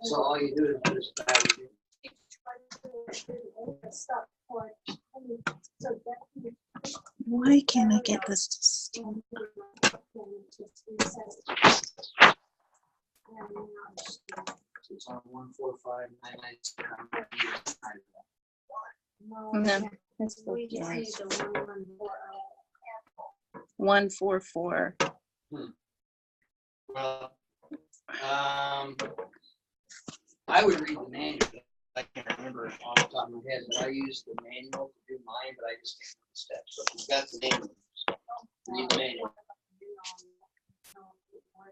So all you do is just Why can't I get this to stop? it's on 14599. No, it's okay. 144. Well, I would read the manual. I can't remember off the top of my head, but I use the manual to do mine, but I just can't remember the steps. So if you've got the manual, read the manual.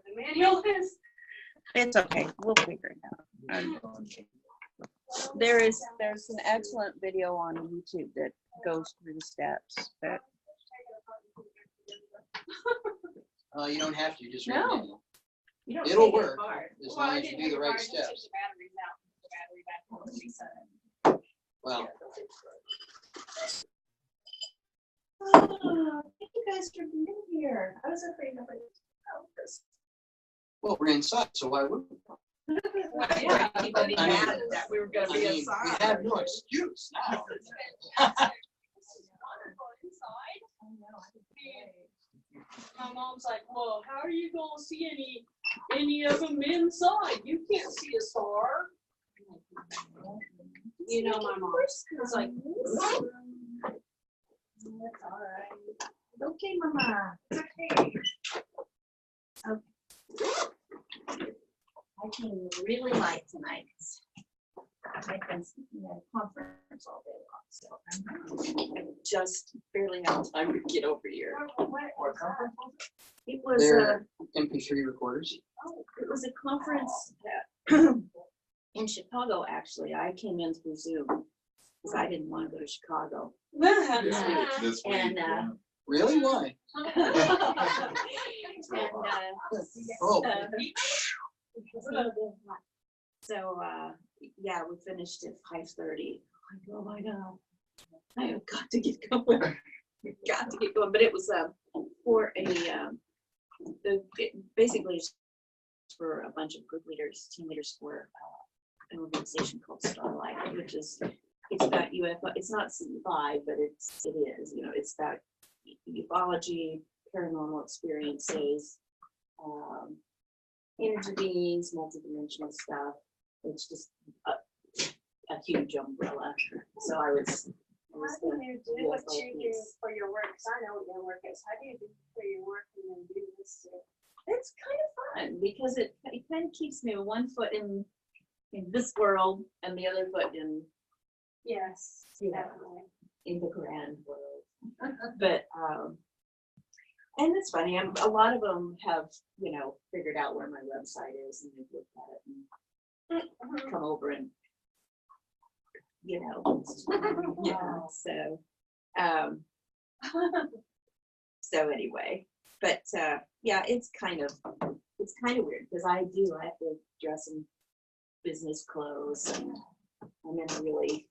The manual is. It's okay. We'll figure it out. There's an excellent video on YouTube that goes through the steps. But You don't have to, just read No. the manual. You don't It'll take it work apart. as Well, long I as you didn't do the take it right apart, I just took steps. the batteries out, put the battery back on, and reset it. Well, Oh, thank you guys for being here. I was afraid nobody would know this. well, we're inside, so why wouldn't we? Yeah, everybody I mean- mad that we were gonna I be mean, inside. we have no excuse now. My mom's like, well, how are you gonna see any of them inside? You can't see a star. You know, my mom was like, that's all right. Okay, Mama. Okay. I came really light tonight. I've been speaking at a conference all day long, so I'm just barely have time to get over here. It was They're MP3 recorders. it was a conference in Chicago, actually. I came in through Zoom because I didn't want to go to Chicago. This week. And Really? Why? Oh. So yeah, we finished at 5:30. Oh my God, I have got to get going. Got to get going. But it was for basically for a bunch of group leaders, team leaders for an organization called Starlight, which is it's about UFO. It's not CE5, but it is. You know, it's about ufology, paranormal experiences, energy beings, multidimensional stuff. It's just a huge umbrella. So I was. How do you do what you do for your work? Because I know what your work is. How do you do for your work and then do this too? It's kind of fun because it kind of keeps me one foot in this world and the other foot in Yes, Yeah. definitely. in the grand world. But and it's funny. A lot of them have figured out where my website is and they've looked at it and come over and yeah. So so anyway, but yeah, it's kind of weird because I have to dress in business clothes and I'm in a really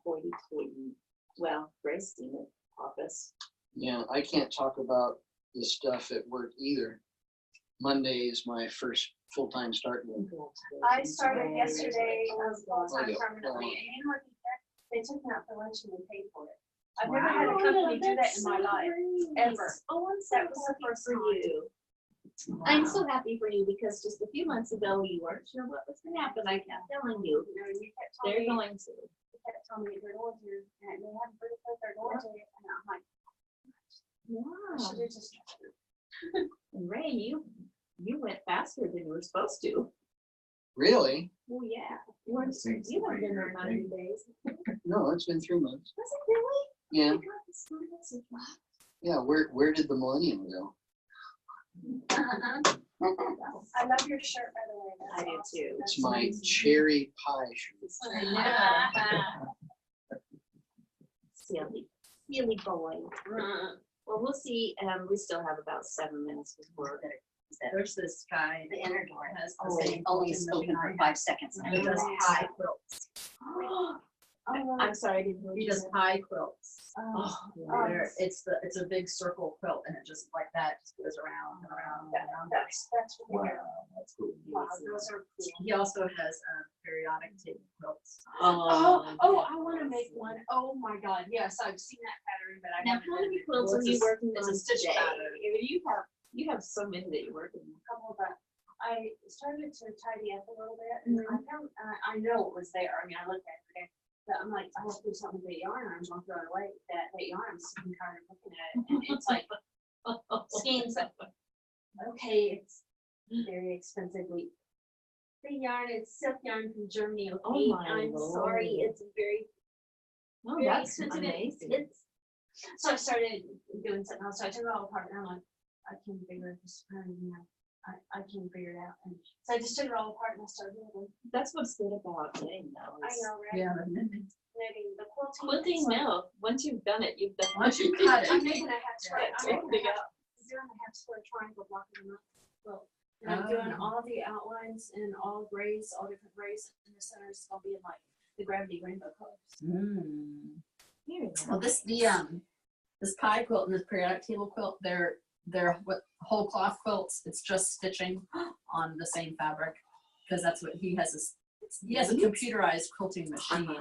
hoity-toity, well, Grace in the office. Yeah, I can't talk about this stuff at work either. Monday is my first full-time start date. I started yesterday full-time Okay. permanently, and you know what? They took me out for lunch and they paid for it. I've never had a company do that in my life, ever. Oh, I'm so That was the happy first for time. you. I'm so happy for you because just a few months ago you weren't sure what was going to happen. I kept telling you You know, you kept they're telling me, going to. you kept telling me they're going to, and they haven't put it, they're going to, and I'm like, I Wow. should have just. And Ray, you went faster than you were supposed to. Really? Oh yeah. You haven't been there 90 days. No, it's been 3 months. Was it really? Yeah, Oh my God, this one is so fun. yeah. Where did the millennium go? I love your shirt, by the way. I do too. It's my cherry pie shirt. Silly boy. Well, we'll see. We still have about 7 minutes before. There's this guy, the inner door has Oh, the same, only spoken for 5 seconds. And he does high quilts. I'm sorry, I didn't know. He does high quilts. Oh, It's a big circle quilt and it just like that just goes around and around and around. That's really good. That's cool. Wow, those are cool. He also has periodic table quilts. Oh, I want to make one. Oh my God, yes, I've seen that pattern, but I Now, haven't how done many it. quilts are you working it's on a stitch today? pattern. You have so many that you're working on. Couple, but I started to tidy up a little bit, and I found I know it was there. I mean, I looked at it today, but I'm like, I have to do something with the yarn. I'm going to throw it away. That yarn, I'm sick and tired of looking at it, and it's like skeins. Okay, it's very expensive. The yarn, it's silk yarn from Germany. Okay, Oh my I'm Lord. sorry. It's very Oh, very that's expensive. amazing. So I started doing something else. So I took it all apart, and I'm like, I can't figure this. I can't figure it out. And so I just took it all apart and I started doing. That's what's good about knitting though. I is know, right? Yeah. Knitting, the quilting. Quilting, it's like- no. Once you've done it, you've done it. Once you cut I'm it, making a half square. Yeah, I'm it's big making a up. half square triangle blocking them up. Well, and I'm doing all the outlines in all grays, all different grays, and the center is gonna be in like the gravity rainbow colors. well, this pie quilt and this periodic table quilt, they're what whole cloth quilts. It's just stitching on the same fabric because that's what he has. He has a computerized quilting machine,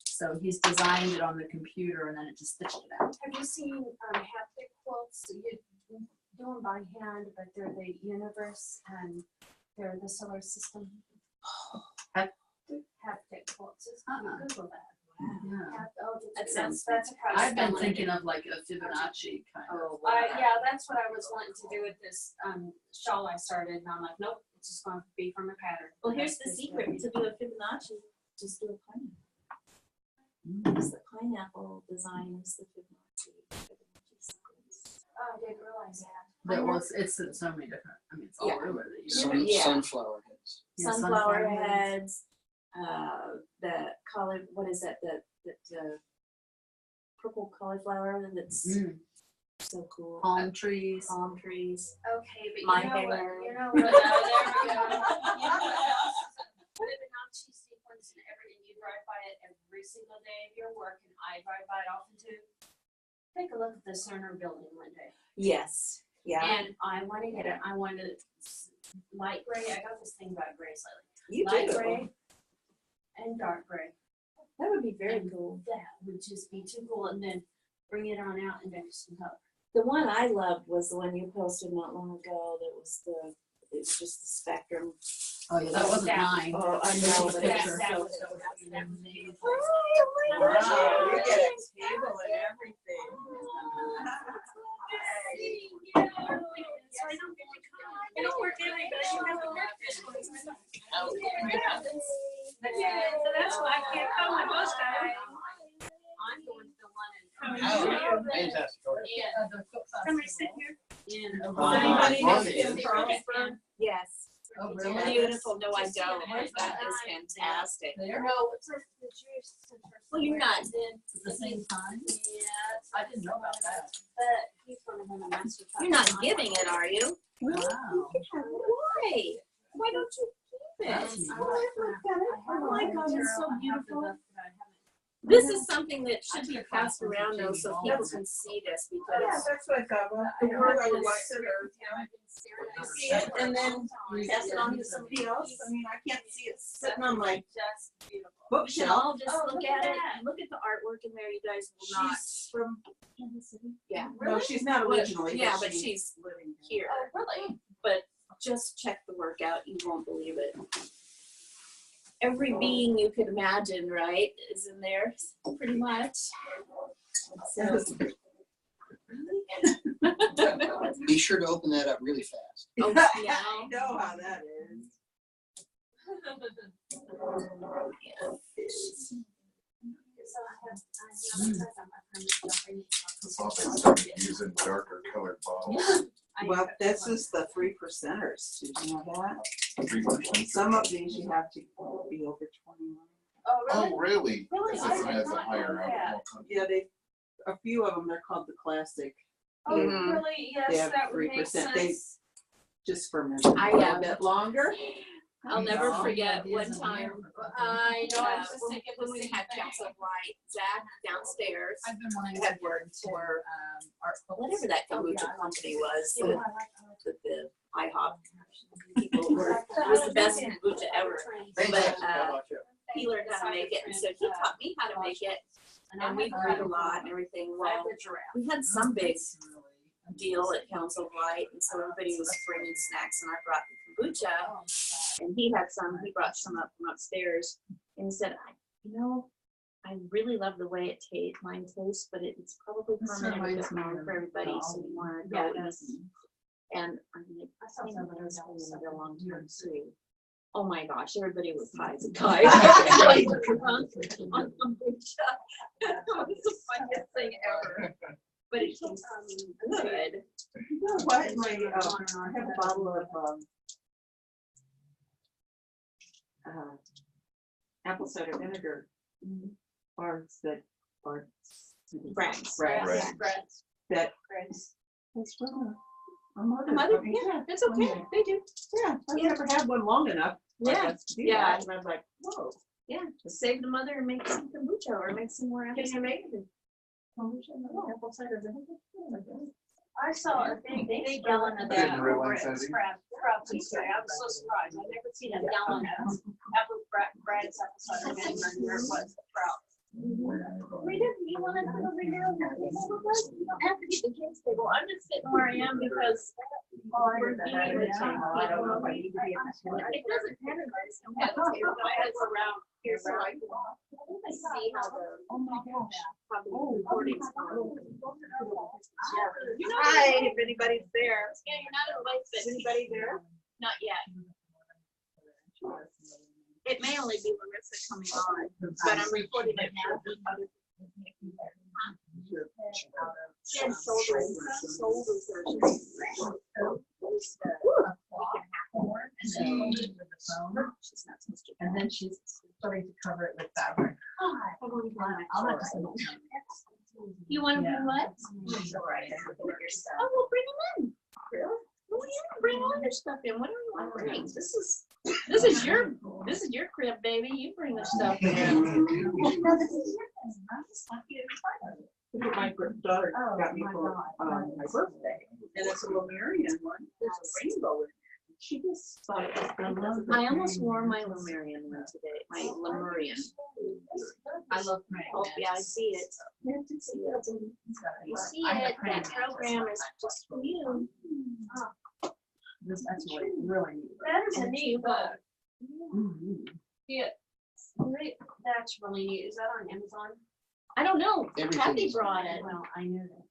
so he's designed it on the computer and then it just stitched it out. Have you seen haptic quilts? You do them by hand, but they're the universe and they're the solar system. Haptic quilts. Just Google that. Yeah. That's a price. I've been thinking of like a Fibonacci kind of. Yeah, that's what I was wanting to do with this shawl I started, and I'm like, nope, it's just going to be from a pattern. Well, here's the secret to do a Fibonacci. Just do a pineapple. Because the pineapple design is the Fibonacci. Oh, I didn't realize that. That was it's so many different. I mean, it's all over the Yeah. Sunflower heads. Yeah, Sunflower heads, the what is that? The purple cauliflower that's so cool. palm trees. Palm trees. Okay, but My you know what? hair. You know what? There we go. You know what else? Fibonacci sequence and everything. You drive by it every single day of your work, and I drive by it often too. Take a look at the Cerner building one day. Yes. Yeah. And I want to get it. I want to light gray. I got this thing about grays lately. You Light do. gray and dark gray. That would be very cool. That would just be too cool. And then bring it on out and do some color. The one I loved was the one you posted not long ago. That was it was just the spectrum. Oh yeah, that wasn't mine. Oh, I This know. is a but picture. it's so Amazing. Wow, You get a table and everything. I don't work every day. You have to work this one. So that's why I can't come with most times. I'm going to the one in. Fantastic. Somebody sit here. In. Anybody Wow. in Carlsbad? Yes. Oh really? Beautiful. No, I don't. That is fantastic. There. No, it's the Jewish Center. Well, you're not. At the same time. Yeah. I didn't know about that. But he's going to win a master class. You're not giving it, are you? Wow. Why? Why don't you keep it? That's nice. Oh my God, it's so beautiful. This is something that should be passed around though, so people can see this Yeah, because. that's what I thought. Well, the word I would like to see it and then pass it on to somebody else. I mean, I can't see it sitting on my Just beautiful. We should bookshelf. all just Oh, look look at at it. that. Look at the artwork in there. You guys will not. She's from Kansas City. Yeah. No, she's not originally. Yeah, but she's living here. Oh, really? But just check the work out. You won't believe it. Every being you could imagine, right, is in there, pretty much. So, Be sure to open that up really fast. oh, yeah. I know how that is. It's also started using darker colored bottles. Well, this is the 3%ers. Did you know that? 3%. Some of these you have to be over 21. Oh, really? Really? This I is did has a not higher know that. alcohol content. Yeah, a few of them, they're called the classic. Oh, Mhm. really? They Yes, have that would make 3%. sense. Just ferment a little bit longer. I'll never All the forget ideas one in time, here. I know, I was just thinking the when we same had thing. council of light, Zach downstairs, I've been wanting had to worked for art. whatever that kombucha company was, the IHOP people were, it was the best kombucha ever. Thanks, But, Jason. How about you? He learned how to make it, and so he taught me how to make it, and we brewed a lot and everything. Well, we had some big deal at Council of Light, and so everybody was bringing snacks, and I brought the kombucha, and he had some. He brought some up from upstairs, and he said, I really love the way mine tastes, but it's probably This permanent reminds me for of everybody, so you want to go easy. And I'm like, I saw I know somebody I was else holding say it a long time too. Oh my gosh, everybody was high as a kite. On kombucha. It was the funniest thing ever. But it tastes good. You know what, I have a bottle of, apple cider vinegar, bars that are. Brands. Brands. Breads. That. Breads. That's from a mother. Mother, yeah, that's okay, they do. Yeah, I've never had one long enough. Yeah, to do yeah. that, And I was like, whoa. Yeah, just save the mother and make some kombucha or make some more apple Can you cider. make it? Apple cider vinegar. I saw a big gallon of that Didn't over realize at that either. Sprouts yesterday. I was so surprised. I've never seen a gallon of apple bread cider vinegar here at Sprouts. We didn't, you want to come over here? You don't have to get the kids table. I'm just sitting where I am because. We're eating with some people. It doesn't matter, guys. I'm having to take my heads around here so I can see how the. Oh my gosh. How the recording's going. You know, Hi, if anybody's there. yeah, you're not in the light, but Anybody there? not yet. It may only be Larissa coming on, but I'm recording it now. She had shoulders. And then she's starting to cover it with fabric. I'll have to send it to you. You want to Yeah. bring what? Oh, we'll bring them in. Really? Well, yeah, bring all your stuff in. What do you want to bring? This is your crib, baby. You bring the stuff in. My daughter got me for my birthday, and it's a Lemurian one. There's a rainbow in it. She just thought it was gonna. I almost wore my Lemurian one today. My Lemurian. I love praying. Oh, yeah, I see it. You see it. That program is just for you. That's really neat. That is a neat book. Mhm. Yeah. That's really neat. Is that on Amazon? I don't know. Everything Kathy is- brought it. Well, I knew that.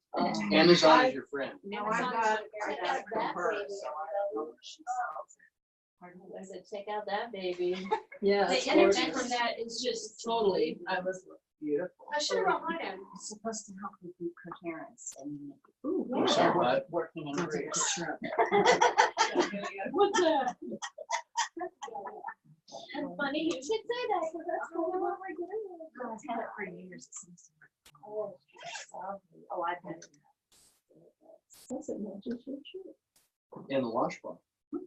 Amazon is your friend. No, I got that from her. I said, check out that baby. Yeah. The it's internet gorgeous. from that is just Totally. I was. Beautiful. I should have brought mine in. It's supposed to help with the coherence and I'm sorry, what? working in groups. What's that? That's funny. You should say that because that's kind of what we're doing. I've had it for years. It seems to work. Oh, I've had it. In the washboard. Well,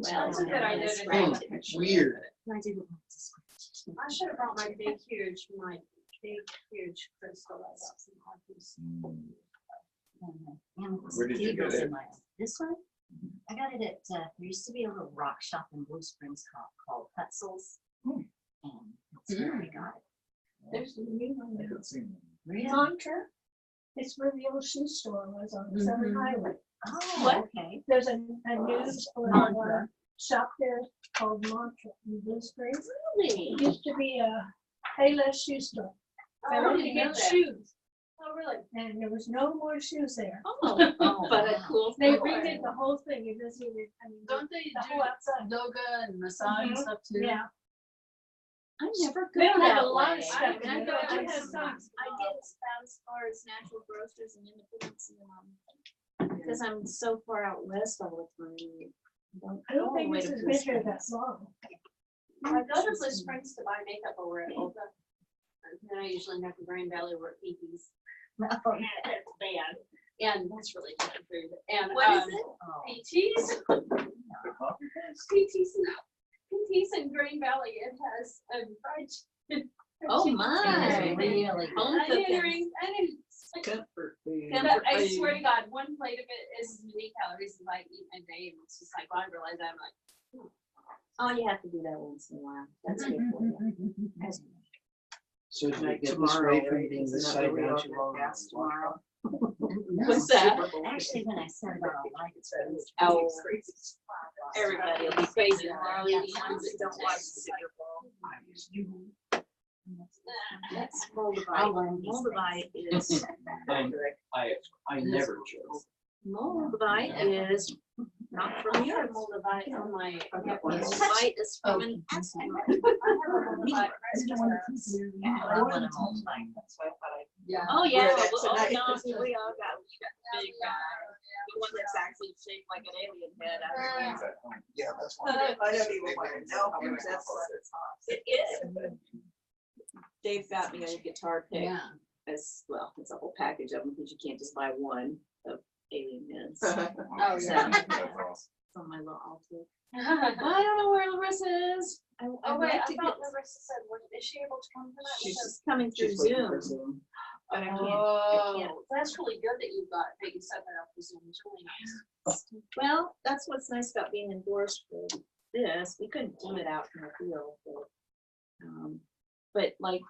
That's a good idea to Man, do. it's weird. I do want to switch. I should have brought my big, huge crystal. I got some copies. Where did you get it? This one? I got it at, there used to be a little rock shop in Blue Springs called Hutzel's. And that's where I got it. There's the new one. I haven't seen Really? Mantra. It's where the old shoe store was on the Southern Highway. Oh, okay. There's a news Mantra. shop there called Mantra in Blue Springs. Really? It used to be a Payless shoe store. I I didn't know get that. shoes. Oh, really? And there was no more shoes there. Oh, Oh, but a wow. cool. They store. redid the whole thing. It doesn't even, I mean, Don't they the do whole outside. yoga and massage and stuff too? Yeah. I never go They don't have that a lot of way. stuff. I in go. it. I Just have some. I get as far as natural grocers and independents, because I'm so far out west all the time. I don't go all the think way this to has Blue been here Springs. that long. I go to Blue Springs to buy makeup over at Ulta. And then I usually have to Green Valley where ETs. That's bad. And that's really good food. And What is it? PTs, PTs in Green Valley. It has a fried chicken. Oh my. Really Home I didn't cooking. ring, I didn't. Comfort food. But I swear to God, one plate of it is as many calories as I eat a day. And it's just like, when I realize that, I'm like, Oh, you have to do that once in a while. That's good for you. That's- So did you Like get this tomorrow, way from right? being Isn't this that side what we down all too get long? fast tomorrow? What's that? Actually, when I said about all life, it's really Oh, Crazy. everybody will be crazy tomorrow. Even the ones that don't watch the Super Bowl. That's Moldavite. Moldavite is, I never chose. Moldavite is not from I here. have Moldavite on my. Moldavite is from an Aztec. I have a Moldavite restaurant. I love when I'm all like, That's why I thought I. Yeah. Oh, yeah. Wear that Well, tonight. no, we all got the big guy. The one that's actually shaped like an alien head. Yeah, that's I don't even want to know how much that's. It is. Dave got me a guitar pick. Yeah. As well, it's a whole package of them because you can't just buy one of alien heads. Oh, yeah. That's awesome. On my little altar. Oh, I don't know where Larissa is. I'd wait, like I to thought get- Larissa said, is she able to come tonight? She's Because- just coming through She's waiting for Zoom. Zoom. But I can't. Oh, that's really good that you set that up for Zoom. It's really nice. Well, that's what's nice about being endorsed for this. We couldn't do it out in the field. But like,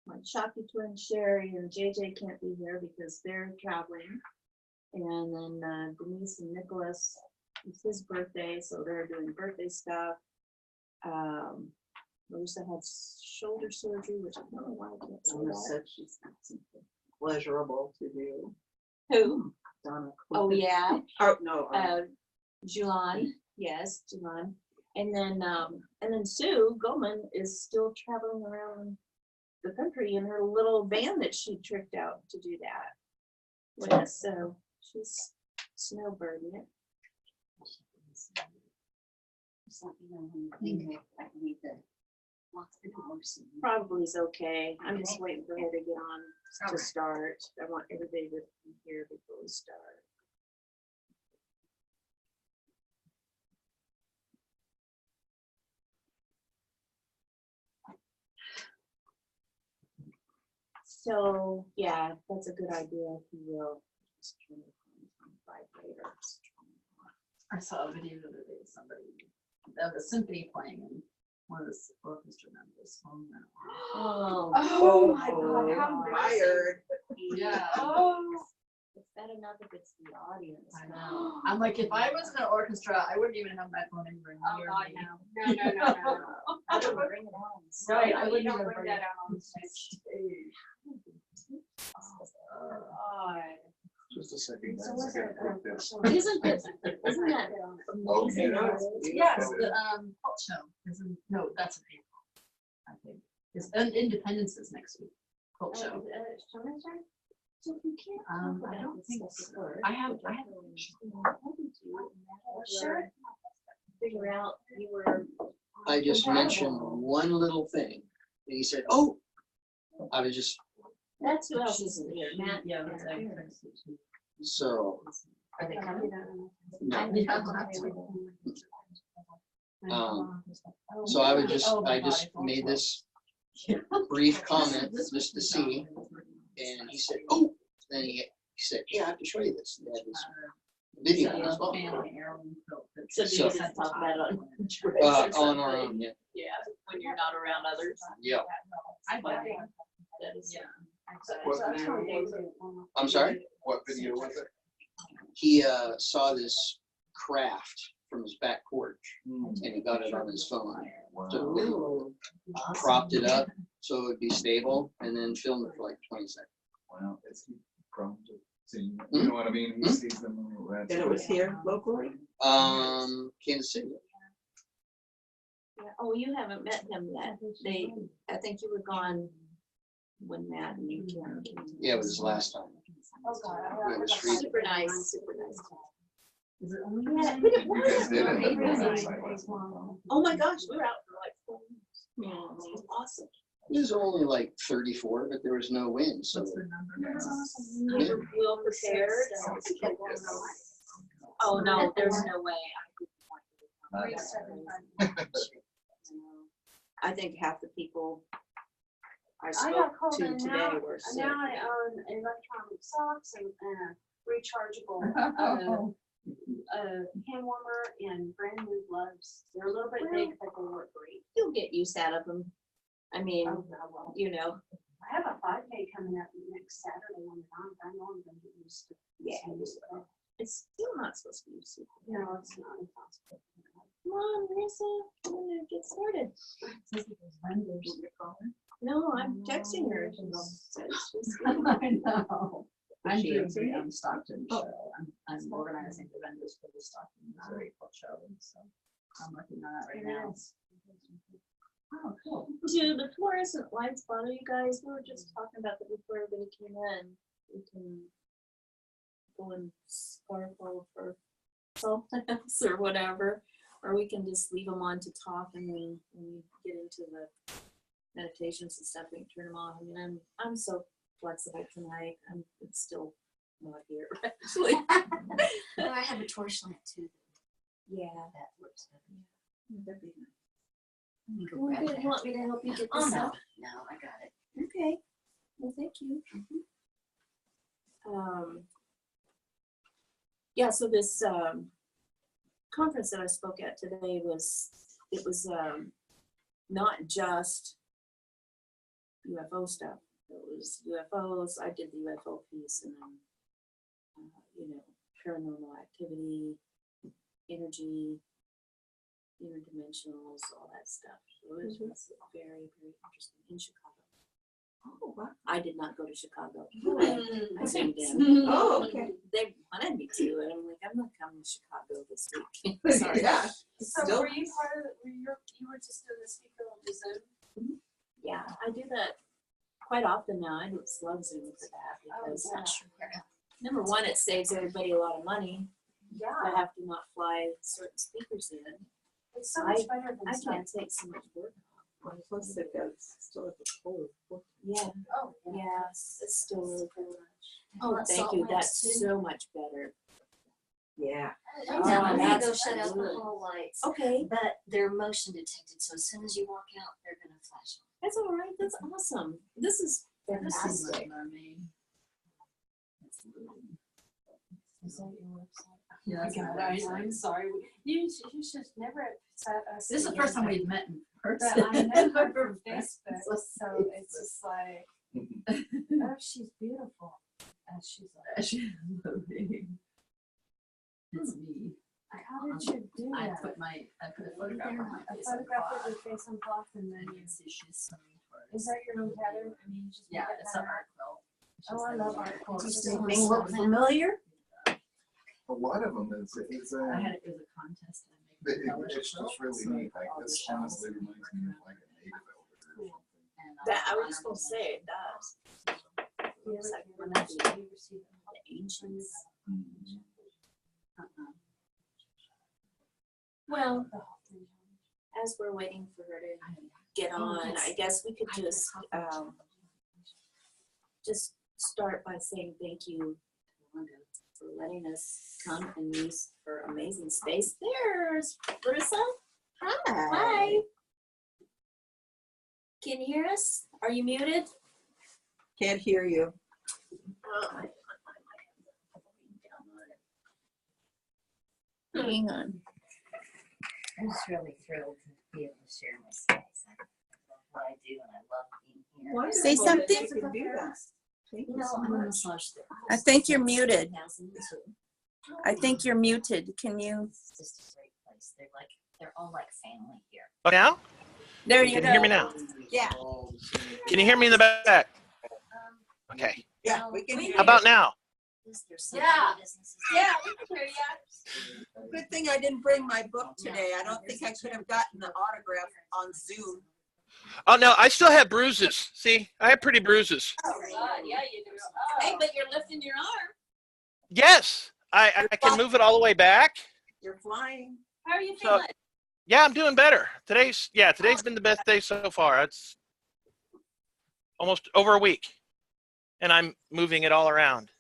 my Shocky twin Sherry and JJ can't be here because they're traveling. And then Denise and Nicholas, it's his birthday, so they're doing birthday stuff. Marissa had shoulder surgery, which I don't know why I can't say Donna that. said she's got something pleasurable to do. Who? Donna. Oh, yeah. Oh, no. Julan, yes, Julan. And then Sue Goldman is still traveling around the country in her little van that she tricked out to do that with us. So she's snowbirding it. Just let me know when you think I need to lock the doors. Probably is okay. I'm just waiting for her to get on to start. I want everybody to be here before we start. So, yeah, that's a good idea if you will. Just turn it on vibrator. I saw a video the other day of somebody of a symphony playing and one of the orchestra members. Oh, Oh, my God, how Fired. Yeah. Oh. it's bad enough if it's the audience. I know. I'm like, if I was in an orchestra, I wouldn't even have my phone anywhere Oh, near God, me. no. I would bring it home. Right, I You wouldn't don't even bring bring that it. out on stage. God. Just a second. So guys, was I it, gotta put this. Isn't that Oh, amazing? yeah. Yes, the cult show. No, that's a paper. I think. It's Independence is next week. Cult show. So you can't. I don't think so. I have. Sure. Figure out you were. I just mentioned one little thing, and he said, "Oh," I was just That's who else is in here, Matt. Yeah, that's so. Are they coming? No. Yeah. So I would just, Oh my I God, just it's all made twelve. this brief comment just to see, and he said, "Oh," then he said, "Yeah, I have to show you this." He had this video on his phone. Family heirloom quilt that- So So- you just talk about it on. On our own, yeah. Yeah, when you're not around others. Yeah. I buy it. That is. Yeah. I'm sorry? What video was it? He saw this craft from his back porch, and he got it on his phone. Took a video, propped it up so it would be stable, and then filmed it for like 20 seconds. Wow, it's prone to seeing, you know what I mean? He sees them. And it was here locally? Kansas City. Yeah. Oh, you haven't met him yet. I think you were gone when Matt and you came. Yeah, it was his last time. Yeah, it was free. Super nice, super nice. Is it only? Yeah, but it You guys did it. was. Oh my gosh, we were out for like 4 minutes. Yeah, it was awesome. It was only like 34, but there was no wind, so What's the number? That's now? awesome. You were well prepared. Oh, no, there's no way. I wouldn't want you to come. I think half the people I I spoke got cold to and today now, were sick. now I own electronic socks and rechargeable hand warmer and brand new gloves. They're a little bit big, but they work great. You'll get use out of them. I mean, Oh, yeah, well, you know, I have a 5K coming up next Saturday on the 9th. I know I'm gonna get used to. Yeah. used to it. it's still not supposed to be useful. No, it's not impossible. Come on, Marissa, I'm gonna get started. No, I'm texting her. She says she's- I know. I'm She doing is, the isn't it? Stockton show. I'm organizing the vendors for the Stockton, Missouri April show, so I'm working on that right now. Oh, cool. Do the fluorescent lights bother you guys? We were just talking about that before everybody came in. We can go and sparkle for something else or whatever, or we can just leave them on to talk, and then when we get into the meditations and stuff, we can turn them off. I mean, I'm so flexible tonight. It's still not here actually. Well, I have a torch lamp too. Yeah. That works better. That'd be nice. Let me go Well, grab good. that. Want me to help you get Oh, this no, out? no, I got it. Okay. Well, thank you. Yeah, so this conference that I spoke at today was not just UFO stuff. It was UFOs. I did the UFO piece, and then paranormal activity, energy, interdimensionals, all that stuff. So it was very, very interesting in Chicago. Oh, wow. I did not go to Chicago. I zoomed in. Oh, okay. They wanted me to, and I'm like, I'm not coming to Chicago this week. Sorry. Yeah. So Still- were you part of, you were just doing the speaker on the Zoom? Yeah, I do that quite often now. I just love Zoom for that because yeah. number one, it saves everybody a lot of money. I Yeah, have to not fly certain speakers in. it's so much better than I stuff. can't take so much work. Plus they've got still at the cold. Yeah, Oh, yeah, it's still really good. I Oh, want thank salt you. lamps That's too. so much better. Yeah. I'm Oh, down. I'm gonna go that's shut out the good. hall lights. Okay, But they're motion detected, so as soon as you walk out, they're gonna flash on. that's all right. That's awesome. This is fantastic. Is that your website? Yeah, that's my Right, website. I'm sorry. You should never set us. This is the first time we've met in But person. I know her from Facebook, So so it's just like, oh, she's beautiful. And she's like, It's me. how did you do I that? put a photograph of my A face on photograph cloth. of your face on cloth and then And you, you see she's swimming for is that your own pattern? I mean, you just. Yeah, make it it's an pattern? art quilt. It's Oh, just I like love a- art quilts. it's Just just Anything like- look familiar? A lot of them is I had it as a contest and I made a embellished it's just quilt, really so neat. Like all the this shells honestly reminds me of like a native elder or something. and, That I honor was gonna them. say it does. You It's like ever- one of the you ever see them? ancients. Uh-uh. Well, The whole thing. as we're waiting for her to get on, I guess we could just start by saying thank you to Wanda for letting us come and use her amazing space. There's Marissa. Hi. Can you hear us? Are you muted? Can't hear you. Hang on. I'm just really thrilled to be able to share my space. I love what I do and I love being here. Wonderful Say that something. you can do that. Thank You you know, so I'm a much. massage therapist. I think you're muted. 2002. I think you're muted. Can you? It's just a great place. They're all like family here. Oh, now? There you Can go. you hear me now? Yeah. All the same. Can you hear me in the back? Okay. Yeah, we can hear How about now? There's so Yeah. many businesses. Yeah, we can hear you. Good thing I didn't bring my book today. I don't think I could have gotten the autograph on Zoom. Oh, no, I still have bruises. See, I have pretty bruises. Oh, God, yeah, you do. Hey, Oh. but you're lifting your arm. Yes, I can move it all the way back. You're flying. How are you So- feeling? Yeah, I'm doing better. Today's been the best day so far. almost over a week, and I'm moving it all around.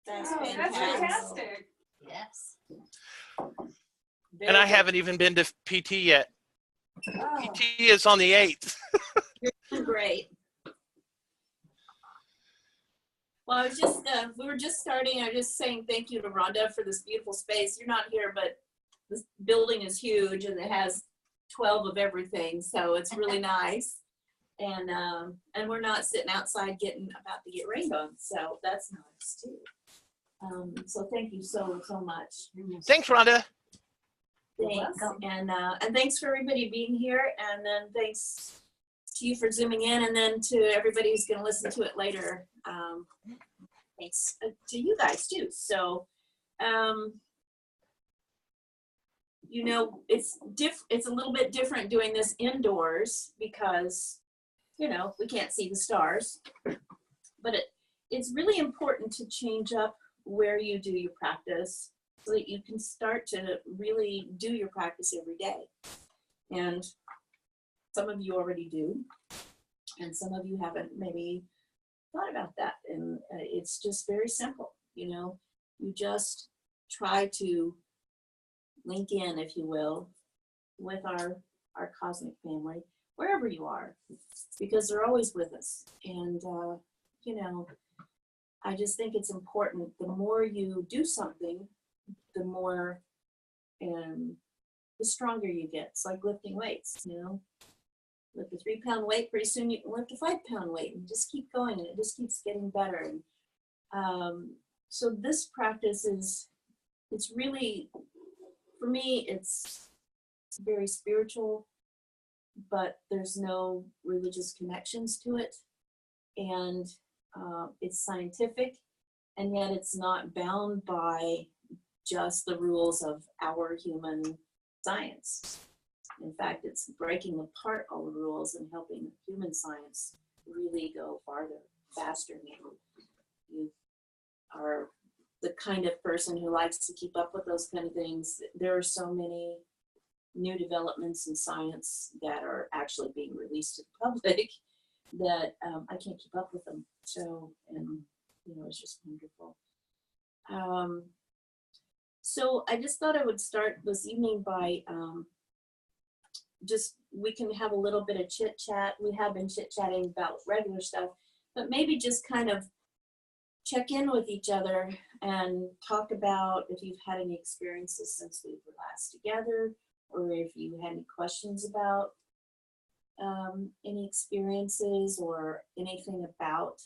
That's Oh, that's fantastic. fantastic. Yes. And I haven't even been to PT yet. Oh. PT is on the 8th. Great. Well, I was just, we were just starting. I was just saying thank you to Rhonda for this beautiful space. You're not here, but this building is huge and it has 12 of everything, so it's really nice. And we're not sitting outside about to get rained on, so that's nice too. So thank you so much. Thanks, Rhonda. Thanks, and thanks for everybody being here, and then thanks to you for zooming in, and then to everybody who's going to listen to it later. Thanks to you guys too. So, you know, it's a little bit different doing this indoors because, you know, we can't see the stars, but it's really important to change up where you do your practice so that you can start to really do your practice every day. And some of you already do, and some of you haven't maybe thought about that. And it's just very simple, you know, you just try to link in, if you will, with our cosmic family, wherever you are, because they're always with us. And, you know, I just think it's important. The more you do something, the more, the stronger you get. It's like lifting weights, you know, lift a 3-pound weight, pretty soon you can lift a 5-pound weight and just keep going, and it just keeps getting better. And so this practice it's really, for me, it's very spiritual, but there's no religious connections to it. And it's scientific, and yet it's not bound by just the rules of our human science. In fact, it's breaking apart all the rules and helping human science really go farther, faster. You are the kind of person who likes to keep up with those kind of things. There are so many new developments in science that are actually being released to the public that I can't keep up with them. So, and you know, it's just wonderful. So I just thought I would start this evening by we can have a little bit of chit chat. We have been chit chatting about regular stuff, but maybe just kind of check in with each other and talk about if you've had any experiences since we were last together, or if you had any questions about any experiences or anything about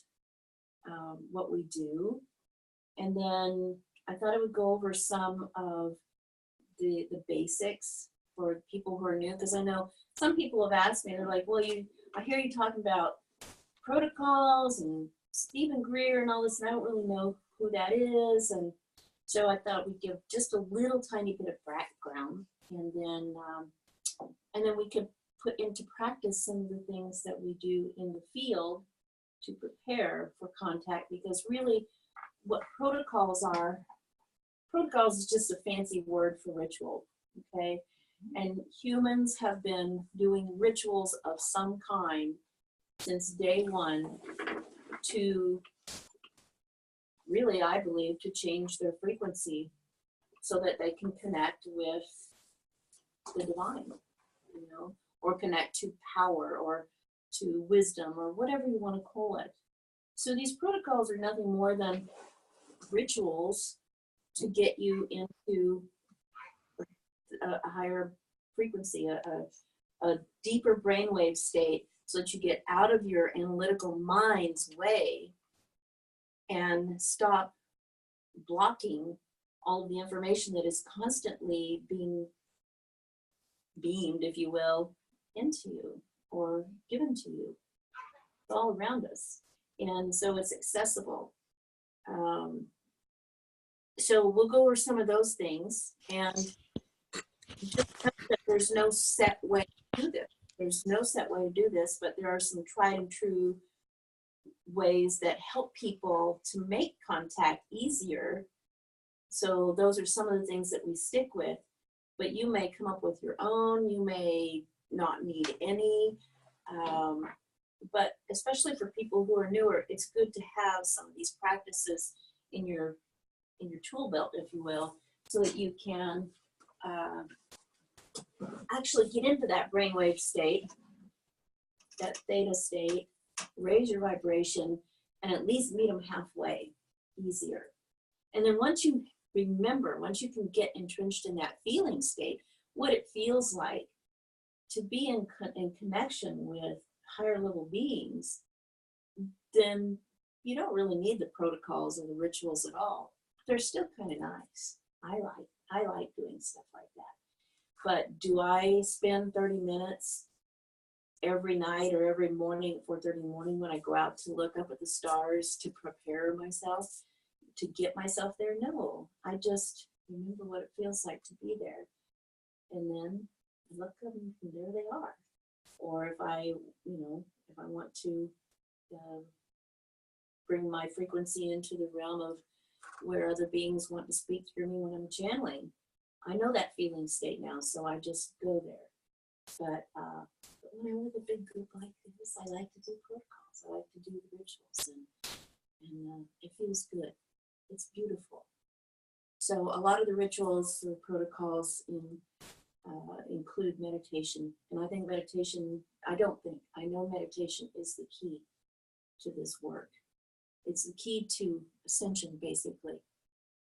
what we do. And then I thought I would go over some of the basics for people who are new, because I know some people have asked me, they're like, well, I hear you talking about protocols and Stephen Greer and all this, and I don't really know who that is. And so I thought we'd give just a little tiny bit of background, and then we could put into practice some of the things that we do in the field to prepare for contact. Because really what protocols is just a fancy word for ritual, okay? And humans have been doing rituals of some kind since day one to really, I believe, to change their frequency so that they can connect with the divine, you know, or connect to power or to wisdom or whatever you want to call it. So these protocols are nothing more than rituals to get you into a higher frequency, a deeper brainwave state, so that you get out of your analytical mind's way and stop blocking all of the information that is constantly being beamed, if you will, into you or given to you. It's all around us. And so it's accessible. So we'll go over some of those things, and just know that there's no set way to do this. There's no set way to do this, but there are some tried and true ways that help people to make contact easier. So those are some of the things that we stick with, but you may come up with your own. You may not need any. but especially for people who are newer, it's good to have some of these practices in your tool belt, if you will, so that you can actually get into that brainwave state, that theta state, raise your vibration, and at least meet them halfway easier. And then once you remember, once you can get entrenched in that feeling state, what it feels like to be in connection with higher level beings, then you don't really need the protocols or the rituals at all. They're still kind of nice. I like doing stuff like that. But do I spend 30 minutes every night or every morning at 4:30 in the morning when I go out to look up at the stars to prepare myself, to get myself there? No, I just remember what it feels like to be there. And then I look up and there they are. Or if I want to bring my frequency into the realm of where other beings want to speak through me when I'm channeling, I know that feeling state now, so I just go there. But when I'm with a big group like this, I like to do protocols. I like to do the rituals, and it feels good. It's beautiful. So a lot of the rituals or protocols include meditation, and I think meditation, I know meditation is the key to this work. It's the key to ascension, basically,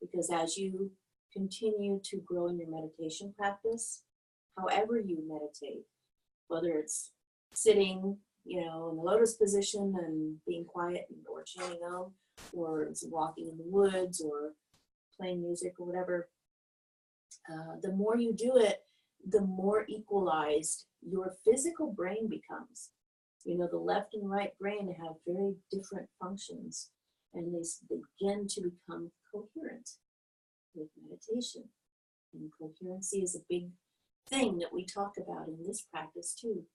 because as you continue to grow in your meditation practice, however you meditate, whether it's sitting, in the lotus position and being quiet or chanting Om, or it's walking in the woods or playing music or whatever, the more you do it, the more equalized your physical brain becomes. The left and right brain have very different functions, and they begin to become coherent with meditation. And coherency is a big thing that we talk about in this practice too.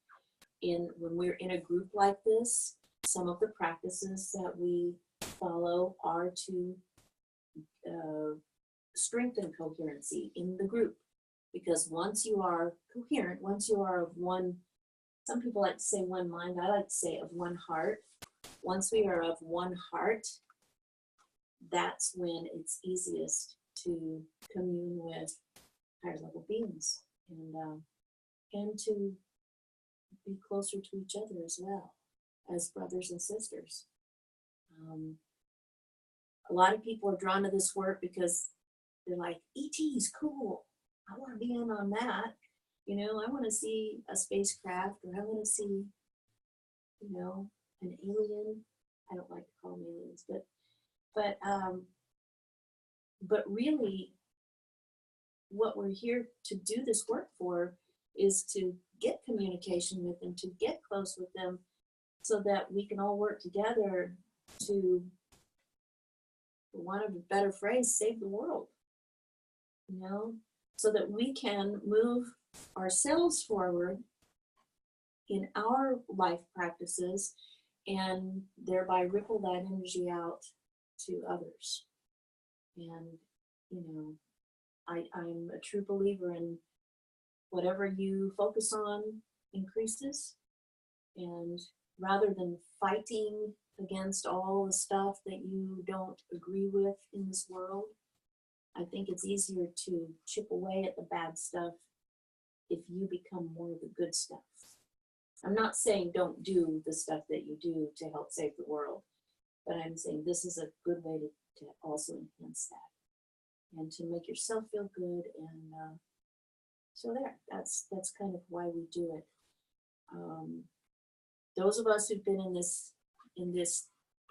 When we're in a group like this, some of the practices that we follow are to strengthen coherency in the group. Because once you are coherent, once you are of one, some people like to say one mind, I like to say of one heart. Once we are of one heart, that's when it's easiest to commune with higher level beings and to be closer to each other as well, as brothers and sisters. A lot of people are drawn to this work because they're like, ET's cool. I want to be in on that. I want to see a spacecraft, or I want to see, an alien. I don't like to call them aliens, but really what we're here to do this work for is to get communication with them, to get close with them, so that we can all work together to, for want of a better phrase, save the world, so that we can move ourselves forward in our life practices and thereby ripple that energy out to others. And, I'm a true believer in whatever you focus on increases. And rather than fighting against all the stuff that you don't agree with in this world, I think it's easier to chip away at the bad stuff if you become more of the good stuff. I'm not saying don't do the stuff that you do to help save the world, but I'm saying this is a good way to also enhance that and to make yourself feel good. And so that's kind of why we do it. Those of us who've been in this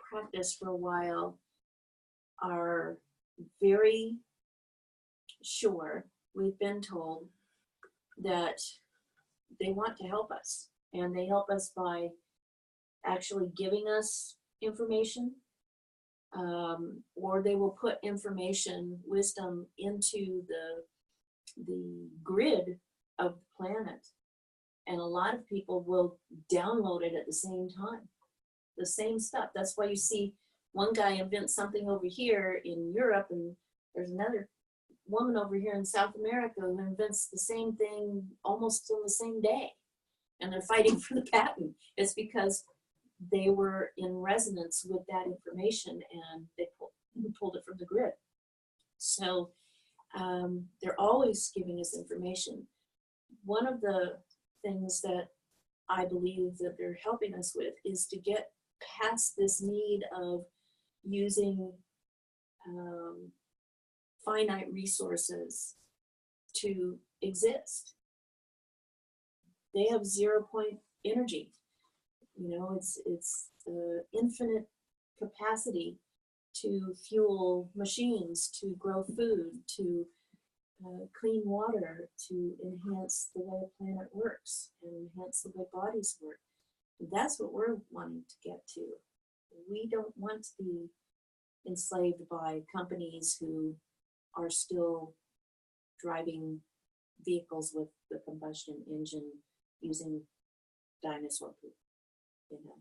practice for a while are very sure, we've been told, that they want to help us, and they help us by actually giving us information, or they will put information, wisdom into the grid of the planet, and a lot of people will download it at the same time, the same stuff. That's why you see one guy invents something over here in Europe, and there's another woman over here in South America who invents the same thing almost on the same day, and they're fighting for the patent. It's because they were in resonance with that information, and they pulled it from the grid. So they're always giving us information. One of the things that I believe that they're helping us with is to get past this need of using finite resources to exist. They have 0 point energy. You know, it's infinite capacity to fuel machines, to grow food, to clean water, to enhance the way a planet works and enhance the way bodies work. And that's what we're wanting to get to. We don't want to be enslaved by companies who are still driving vehicles with the combustion engine using dinosaur poop. You know,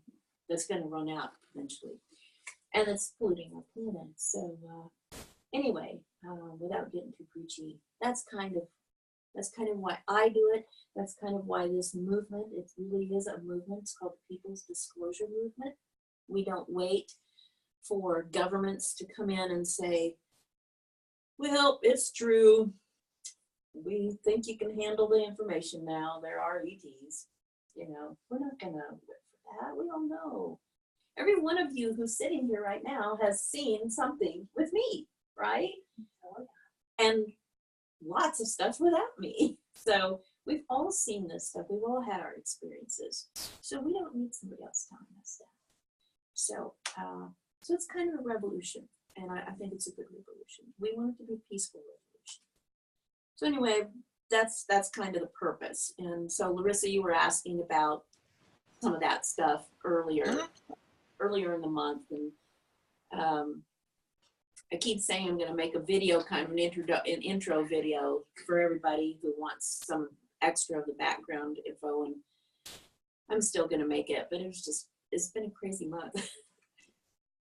that's going to run out eventually, and it's polluting our planet. So anyway, without getting too preachy, that's kind of why I do it. That's kind of why this movement, it really is a movement. It's called the People's Disclosure Movement. We don't wait for governments to come in and say, well, it's true. We think you can handle the information now. There are ETs. You know, we're not going to wait for that. We don't know. Every one of you who's sitting here right now has seen something with me, right? And lots of stuff without me. So we've all seen this stuff. We've all had our experiences. So we don't need somebody else telling us that. So, so it's kind of a revolution. And I think it's a good revolution. We want it to be a peaceful revolution. So anyway, that's kind of the purpose. And so Larissa, you were asking about some of that stuff earlier in the month. And I keep saying I'm going to make a video, kind of an intro video for everybody who wants some extra of the background info, and I'm still going to make it, but it's been a crazy month.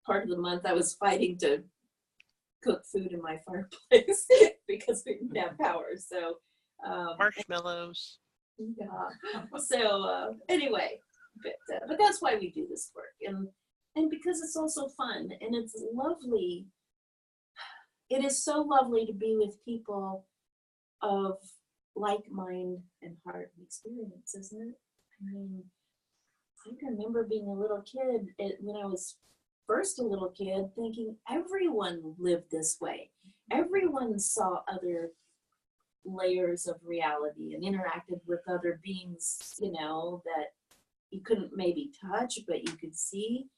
Part of the month I was fighting to cook food in my fireplace because we didn't have power. So Marshmallows. yeah. So anyway, but that's why we do this work, and because it's also fun and it's lovely. It is so lovely to be with people of like mind and heart and experience, isn't it? I mean, I can remember being a little kid when I was first a little kid, thinking everyone lived this way. Everyone saw other layers of reality and interacted with other beings, you know, that you couldn't maybe touch, but you could see.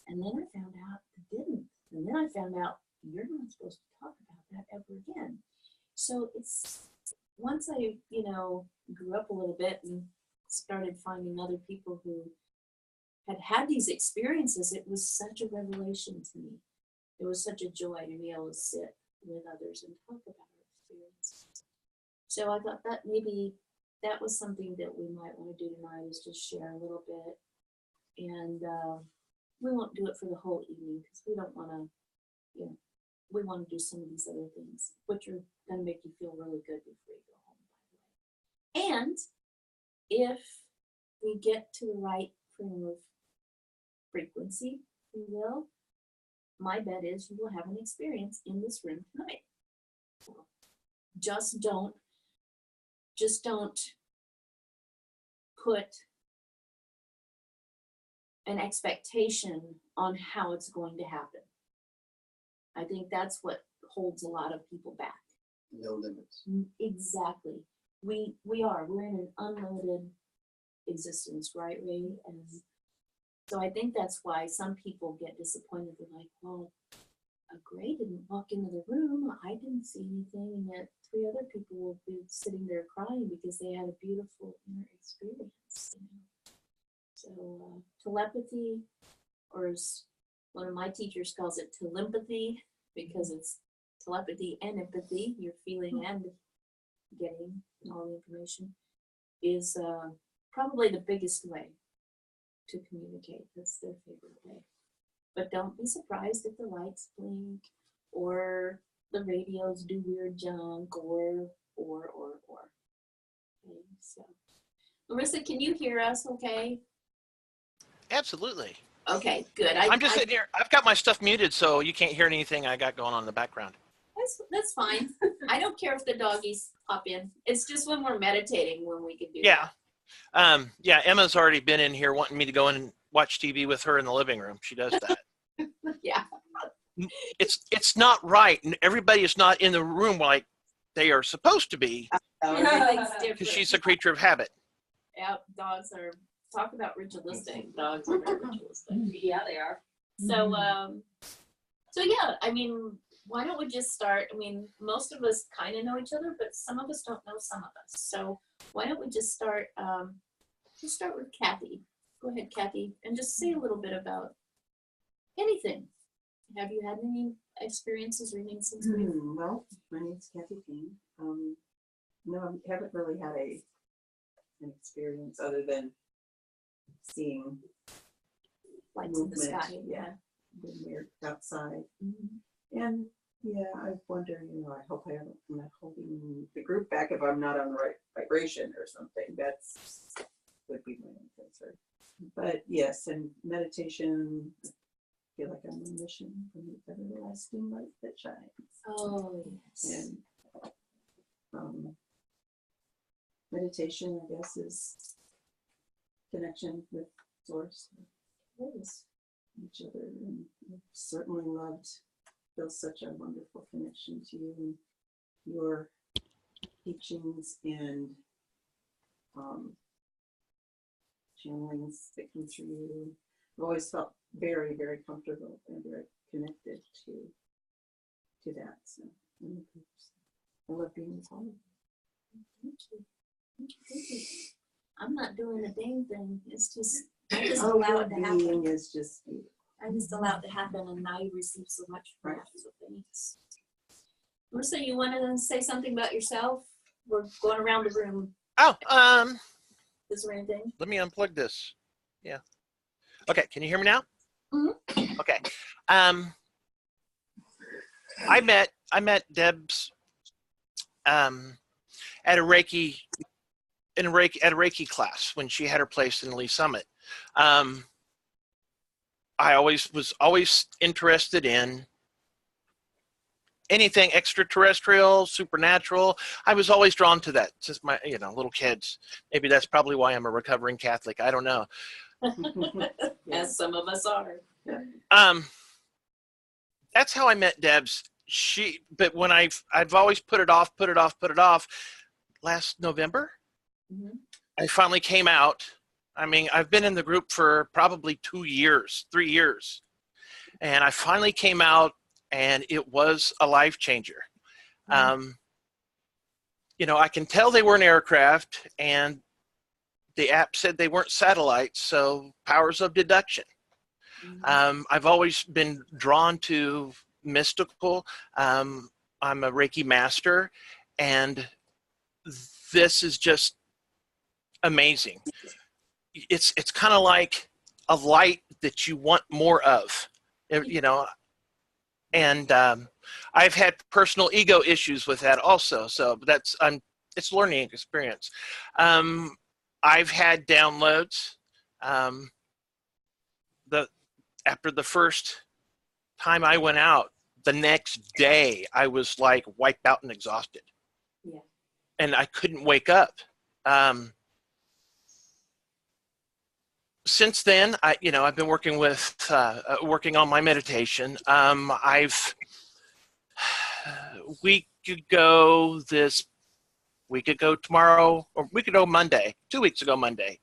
And then I found out it didn't. And then I found out you're not supposed to talk about that ever again. So it's, once I, you know, grew up a little bit and started finding other people who had these experiences, it was such a revelation to me. It was such a joy to be able to sit with others and talk about our experiences. So I thought that maybe that was something that we might want to do tonight, is just share a little bit. And we won't do it for the whole evening because we don't want to, you know, we want to do some of these other things, which are going to make you feel really good before you go home, by the way. And if we get to the right frame of frequency, we will. My bet is you will have an experience in this room tonight. Just don't put an expectation on how it's going to happen. I think that's what holds a lot of people back. No limits. Exactly. We're in an unlimited existence, right, Ray? And so I think that's why some people get disappointed. They're like, well, Gray didn't walk into the room. I didn't see anything. And yet 3 other people will be sitting there crying because they had a beautiful inner experience. You know? So telepathy, or as one of my teachers calls it, telepathy, because it's telepathy and empathy, you're feeling and getting all the information, is probably the biggest way to communicate. That's their favorite way. But don't be surprised if the lights blink or the radios do weird junk or. Okay, so Larissa, can you hear us okay? Absolutely. Okay, good. I'm just sitting here. I've got my stuff muted, so you can't hear anything I got going on in the background. That's fine. I don't care if the doggies pop in. It's just when we're meditating when we can do Yeah. Yeah, Emma's already been in here wanting me to go in and watch TV with her in the living room. She does that. that. Yeah. It's not right. And everybody is not in the room like they are supposed to be Everything's because different. she's a creature of habit. Yeah, dogs are, talk about ritualistic. Dogs are very ritualistic. Yeah, they are. So, so yeah, I mean, why don't we just start? I mean, most of us kind of know each other, but some of us don't know some of us. So why don't we just start with Kathy. Go ahead, Kathy, and just say a little bit about anything. Have you had any experiences or anything since we? Well, my name's Kathy King. No, I haven't really had an experience other than seeing Lights in the movement, sky. yeah. When we're outside. Mhm. And yeah, I wonder, I hope I'm not holding the group back if I'm not on the right vibration or something. That's would be my own concern. But yes, and meditation, I feel like I'm on a mission from the everlasting light that shines. Oh, yes. And meditation, I guess, is connection with source, Yes. each other, and I've certainly feel such a wonderful connection to you and your teachings and channelings that come through you. I've always felt very, very comfortable and very connected to that. So I love being with all of you. Thank you. Thank you. I'm not doing a dang thing. It's just, I just Oh, allow your it to happen. being is just beautiful. I just allow it to happen, and now you receive so much from Right. that. So thanks. Marissa, you want to say something about yourself? We're going around the room. Oh, Is there anything? let me unplug this. Yeah. Okay, can you hear me now? Mhm. Okay. I met Deb's at a Reiki at a Reiki class when she had her place in Lee Summit. I was always interested in anything extraterrestrial, supernatural. I was always drawn to that since my little kids. Maybe that's probably why I'm a recovering Catholic. I don't know. As some of us are. That's how I met Deb's. But when I've always put it off. Last November, Mhm. I finally came out. I mean, I've been in the group for probably 3 years, and I finally came out, and it was a life changer. I can tell they weren't aircraft, and the app said they weren't satellites, so powers of deduction. I've always been drawn to mystical. I'm a Reiki master, and this is just amazing. It's kind of like a light that you want more of, and I've had personal ego issues with that also. So it's a learning experience. I've had downloads. After the first time I went out, the next day I was like wiped out and exhausted. Yeah. And I couldn't wake up. Since then, I've been working working on my meditation. We could go tomorrow, or we could go Monday, 2 weeks ago Monday.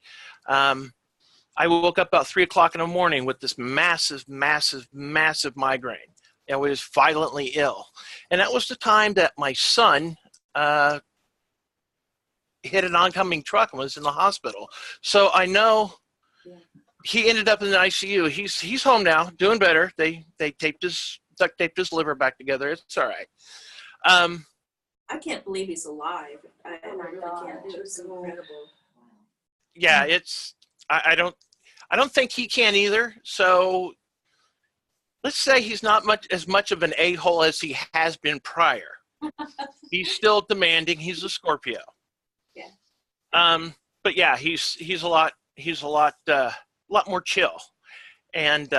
I woke up about 3 o'clock in the morning with this massive migraine. I was violently ill. And that was the time that my son hit an oncoming truck and was in the hospital. So I know he ended up in the ICU. He's home now, doing better. They duct taped his liver back together. It's all right. I can't believe he's alive. I really can't. It's incredible. Yeah, I don't think he can either. So let's say he's not as much of an a-hole as he has been prior. He's still demanding. He's a Scorpio. Yeah. But yeah, he's a lot lot more chill. And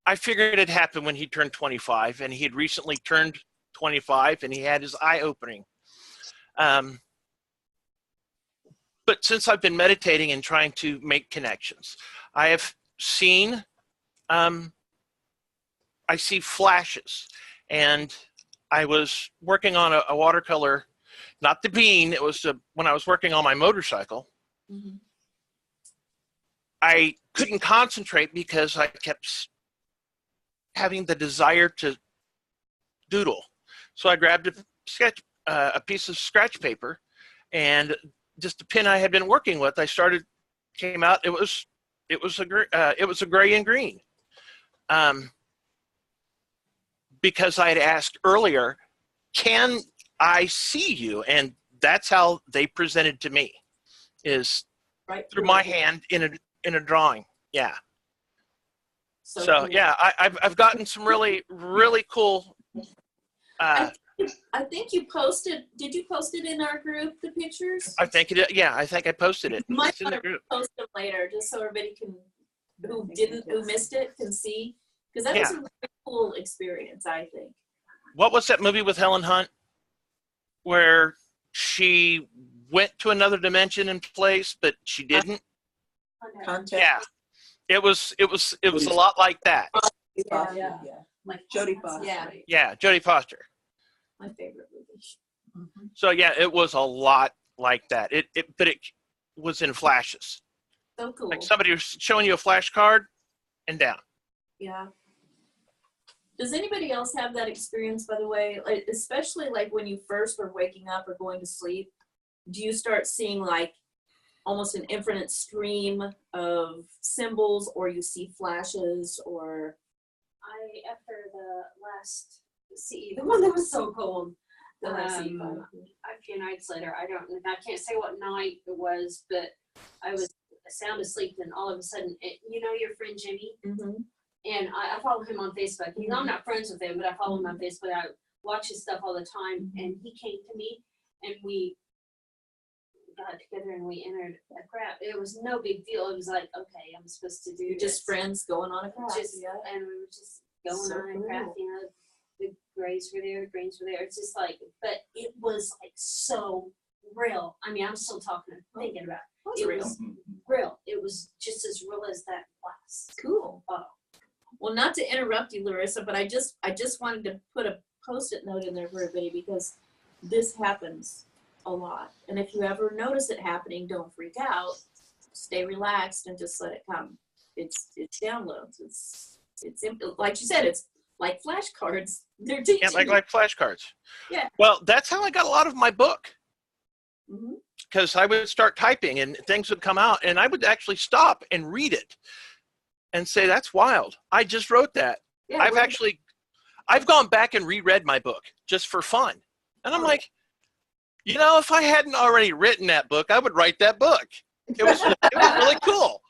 I figured it happened when he turned 25, and he had recently turned 25, and he had his eye opening. But since I've been meditating and trying to make connections, I have seen, I see flashes. And I was working on a watercolor, not the bean, it was when I was working on my motorcycle. Mhm. I couldn't concentrate because I kept having the desire to doodle. So I grabbed a piece of scratch paper, and just the pen I had been working with, came out. It was a gray and green, because I had asked earlier, can I see you? And that's how they presented to me, is Right through my hand in a drawing. Yeah. So cool. yeah, I've gotten some really cool. I think you posted. Did you post it in our group? The pictures. I think it. Yeah, I think I posted it. You might It's in the want to group. post them later, just so everybody who missed it can see, because that was a really cool experience, I think. What was that movie with Helen Hunt where she went to another dimension and place, but she didn't? Contact. Yeah, it was a lot like that. Foster, Yeah. yeah. Like Jodie Foster. Yeah, Yeah, Jodie Foster. my favorite movie. So yeah, it was a lot like that. But it was in flashes. So cool. Like somebody was showing you a flash card and down. Yeah. Does anybody else have that experience, by the way? Like, especially like when you first are waking up or going to sleep, do you start seeing like almost an infinite stream of symbols, or you see flashes, or? After the last CE, the one that was so cold, The last a few nights later, I can't say what night it was, but I was sound asleep, and all of a sudden, your friend Jimmy, Mhm. and I follow him on Facebook. I'm not friends with him, but I follow him on Facebook. I watch his stuff all the time, and he came to me, and we got together and we entered a crap. It was no big deal. It was like, okay, I'm supposed to do You're just this. friends going on a craft. And we were just going So on and craft, cool. the grays were there, the greens were there. It's just like, but it was like so real. I mean, I'm still thinking about it. It was real. It was just as real as that class. Cool. Oh. Well, not to interrupt you, Larissa, but I just wanted to put a Post-it note in there for everybody, because this happens a lot. And if you ever notice it happening, don't freak out. Stay relaxed and just let it come. It's downloads. It's like you said, it's like flashcards. They're teaching. Yeah, like flashcards. Yeah. Well, that's how I got a lot of my book. Mhm. Because I would start typing and things would come out, and I would actually stop and read it and say, that's wild. I just wrote that. Yeah, I've gone back and reread my book just for fun. And I'm like, if I hadn't already written that book, I would write that book. It was really cool.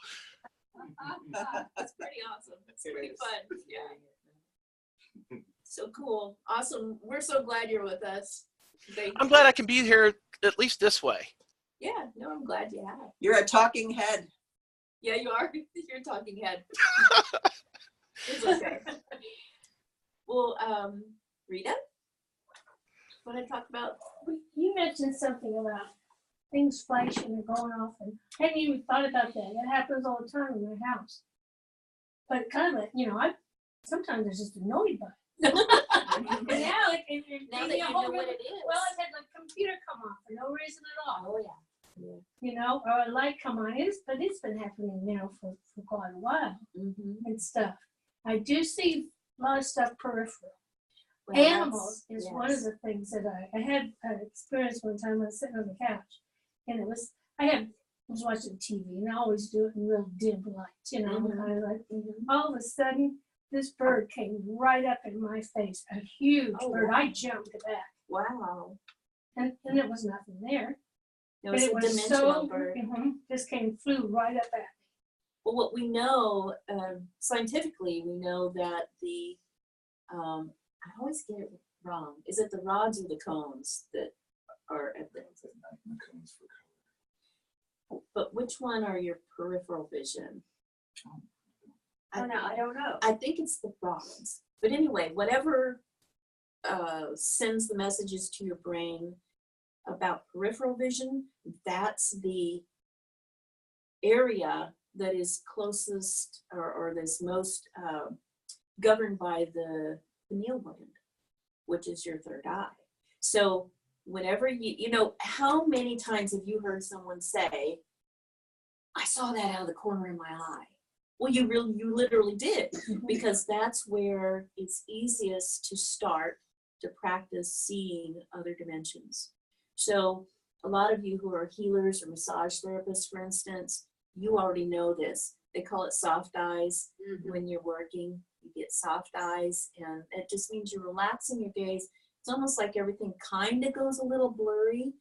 That's pretty awesome. It's pretty fun. Yeah. So cool. Awesome. We're so glad you're with us. I'm glad I can be here at least this way. Yeah, no, I'm glad you have. You're a talking head. Yeah, you are. You're a talking head. It's okay. Well, Rita, want to talk about? You mentioned something about things flashing and going off, and I hadn't even thought about that. That happens all the time in my house. But kind of, sometimes there's just a noise button. And now Now that you know what it is. Well, I've had the computer come on for no reason at all. Oh yeah. Or a light come on. But it's been happening now for quite a while Mm-hmm. and stuff. I do see a lot of stuff peripheral. Well, Animals is one of the things that I had an experience one time. I was sitting on the couch, and was watching TV, and I always do it in real dim lights, all of a sudden, this bird came right up in my face, a huge bird. Wow. I jumped back, Wow. and there was nothing there. It was a dimensional bird. Just flew right up at me. Well, what we know scientifically, we know that the I always get it wrong. Is it the rods or the cones that are at the? But which one are your peripheral vision? Oh, no, I don't know. I think it's the rods. But anyway, whatever sends the messages to your brain about peripheral vision, that's the area that is closest or that's most governed by the pineal gland, which is your third eye. So whenever you know, how many times have you heard someone say, I saw that out of the corner of my eye? Well, you literally did, because that's where it's easiest to start to practice seeing other dimensions. So a lot of you who are healers or massage therapists, for instance, you already know this. They call it soft eyes. When you're working, you get soft eyes, and it just means you're relaxing your gaze. It's almost like everything kind of goes a little blurry,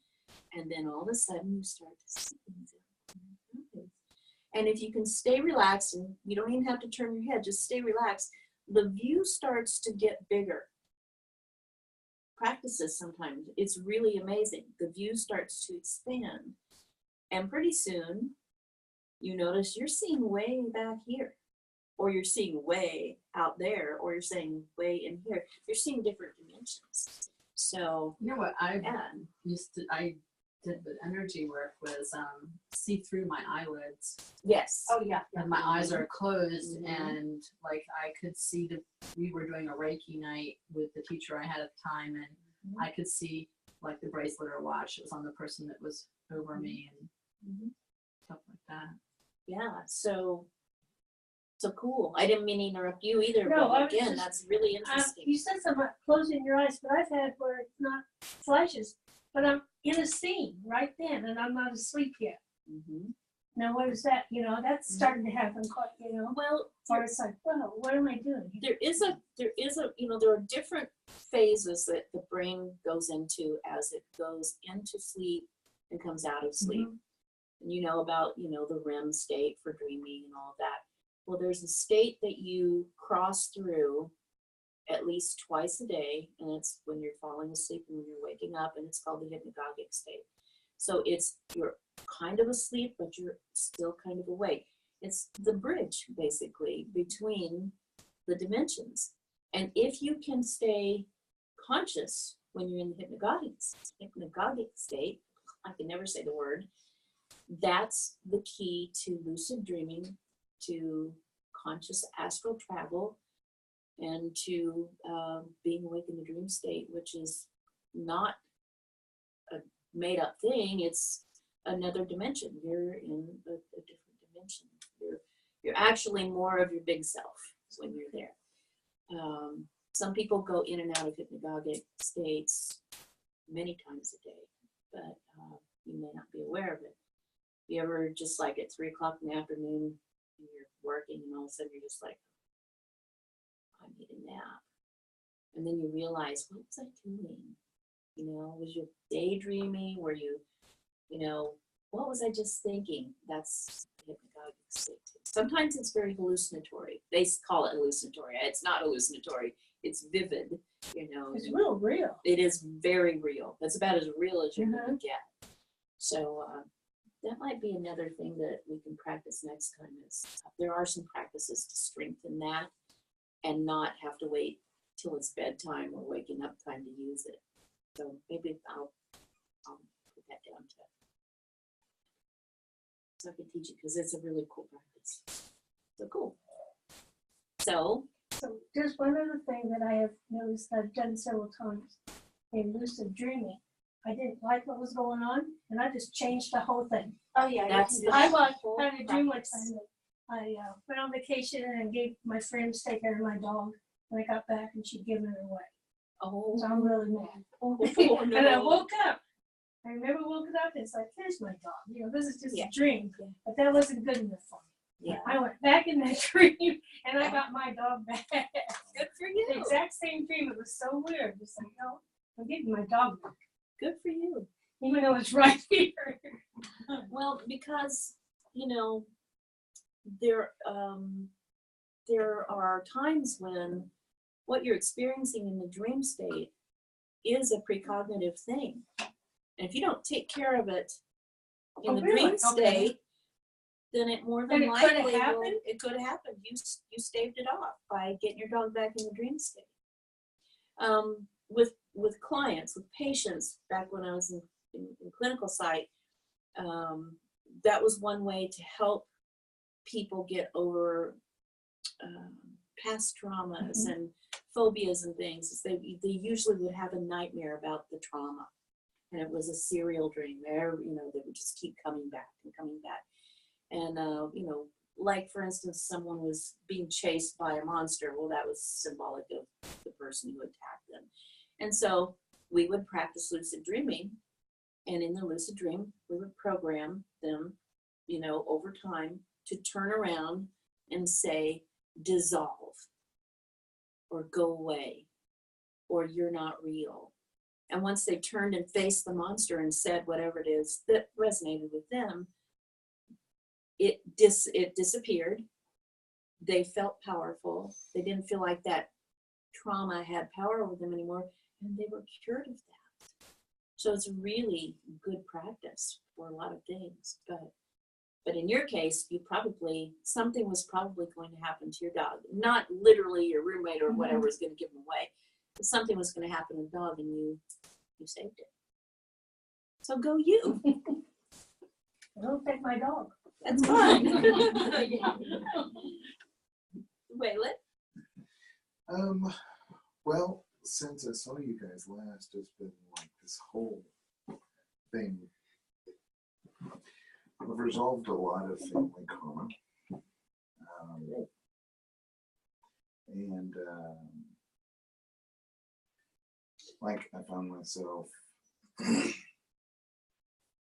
and then all of a sudden you start to see things. And if you can stay relaxed, and you don't even have to turn your head, just stay relaxed, the view starts to get bigger. Practice this sometimes. It's really amazing. The view starts to expand. And pretty soon, you notice you're seeing way back here, or you're seeing way out there, or you're seeing way in here. You're seeing different dimensions. So, You know what I yeah. I did with energy work was see through my eyelids. Yes. Oh, yeah. And my eyes are closed, Mhm. and like I could see we were doing a Reiki night with the teacher I had at the time, and I could see like the bracelet or watch. It was on the person that was over me and stuff like that. Yeah. So cool. I didn't mean to interrupt you either, No, I but was again, just- that's really interesting. You said something about closing your eyes, but I've had where it's not flashes, but I'm in a scene right then, and I'm not asleep yet. Now, what is that? You know, that's starting to happen quite, you know, Well, or it's like, whoa, what am I doing? there is a, you know, there are different phases that the brain goes into as it goes into sleep and comes out of sleep. And you know about, you know, the REM state for dreaming and all of that. Well, there's a state that you cross through at least twice a day, and it's when you're falling asleep and when you're waking up, and it's called the hypnagogic state. So you're kind of asleep, but you're still kind of awake. It's the bridge, basically, between the dimensions. And if you can stay conscious when you're in the hypnagogic state, I can never say the word, that's the key to lucid dreaming, to conscious astral travel, and to being awake in the dream state, which is not a made up thing. It's another dimension. You're in a different dimension. You're actually more of your big self when you're there. Some people go in and out of hypnagogic states many times a day, but you may not be aware of it. You ever just like at 3 o'clock in the afternoon and you're working and all of a sudden you're just like, I need a nap. And then you realize, what was I doing? You know, was you daydreaming? Were you, you know, what was I just thinking? That's hypnagogic state. Sometimes it's very hallucinatory. They call it hallucinatory. It's not hallucinatory. It's vivid, you know. It's real. It is very real. That's about as real as you're going to get. So that might be another thing that we can practice next time. Is there are some practices to strengthen that and not have to wait till it's bedtime or waking up time to use it. So maybe I'll put that down to so I can teach it, because it's a really cool practice. So cool. So just one other thing that I have noticed I've done several times in lucid dreaming. I didn't like what was going on, and I just changed the whole thing. Oh, yeah. That's the I whole had a dream one practice. time that I went on vacation and gave my friends take care of my dog. When I got back, and she'd given her away. Oh, So I'm really mad. no. And I woke up. I remember woken up, and it's like, here's my dog. You know, this is just Yeah. a dream. Yeah. But that wasn't good enough for me. Yeah. I went back in that dream, and I got my dog back. Good for you. The exact same dream. It was so weird. It's like, no, I'm getting my dog back. Good for you. Even though it's right here. Well, because, you know, there are times when what you're experiencing in the dream state is a precognitive thing. And if you don't take care of it in Oh, the really? dream Okay. state, then it more Then than it coulda likely will, happened? it could have happened. You staved it off by getting your dog back in the dream state. With clients, with patients, back when I was in clinical psych, that was one way to help people get over past traumas and phobias and things. Is they usually would have a nightmare about the trauma, and it was a serial dream. There, they would just keep coming back and coming back. And like for instance, someone was being chased by a monster. Well, that was symbolic of the person who attacked them. And so we would practice lucid dreaming, and in the lucid dream, we would program them, over time to turn around and say, dissolve, or go away, or you're not real. And once they turned and faced the monster and said whatever it is that resonated with them, it disappeared. They felt powerful. They didn't feel like that trauma had power over them anymore, and they were cured of that. So it's a really good practice for a lot of things. But in your case, something was probably going to happen to your dog. Not literally your roommate or whatever was going to give him away. But something was going to happen to the dog, and you saved it. So go you. Don't take my dog. That's fine. Waylon? Well, since I saw you guys last, it's been like this whole thing. I've resolved a lot of family karma. And like I found myself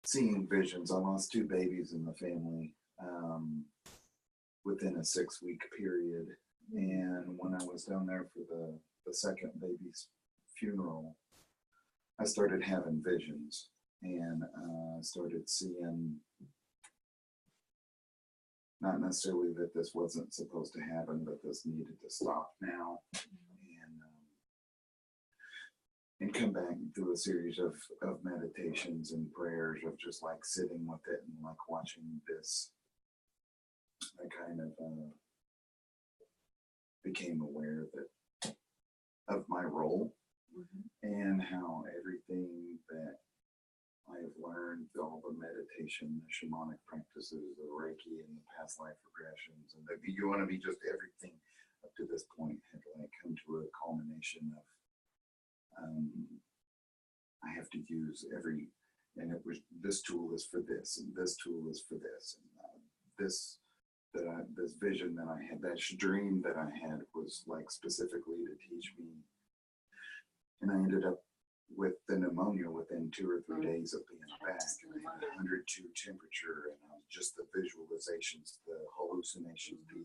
seeing visions. I lost 2 babies in the family within a 6-week period. And when I was down there for the second baby's funeral, I started having visions, and started seeing, not necessarily that this wasn't supposed to happen, but this needed to stop now, and come back through a series of meditations and prayers of just like sitting with it and like watching this. I kind of became aware of my role and how everything that I have learned, all the meditation, the shamanic practices, the Reiki, and the past life regressions, and you want to be just everything up to this point had like come to a culmination of I have to use and it was, this tool is for this, and this tool is for this, and this vision that I had, that dream that I had was like specifically to teach me. And I ended up with the pneumonia within 2 or 3 days of being back, and I had 102 temperature, and just the visualizations, the hallucinations, the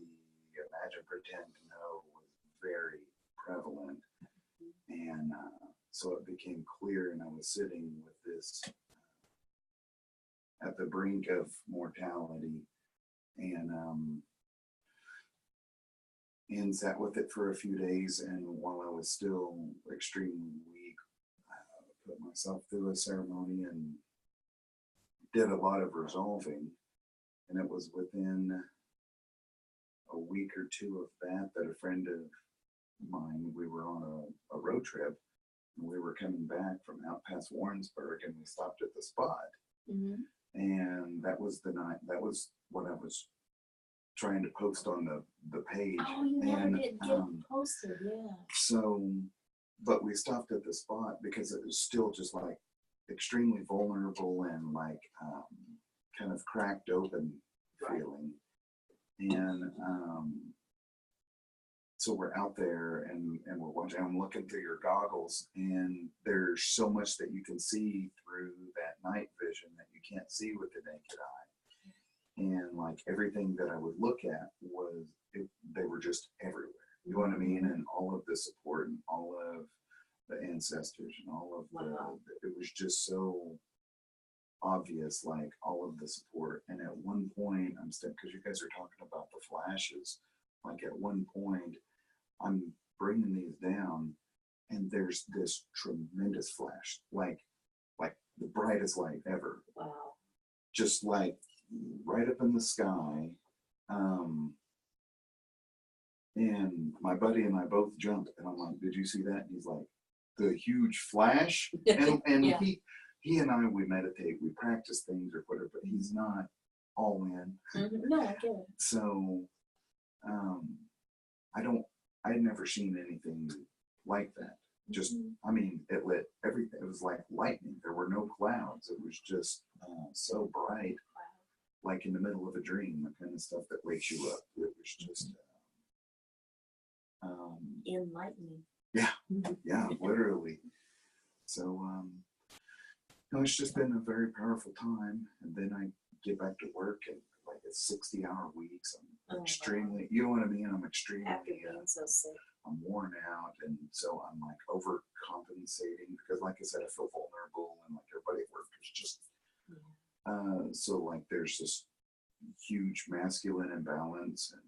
imagine, pretend to know was very prevalent. And so it became clear, and I was sitting with this at the brink of mortality, and sat with it for a few days. And while I was still extremely weak, I put myself through a ceremony and did a lot of resolving. And it was within a week or 2 of that a friend of mine, we were on a road trip, and we were coming back from out past Warrensburg, and we stopped at the spot. And that was the night, that was what I was trying to post on the page. Oh, you never and did get posted, yeah. so, but we stopped at the spot because it was still just like extremely vulnerable and like kind of cracked open feeling. And so we're out there and we're watching, I'm looking through your goggles, and there's so much that you can see through that night vision that you can't see with the naked eye. And like everything that I would look at they were just everywhere. You know what I mean? And all of the support and all of the ancestors and all of it was just so obvious, like all of the support. And at one point, I'm still, because you guys are talking about the flashes, like at one point, I'm bringing these down, and there's this tremendous flash, like the brightest light ever. Wow. Just like right up in the sky. And my buddy and I both jumped, and I'm like, "Did you see that?" And he's like, "The huge flash." And Yeah. he and I, we meditate, we practice things or whatever, but he's not all in. No, I get it. So I'd never seen anything like that. Just, I mean, it lit everything. It was like lightning. There were no clouds. It was just so bright, like in the middle of a dream, the kind of stuff that wakes you up. It was just, Enlightening. yeah, literally. So, no, it's just been a very powerful time. And then I get back to work and like it's 60-hour weeks. I'm Oh, wow. extremely, you know what I mean? I'm extremely, After being so sick. I'm worn out. And so I'm like overcompensating because like I said, I feel vulnerable and like everybody at work is just, so like there's this huge masculine imbalance and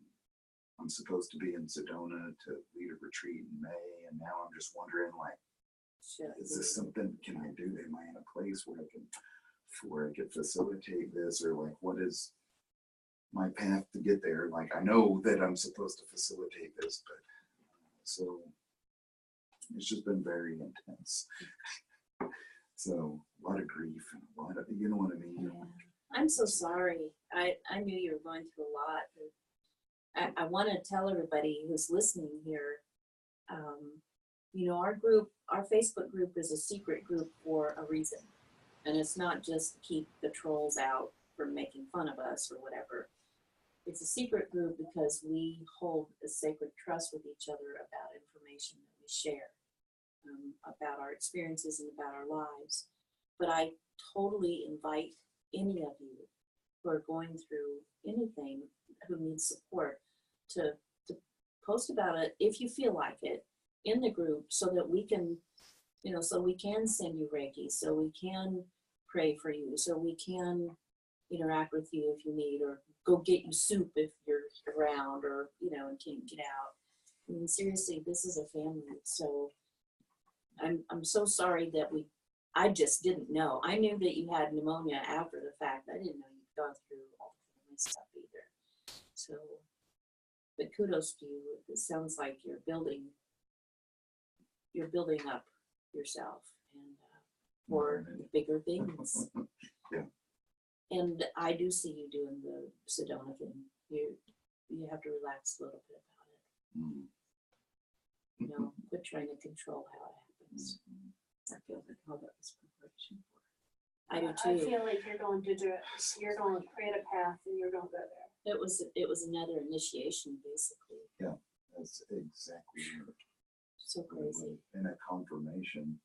I'm supposed to be in Sedona to lead a retreat in May. And now I'm just wondering like, is this something, can I do? Am I in a place where I can facilitate this or like, what is my path to get there? Like, I know that I'm supposed to facilitate this, but so it's just been very intense. So a lot of grief and a lot of, you know what I mean? Yeah. I'm so sorry. I knew you were going through a lot. I want to tell everybody who's listening here, you know, our Facebook group is a secret group for a reason. And it's not just to keep the trolls out from making fun of us or whatever. It's a secret group because we hold a sacred trust with each other about information that we share, about our experiences and about our lives. But I totally invite any of you who are going through anything, who needs support, to post about it if you feel like it in the group so that we can, you know, so we can send you Reiki, so we can pray for you, so we can interact with you if you need, or go get you soup if you're around or, you know, and can't get out. I mean, seriously, this is a family. So I'm so sorry that I just didn't know. I knew that you had pneumonia after the fact. I didn't know you'd gone through all the family stuff either. So, but kudos to you. It sounds like you're building up yourself and for bigger things. Yeah. And I do see you doing the Sedona thing. You have to relax a little bit about it. You know, quit trying to control how it happens. I feel like all that was preparation for it. I do I too. feel like you're going to do it. You're going to create a path and you're going to go there. It was another initiation, basically. Yeah, that's exactly it. So crazy. And a confirmation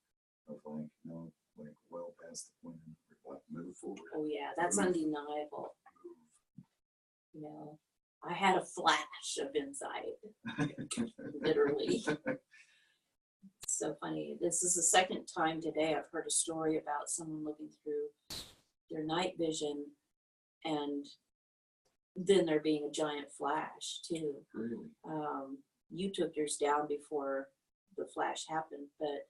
of like, you know, like well past the point of like move forward. Oh yeah, that's undeniable. You know, I had a flash of insight, literally. It's so funny. This is the second time today I've heard a story about someone looking through their night vision and then there being a giant flash too. Really? You took yours down before the flash happened, but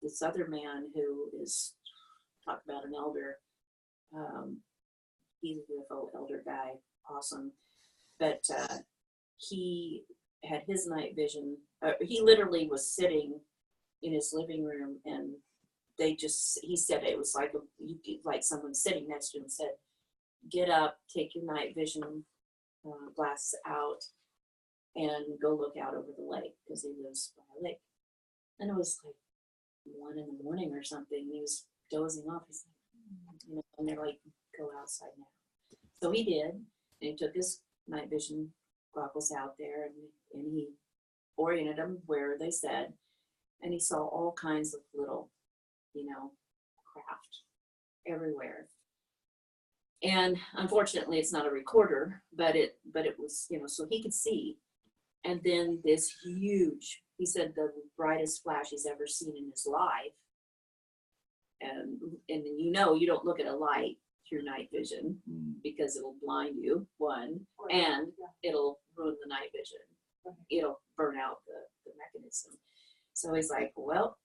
this other man who is, talk about an elder, he's a UFO elder guy, awesome, but he had his night vision. He literally was sitting in his living room and he said it was like someone sitting next to him said, get up, take your night vision glasses out and go look out over the lake, because he lives by a lake. And it was like 1 a.m. or something. And he was dozing off. He's like, you know, and they're like, go outside now. So he did, and he took his night vision goggles out there and he oriented them where they said, and he saw all kinds of little, you know, craft everywhere. And unfortunately, it's not a recorder, but it was, you know, so he could see. And then this huge, he said the brightest flash he's ever seen in his life. And you know, you don't look at a light through night vision because it'll blind you, one, and it'll ruin the night vision. It'll burn out the mechanism. So he's like, well,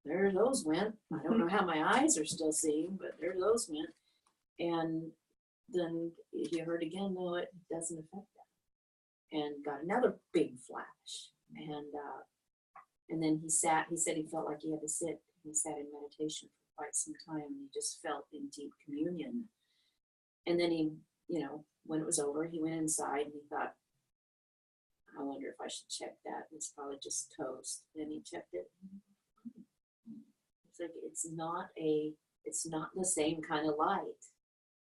there those went. I don't know how my eyes are still seeing, but there those went. And then he heard again, no, it doesn't affect that. And got another big flash. And then he said he felt like he had to sit. He sat in meditation for quite some time, and he just felt in deep communion. And then he, when it was over, he went inside and he thought, I wonder if I should check that. It's probably just toast. Then he checked it. It's like it's not the same kind of light.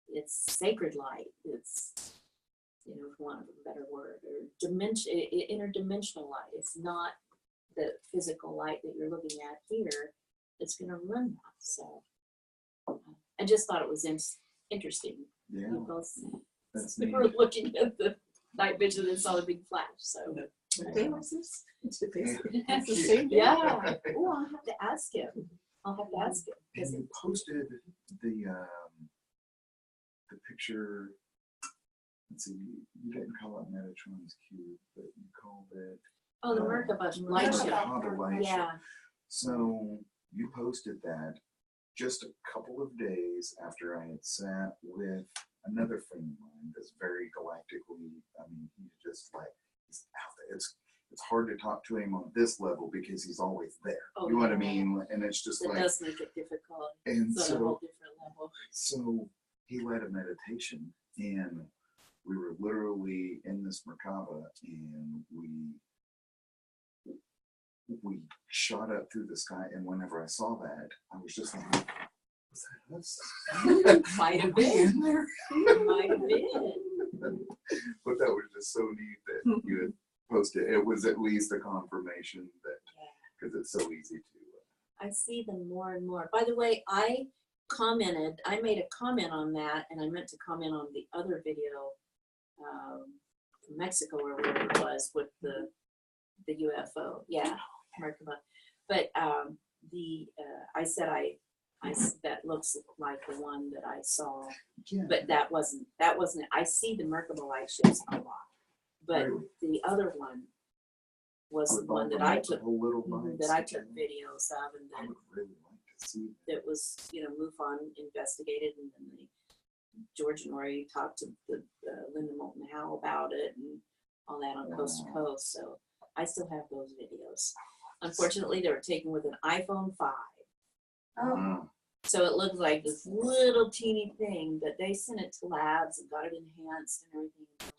It's sacred light. It's, for want of a better word, or interdimensional light. It's not the physical light that you're looking at here that's going to run that. So I just thought it was interesting. Yeah, We both that's we neat. were looking at the night vision and saw the big flash. So What day was this? It's the It's the same day. yeah. Oh, I'll have to ask him. And you posted the picture. Let's see, you didn't call it Metatron's cube, but you called it Oh, the Merkaba light show. Merkaba light show. Yeah. So you posted that just a couple of days after I had sat with another friend of mine that's very galactically, he's just like, he's out there. It's hard to talk to him on this level because he's always there. Oh, You know what I yeah. mean? And it's just It like, does make it difficult. and It's on a whole different level. so he led a meditation, and we were literally in this Merkaba, and we shot up through the sky. And whenever I saw that, I was just like, was that us? Might have Were we been. in there? Might have been. But that was just so neat that you had posted. It was at least a confirmation that, because it's so easy to. I see them more and more. By the way, I made a comment on that, and I meant to comment on the other video from Mexico or wherever it was with the UFO. Yeah, Merkaba. But I said that looks like the one that I saw, Yeah. but that wasn't. I see the Merkaba light ships a lot, but Really? the other one was the With one all that the I took multiple little bites that I took and videos of, and I that would really like to see that. that was, MUFON investigated, and then George Norrie talked to Linda Moulton Howe about it and all that on Coast to Coast. So I still have those videos. Unfortunately, they were taken with an iPhone 5. Wow. So it looked like this little teeny thing, but they sent it to labs and got it enhanced and everything.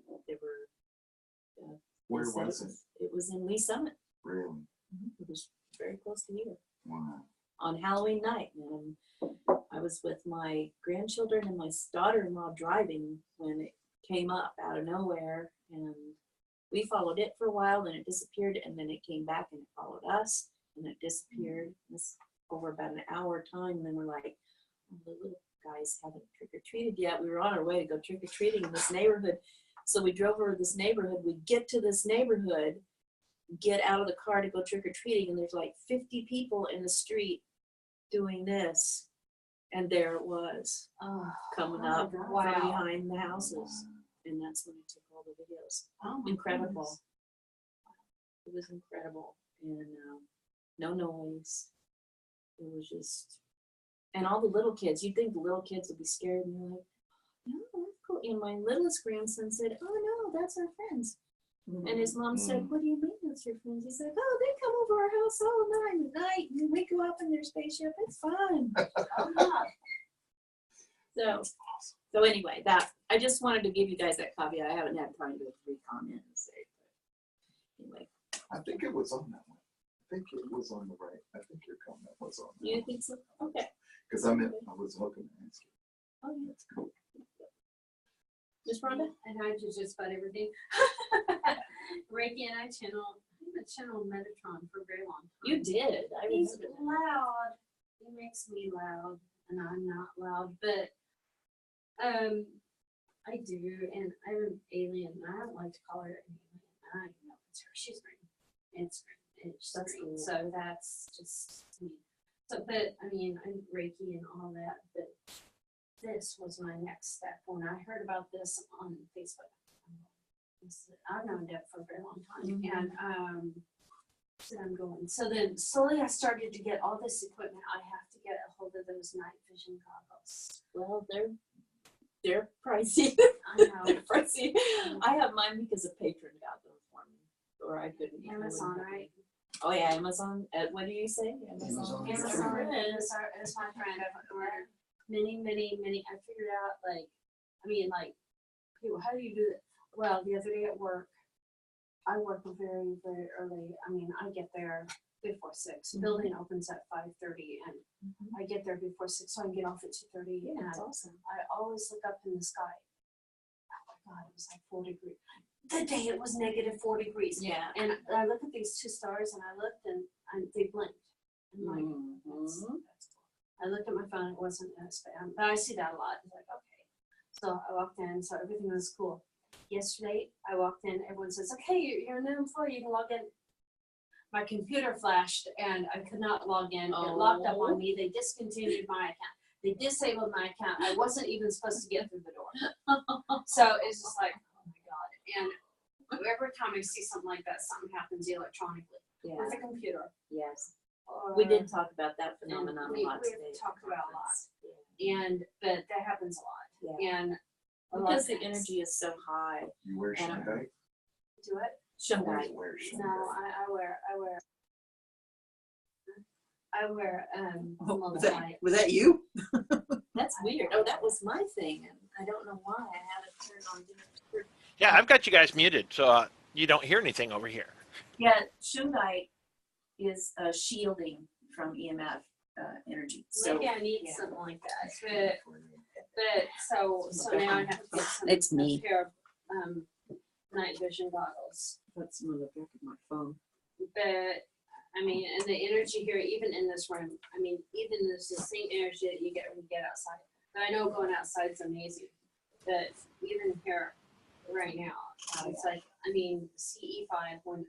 And they were. Where they said was it? It was in Lee Summit. Really? It was very close to here. Wow. On Halloween night, and I was with my grandchildren and my daughter-in-law driving when it came up out of nowhere, and we followed it for a while, then it disappeared, and then it came back and it followed us, and it disappeared. This over about an hour time, and then we're like, oh, the little guys haven't trick-or-treated yet. We were on our way to go trick-or-treating in this neighborhood, so we drove over to this neighborhood. We get to this neighborhood, get out of the car to go trick-or-treating, and there's like 50 people in the street doing this, and there it was coming up from behind the houses, and that's when I took all the videos. Incredible. It was incredible, and no noise. It was just, and all the little kids, you'd think the little kids would be scared, and they're like, no, that's cool. And my littlest grandson said, oh no, that's our friends. And his mom said, what do you mean that's your friends? He said, oh, they come over our house all the night, and we go up in their spaceship. It's fun. So anyway, that I just wanted to give you guys that caveat. I haven't had time to re-comment and say, but anyway. I think it was on that one. I think it was on the right. I think your comment was on that. You think so? Okay. Because I was hoping to ask you. Oh, yeah. That's cool. Miss Rhonda? And I do just about everything. Reiki and I channeled Metatron for a very long time. You did. I He's remember that. loud. He makes me loud, and I'm not loud, but I do, and I'm an alien. And I don't like to call her an alien. I know it's her. She's green. It's green. It's That's green. cool. So that's just me. So, but I mean, I'm Reiki and all that, but this was my next step when I heard about this on Facebook. I've known Deb for a very long time, and So I'm going. So then slowly I started to get all this equipment. I have to get a hold of those night vision goggles. Well, they're pricey. I know. They're pricey. I have mine because a patron got them for me, or I couldn't. Amazon, right? Oh yeah, Amazon. What do you say? Amazon. Amazon is my friend. I've many. I figured out people, how do you do it? Well, the other day at work, I work very, very early. I mean, I get there before 6. Building opens at 5:30, and I get there before 6, so I can get off at 2:30. Yeah, And that's awesome. I always look up in the sky. Oh my God, it was like 4 degrees. The day it was negative 4 degrees. Yeah. And I look at these 2 stars, and I looked, and they blinked. I'm like, that's cool. I looked at my phone, it wasn't a spam, but I see that a lot. It's like, okay. So I walked in, so everything was cool. Yesterday, I walked in, everyone says, okay, you're a new employee, you can log in. My computer flashed, and I could not log in. It locked up on me. They discontinued my account. They disabled my account. I wasn't even supposed to get through the door. So it's just like, oh my God. And every time I see something like that, something happens electronically with a computer. Yes. Or, We did talk about that phenomenon we a lot today. talked about a lot. But that happens a lot. Yeah. And a lot Because of the things. energy is so high. You wear And, Shungite? Do it? Shungite. Wear No, Shungite. I wear Was that you? That's weird. Oh, that was my thing, and I don't know why I had it turned on. Yeah, I've got you guys muted, so you don't hear anything over here. Yeah, Shungite is shielding from EMF energy. So maybe I need something like that. But so now I have to get It's me. a pair of night vision goggles. That's on the back of my phone. But I mean, and the energy here, even in this room, I mean, even this the same energy that you get when you get outside. And I know going outside is amazing, but even here right now, it's like, I mean, CE5 when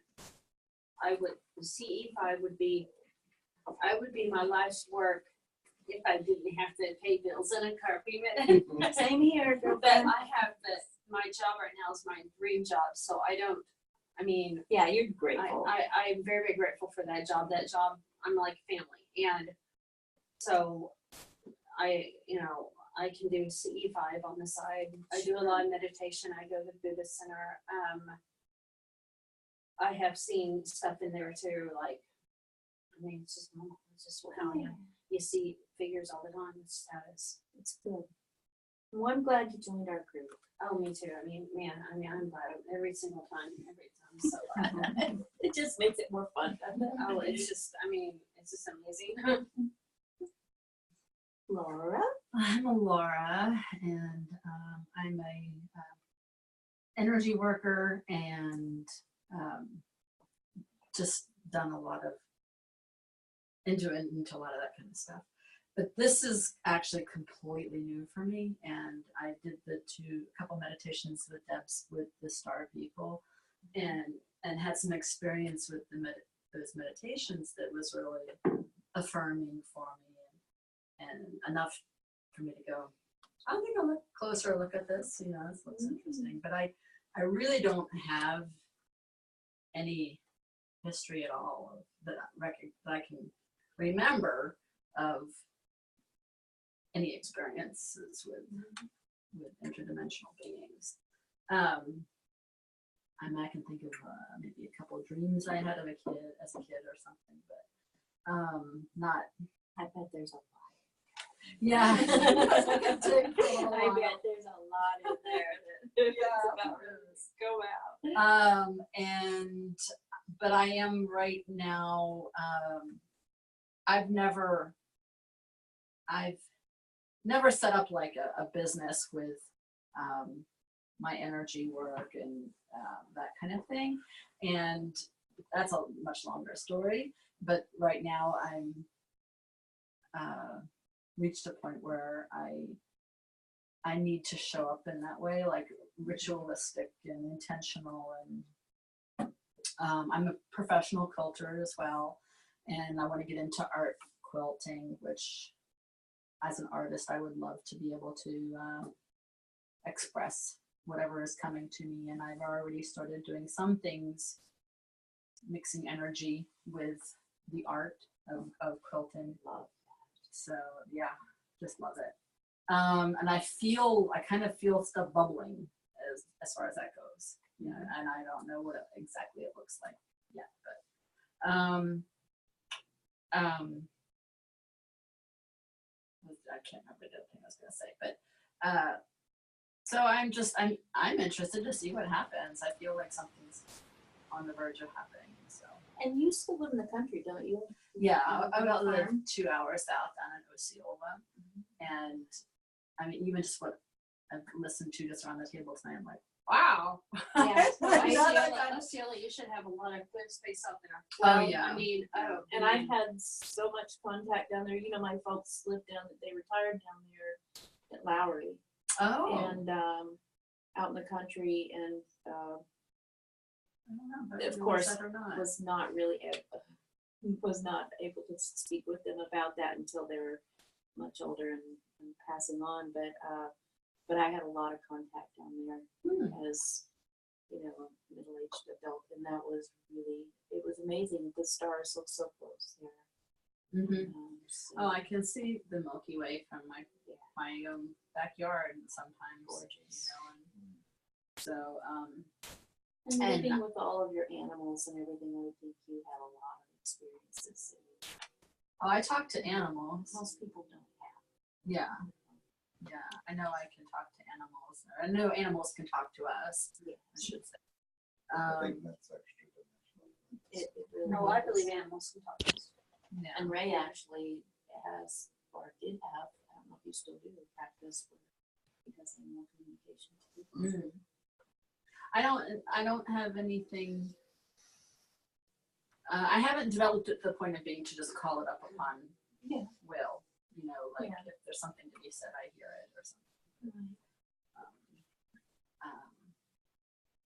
CE5 would be my life's work if I didn't have to pay bills and a car payment. Same here. But I have my job right now is my dream job, so Yeah, you're grateful. I'm very, very grateful for that job. That job, I'm like family. And so I can do CE5 on the side. I do a lot of meditation. I go to the Buddhist Center. I have seen stuff in there too, like, I mean, it's just normal. It's just how you see figures all the time. It's status. It's good. Well, I'm glad you joined our group. Oh, me too. I mean, I'm glad every single time. I'm so glad. It just makes it more fun, doesn't it? Oh, it's just amazing. Laura? I'm a Laura, and I'm a energy worker, and just done a lot of into a lot of that kind of stuff. But this is actually completely new for me, and I did a couple meditations with Debs with the star people, and had some experience with those meditations that was really affirming for me, and enough for me to go, I'll take a closer look at this. This looks interesting. But I really don't have any history at all that I can remember of any experiences with interdimensional beings. I can think of maybe a couple of dreams I had as a kid or something, but not. I bet there's a lot. Yeah. I bet there's a lot in there that about to go out. But I am right now, I've never set up like a business with my energy work and that kind of thing. And that's a much longer story. But right now I'm reached a point where I need to show up in that way, like ritualistic and intentional. And I'm a professional quilter as well. And I want to get into art quilting, which as an artist, I would love to be able to express whatever is coming to me. And I've already started doing some things mixing energy with the art of quilting. So yeah, just love it. And I kind of feel stuff bubbling as far as that goes. You know, and I don't know what exactly it looks like yet, but I can't remember the other thing I was gonna say, but so I'm interested to see what happens. I feel like something's on the verge of happening. So And you still live in the country, don't you? yeah, On I the about live farm? 2 hours south down in Osceola, and I mean even just what I've listened to just around the table tonight, I'm like, wow. Yeah, I know that kind of- Osceola, you should have a lot of good space out there. Oh, yeah. I mean, And I've had so much contact down there. You know, my folks lived down, they retired down there at Lowry Oh, and out in the country, and I don't know, but of whether course, it's that or not. was not able to speak with them about that until they were much older and passing on. But I had a lot of contact down there as, you know, a middle-aged adult, and that was really, it was amazing. The stars look so close there. Mhm. So Oh, I can see the Milky Way from my backyard sometimes. Gorgeous. You know, and so and and- living with all of your animals and everything, I would think you had a lot of experiences that I talk to animals. most people don't have. Yeah, yeah. I know I can talk to animals. Or I know animals can talk to us. Yeah. I should say. I think that's extra dimensional. It really No, I is. believe animals can talk to us. Yeah. And Ray actually has, or did have, I don't know if you still do, practice with, because animal communication. Mhm. I don't have anything. I haven't developed it to the point of being to just call it up upon Yeah. will. You know, like Yeah. if there's something to be said, I hear it or something.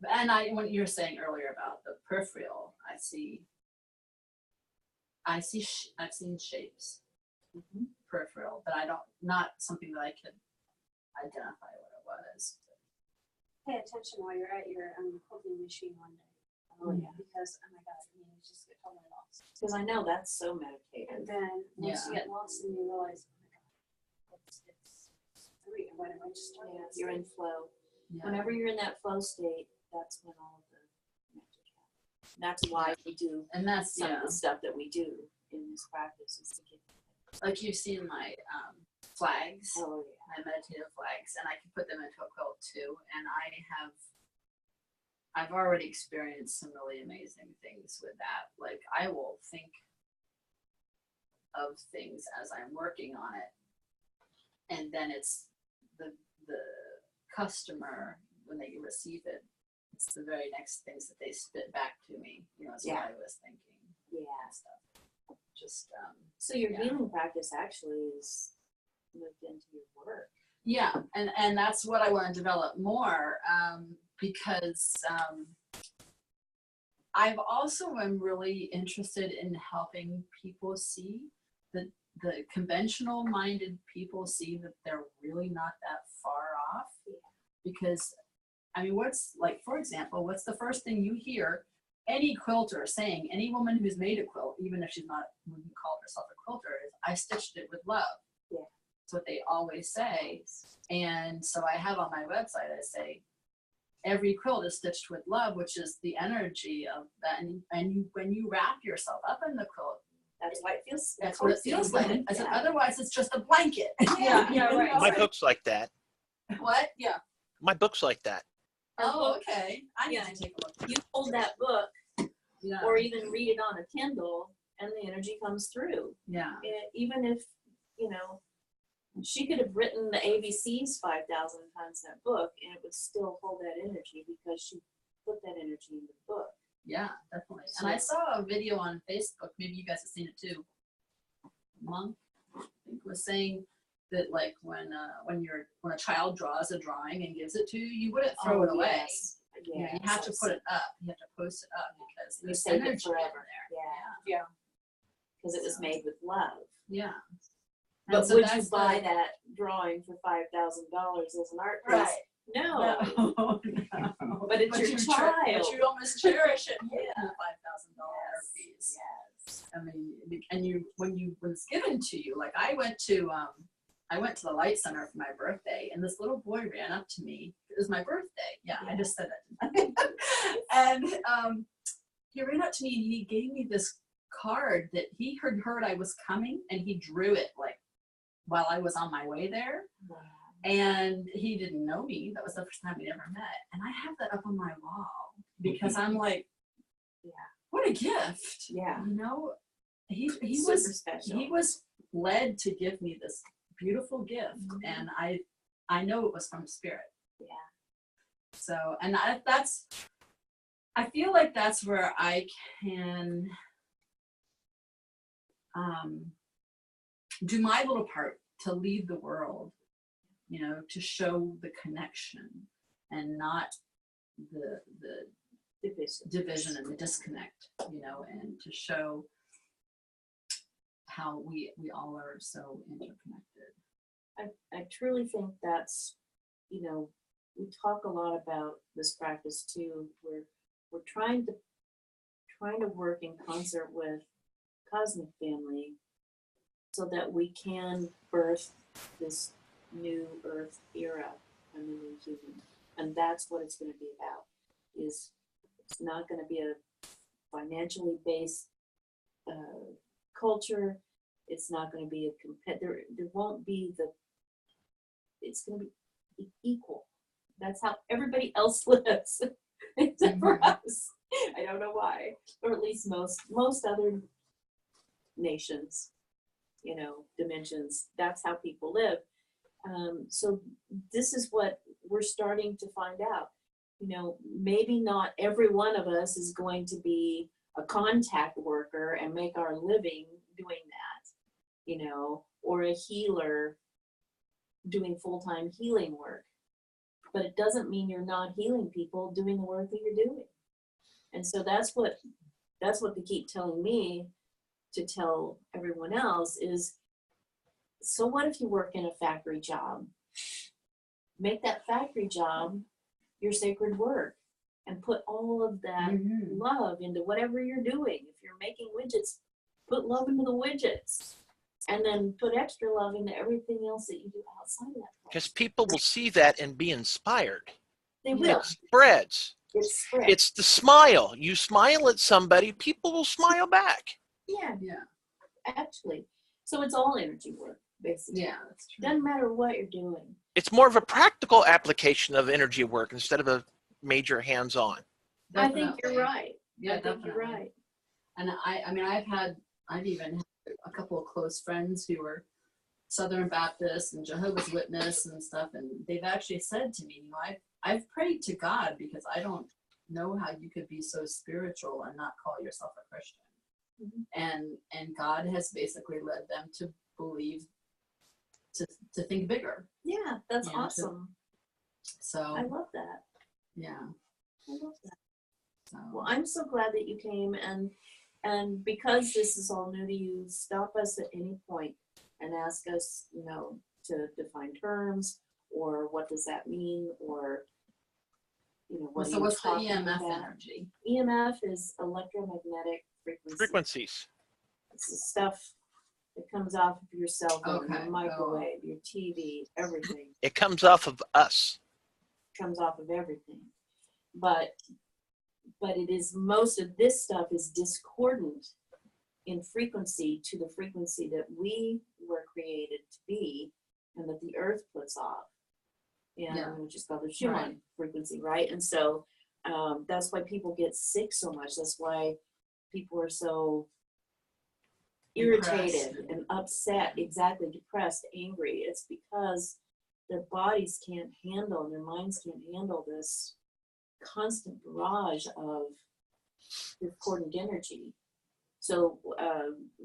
And when you were saying earlier about the peripheral, I've seen shapes peripheral, but not something that I could identify what it was. Pay attention while you're at your quilting machine one day. Oh, yeah. Because, oh my God, I mean, you just get totally lost. Because I know that's so And meditative. then once you Yeah. get lost and you realize, oh my God, it's three or whatever, I just started. Yeah, you're in flow. Yeah. Whenever you're in that flow state, that's when all of the magic happens. That's why we do And that's some of the stuff that we do in this practice is to get. like you've seen my flags, Oh yeah. my meditative flags, and I can put them into a quilt too. And I've already experienced some really amazing things with that. Like I will think of things as I'm working on it, and then it's the customer when they receive it. It's the very next things that they spit back to me. You know, it's Yeah. what I was thinking. Yeah. And stuff. Just So your Yeah. healing practice actually is moved into your work. yeah, and that's what I want to develop more because I've also am really interested in helping people see that the conventional minded people see that they're really not that far off. Because I mean, what's like, for example, what's the first thing you hear any quilter saying, any woman who's made a quilt, even if she's not, wouldn't call herself a quilter, is I stitched it with love. Yeah. That's what they always say. And so I have on my website, I say, every quilt is stitched with love, which is the energy of that. And you, when you wrap yourself up in the quilt, That's why it feels. that's what it feels like. I said, Yeah. otherwise it's just a blanket. Yeah, yeah, right. My book's like that. What? Yeah. My book's like that. Oh, okay. I need Yeah. to take a look. You hold that book Yeah. or even read it on a Kindle and the energy comes through. Yeah. Even if, you know, she could have written the ABCs 5,000 times in that book and it would still hold that energy because she put that energy in the book. Yeah, definitely. And I saw a video on Facebook, maybe you guys have seen it too. Monk, I think, was saying that like when a child draws a drawing and gives it to you, you wouldn't throw it away. Yes. You know, Yeah. you have to put it up. You have to post it up because You there's save it energy in forever. there. Yeah. Because it was made with love. Yeah. But And so would you that's buy the- that drawing for $5,000 as an art piece? Right. No, No. but it's your you child. But you almost cherish it. Yeah, $5,000 piece. Yes. I mean, and when it's given to you, like I went to the Light Center for my birthday, and this little boy ran up to me. It was my birthday. Yeah, I just said it. And he ran up to me and he gave me this card that he heard I was coming, and he drew it like while I was on my way there. Wow. And he didn't know me. That was the first time we ever met. And I have that up on my wall because I'm like, Yeah. what a gift. Yeah. You know, he Super was special. he was led to give me this beautiful gift, and I know it was from Spirit. Yeah. So, and I feel like that's where I can do my little part to lead the world, you know, to show the connection and not the division and the disconnect, you know, and to show how we all are so interconnected. I truly think that's, you know, we talk a lot about this practice too. We're trying to work in concert with cosmic family so that we can birth this new earth era and the new human. And that's what it's going to be about. It's not going to be a financially based culture. It's not going to be a competitor. There won't be it's going to be equal. That's how everybody else lives, except for us. I don't know why, or at least most other nations, you know, dimensions. That's how people live. So this is what we're starting to find out. You know, maybe not every one of us is going to be a contact worker and make our living doing that, you know, or a healer doing full-time healing work. But it doesn't mean you're not healing people doing the work that you're doing. And so that's what they keep telling me to tell everyone else is, so what if you work in a factory job? Make that factory job your sacred work and put all of that love into whatever you're doing. If you're making widgets, put love into the widgets. And then put extra love into everything else that you do outside of that. Because people will see that and be inspired. They will. It spreads. It's spread. It's the smile. You smile at somebody, people will smile back. Yeah, Yeah. actually. So it's all energy work, basically. Yeah, that's true. Doesn't matter what you're doing. It's more of a practical application of energy work instead of a major hands-on. I think you're Definitely. right. Yeah, I think definitely. you're right. And I mean, I've even had a couple of close friends who were Southern Baptist and Jehovah's Witness and stuff, and they've actually said to me, you know, I've prayed to God because I don't know how you could be so spiritual and not call yourself a Christian. And God has basically led them to believe, to think bigger. Yeah, that's Yeah, awesome. So I love that. yeah. I love that. So Well, I'm so glad that you came, and because this is all new to you, stop us at any point and ask us, you know, to define terms, or what does that mean, or, you know, what so are you what's the talking EMF about? energy? EMF is electromagnetic frequency. Frequencies. It's the stuff that comes off of your cell phone, Okay. your microwave, your TV, everything It comes off of us. comes off of everything. But it is, most of this stuff is discordant in frequency to the frequency that we were created to be and that the earth puts off. And Yeah. which is called the Schumann Right. frequency, right? And so that's why people get sick so much. That's why people are so irritated Depressed. and upset, exactly, depressed, angry. It's because their bodies can't handle, their minds can't handle this constant barrage of discordant energy. So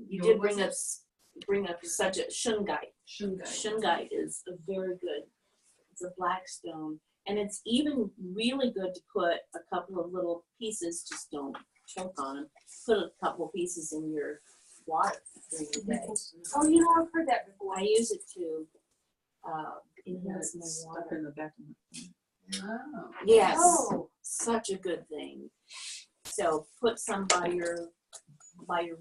you What did was bring up such a shungite. Shungite. Shungite is a very good, it's a black stone, and it's even really good to put a couple of little pieces, just don't choke on them, put a couple of pieces in your water during the day. Oh, you know, I've heard that before. I use it to enhance my Stuck water. in the back of my Oh. Yes, Oh. such a good thing. So put some by your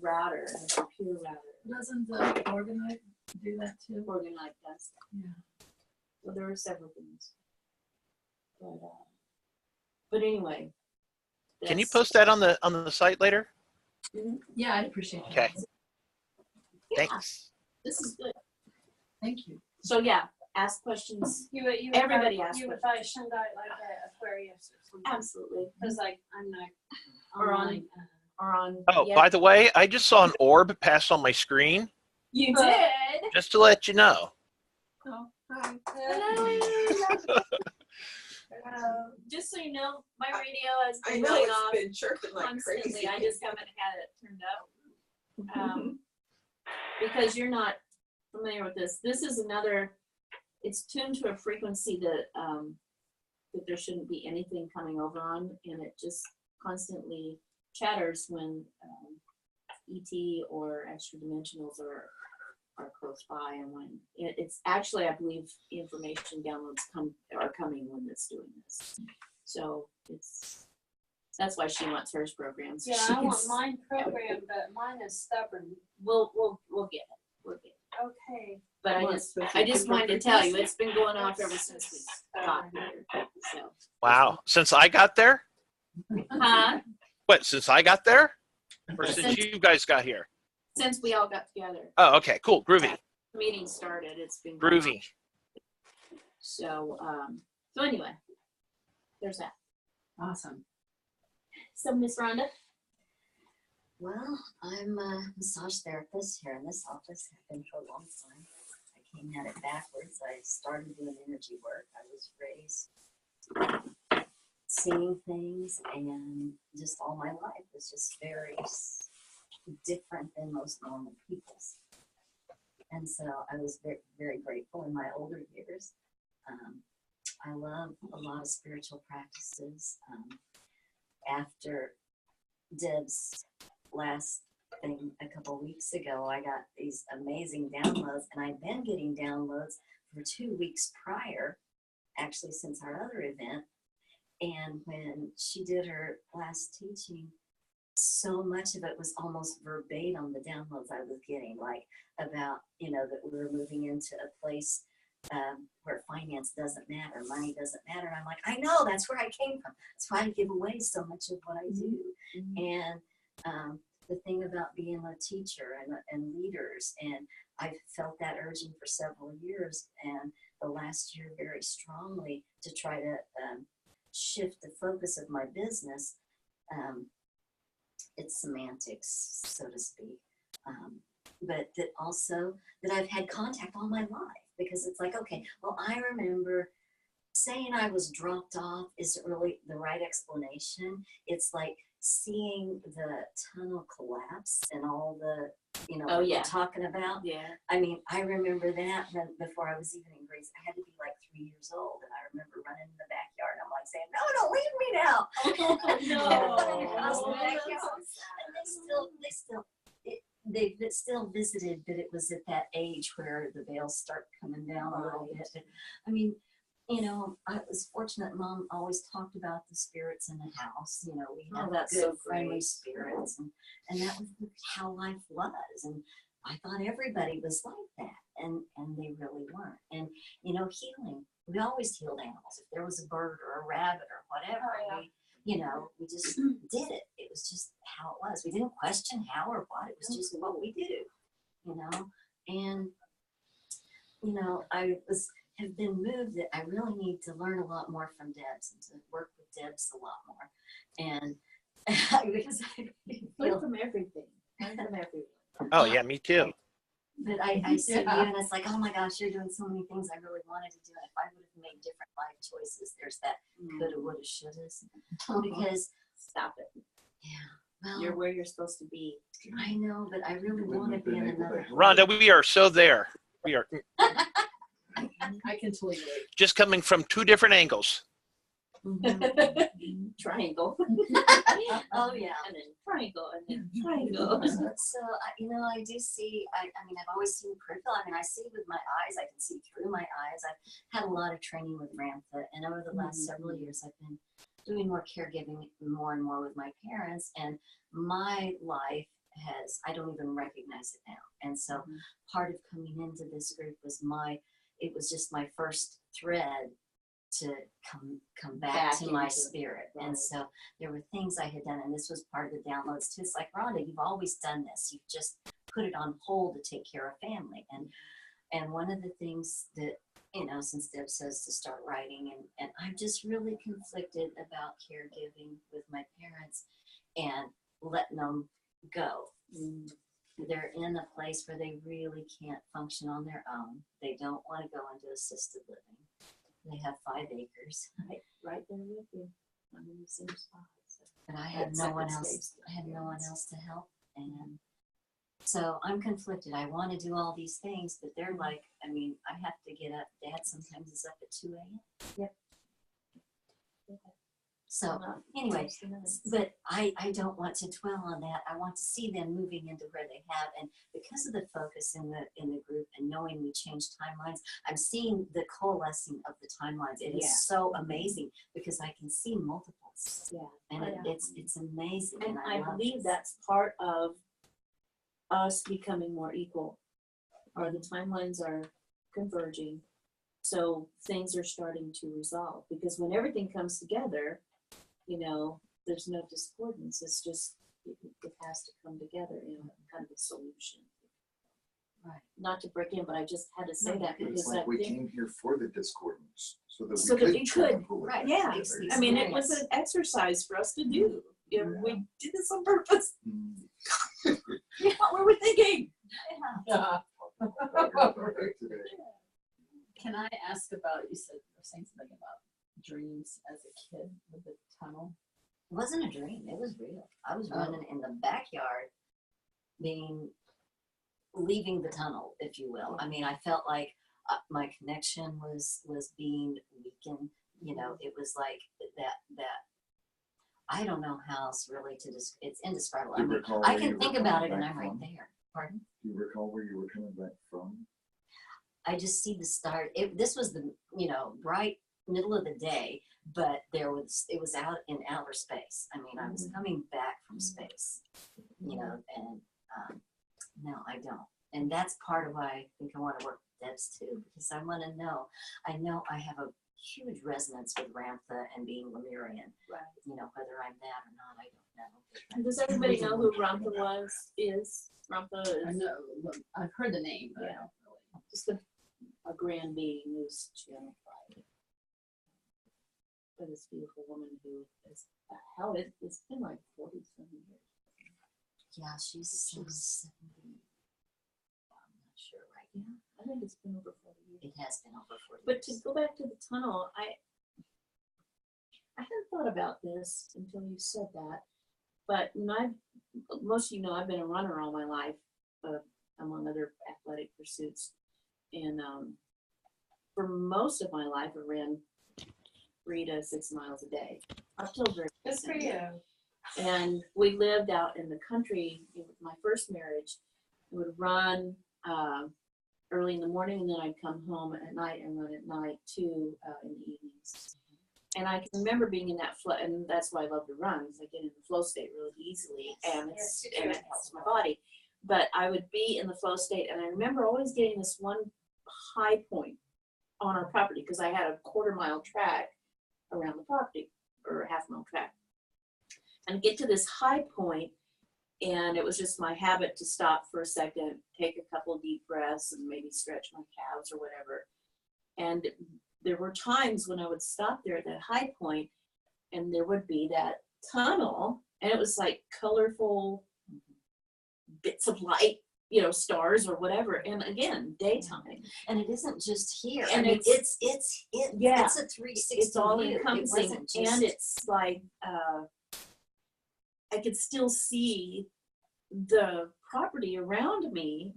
router, a computer router. Doesn't Organite do that too? Organite does. Yeah. So there are several things. But anyway. Can you that's- post that on the site later? Mhm. Yeah, I'd appreciate that. Okay. Yeah, Thanks. this is good. Thank you. So yeah, ask questions. You would Everybody buy- asks You would buy Shungite like that Aquarius or something. Absolutely. Cause like, I'm like. Or on- online, Or on. Oh, yeah. by the way, I just saw an orb pass on my screen. You did. Just to let you know. Oh, hi. Just so you know, my radio has I been know going off it's been chirping like constantly. crazy. I just haven't had it turned up. Because you're not familiar with this. This is another, it's tuned to a frequency that there shouldn't be anything coming over on, and it just constantly chatters when ET or extra dimensionals are close by, and when it's actually, I believe, information downloads are coming when it's doing this. So that's why she wants hers programmed. So Yeah, I want she's- mine programmed, but mine is stubborn. We'll get it. We'll get it. Okay. But I just wanted to tell you, it's been going off ever since we got here. So, Wow. Since I got there? huh? What, since I got there? Or since you guys got here? Since we all got together, Oh, okay, cool. Groovy. the meeting started. It's been going on. Groovy. So anyway, there's that. Awesome. So Miss Rhonda, Well, I'm a massage therapist here in this office. I've been for a long time. I came at it backwards. I started doing energy work. I was raised seeing things, and just all my life was just very different than most normal people's. And so I was very, very grateful in my older years. I love a lot of spiritual practices. After Deb's last thing a couple weeks ago, I got these amazing downloads, and I've been getting downloads for 2 weeks prior, actually since our other event. And when she did her last teaching, so much of it was almost verbatim the downloads I was getting, like about, that we were moving into a place where finance doesn't matter, money doesn't matter. I'm like, I know, that's where I came from. That's why I give away so much of what I do. And the thing about being a teacher and leaders, and I've felt that urging for several years, and the last year very strongly, to try to shift the focus of my business. It's semantics, so to speak. But that also that I've had contact all my life, because it's like, okay, well, I remember saying I was dropped off isn't really the right explanation. It's like seeing the tunnel collapse and all the, Oh, yeah. we're talking about. yeah, I mean, I remember that when, before I was even in Grace. I had to be like 3 years old, and I remember running in the backyard, and I'm like saying, no, don't leave me now. Running across the backyard. And they still visited, but it was at that age where the veils start coming down a little bit. But, I mean, I was fortunate. Mom always talked about the spirits in the house. We Oh, had that's good, so friendly great. spirits, and that was how life was. And I thought everybody was like that, and they really weren't. And healing. We always healed animals. If there was a bird or a rabbit or whatever, we just did it. It was just how it was. We didn't question how or what. It was just what we do. And have been moved that I really need to learn a lot more from Debs and to work with Debs a lot more. And because I learn feel, from everything. Learn from everyone. Oh, yeah, me too. but I see you, Yeah. and it's like, oh my gosh, you're doing so many things I really wanted to do. And if I would have made different life choices, there's that coulda, woulda, shouldas. Because Stop it. well, You're where you're supposed to be. I know, but I really want to be in another. Rhonda, we are so there. We are I can totally relate. just coming from two different angles. Triangle. Oh, yeah. And then triangle, and then triangle. So, you know, I do see, I mean, I've always seen peripheral. I mean, I see with my eyes, I can see through my eyes. I've had a lot of training with Ramtha, and over the last several years, I've been doing more caregiving more and more with my parents, and my life I don't even recognize it now. And so part of coming into this group was it was just my first thread to come back to my spirit. Right. And so there were things I had done, and this was part of the downloads too. It's like, Rhonda, you've always done this. You've just put it on hold to take care of family. And one of the things that, you know, since Deb says to start writing, and I'm just really conflicted about caregiving with my parents and letting them go. They're in a place where they really can't function on their own. They don't want to go into assisted living. They have 5 acres. Right there with you. I'm in the same spot. So. But I had no one else. I had no one else to help, and so I'm conflicted. I want to do all these things, but they're like, I mean, I have to get up. Dad sometimes is up at 2 a.m. Yep. So anyway, but I don't want to dwell on that. I want to see them moving into where they have, and because of the focus in the group and knowing we change timelines, I'm seeing the coalescing of the timelines. It is so amazing because I can see multiples. Yeah, and it's amazing. And I love believe this. that's part of us becoming more equal, or the timelines are converging, so things are starting to resolve. Because when everything comes together, you know, there's no discordance. It's just, it has to come together in kind of a solution. Right. Not to break in, but I just had to say that It's because like I we think, came here for the discordance, so that So we that could we try could, and pull it right, back yeah. together. I mean, it was an exercise for us to do. You know, we did this on purpose. What were we thinking? Yeah. Right today. Can I ask about, you said, you were saying something about dreams as a kid with the tunnel? It wasn't a dream. It was real. I was running in the backyard, leaving the tunnel, if you will. I mean, I felt like my connection was being weakened. You know, it was like that. I don't know how else really to it's indescribable. Do I you mean, recall I where you can were think coming about it and back I'm right from? there. Pardon? Do you recall where you were coming back from? I just see the start. This was the, you know, bright middle of the day, but it was out in outer space. I mean, I was coming back from space, you know, and no, I don't. And that's part of why I think I want to work with Debs too, because I want to know. I know I have a huge resonance with Ramtha and being Lemurian. Right. You know, whether I'm that or not, I don't know. Does everybody know who Ramtha is? Ramtha I is know, I've heard the name, but I don't really. just a grand being who's gentrified. But this beautiful woman who is it's been like 47 years. Yeah, she's 70. I'm not sure right now. I think it's been over 40 years. It has been over 40 But to years. go back to the tunnel, I hadn't thought about this until you said that. But most of you know I've been a runner all my life, among other athletic pursuits. And for most of my life, I ran 3 to 6 miles a day. Up till very Good for you. And we lived out in the country. In my first marriage, I would run early in the morning, and then I'd come home at night and run at night too in the evenings. And I can remember being in that flow, and that's why I love to run, because I get in the flow state really easily, and it helps my body. But I would be in the flow state, and I remember always getting this one high point on our property, because I had a 1/4 mile track around the property, or a 1/2 mile track. And get to this high point, and it was just my habit to stop for a second, take a couple of deep breaths, and maybe stretch my calves or whatever. And there were times when I would stop there at that high point, and there would be that tunnel, and it was like colorful bits of light, you know, stars or whatever. And again, daytime. And it isn't just here. And I mean, it's yeah, a 360 it's all view. It encompassing, wasn't just, and it's like I could still see the property around me.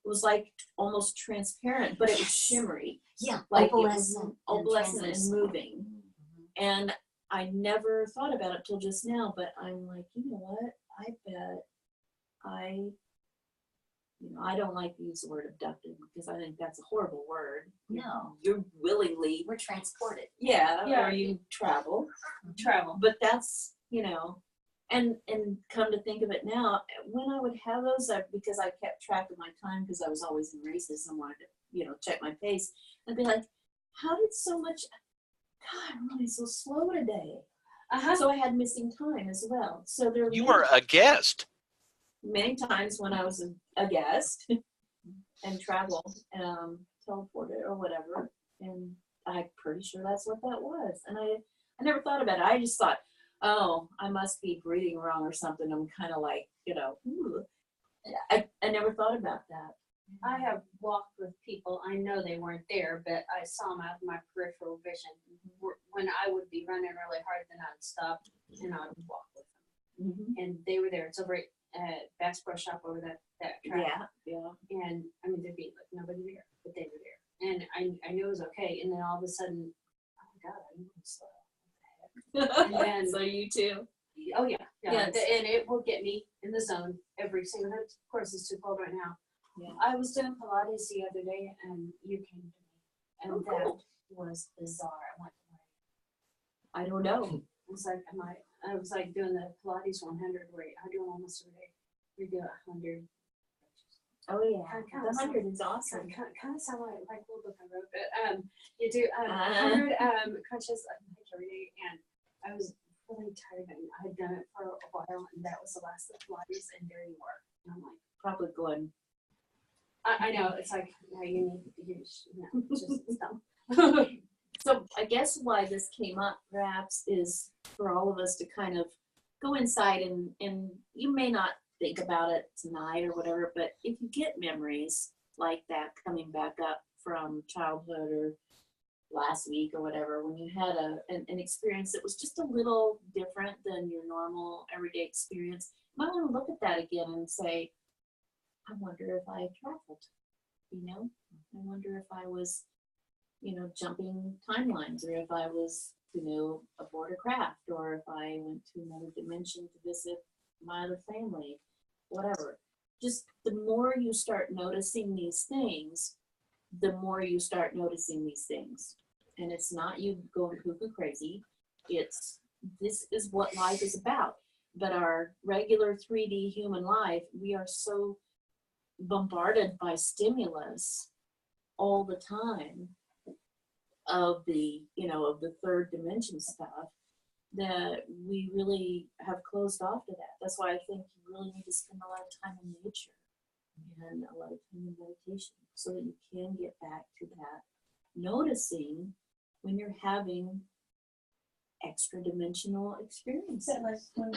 It was like almost transparent, but it was shimmery. yeah, Like opalescent, opalescent and translucent. moving. And I never thought about it till just now, but I'm like, you know what? I bet I don't like to use the word abducted because I think that's a horrible word. No. You're willingly, We're transported. yeah, Yeah. or you travel, but that's, and come to think of it now, when I would have those, because I kept track of my time because I was always in races and wanted to, check my pace, I'd be like, how did so much, God, I'm really so slow today. So I had missing time as well. So there You were a guest. many times when I was a guest and traveled, teleported or whatever, and I'm pretty sure that's what that was. And I never thought about it. I just thought, oh, I must be breathing wrong or something. I'm kind of like, ooh. I never thought about that. I have walked with people, I know they weren't there, but I saw them out of my peripheral vision. When I would be running really hard, then I'd stop and I would walk with them. Mm-hmm. And they were there. It's over at Bass Pro Shop over that track. Yeah. And I mean, there'd be like nobody there, but they were there. And I knew it was okay. And then all of a sudden, oh my God, I knew it was slow. And then, So you too. oh yeah. Yes. And it will get me in the zone every single time. Of course, it's too cold right now. Yeah. I was doing Pilates the other day and you came to me. And Oh, that cool. was bizarre. I went, I don't know. it's like, I was like doing the Pilates 100 where I do them almost every day. We do 100. Oh yeah. Kinda The 100 is awesome. Kind of sound like a little book I wrote, but you do 100 crunches every day, and I was really tired and I had done it for a while, and that was the last of Pilates and there you were. And I'm like, Probably going. I know, it's like, no, you it's just stop. So I guess why this came up perhaps is for all of us to kind of go inside and you may not think about it tonight or whatever, but if you get memories like that coming back up from childhood or last week or whatever, when you had an experience that was just a little different than your normal everyday experience, you might want to look at that again and say, I wonder if I traveled, I wonder if I was, jumping timelines, or if I was, aboard a craft, or if I went to another dimension to visit my other family, whatever. Just the more you start noticing these things, the more you start noticing these things. And it's not you going cuckoo crazy. This is what life is about. But our regular 3D human life, we are so bombarded by stimulus all the time of the third dimension stuff that we really have closed off to that. That's why I think you really need to spend a lot of time in nature and a lot of time in meditation so that you can get back to that noticing when you're having extra dimensional experiences. Except like when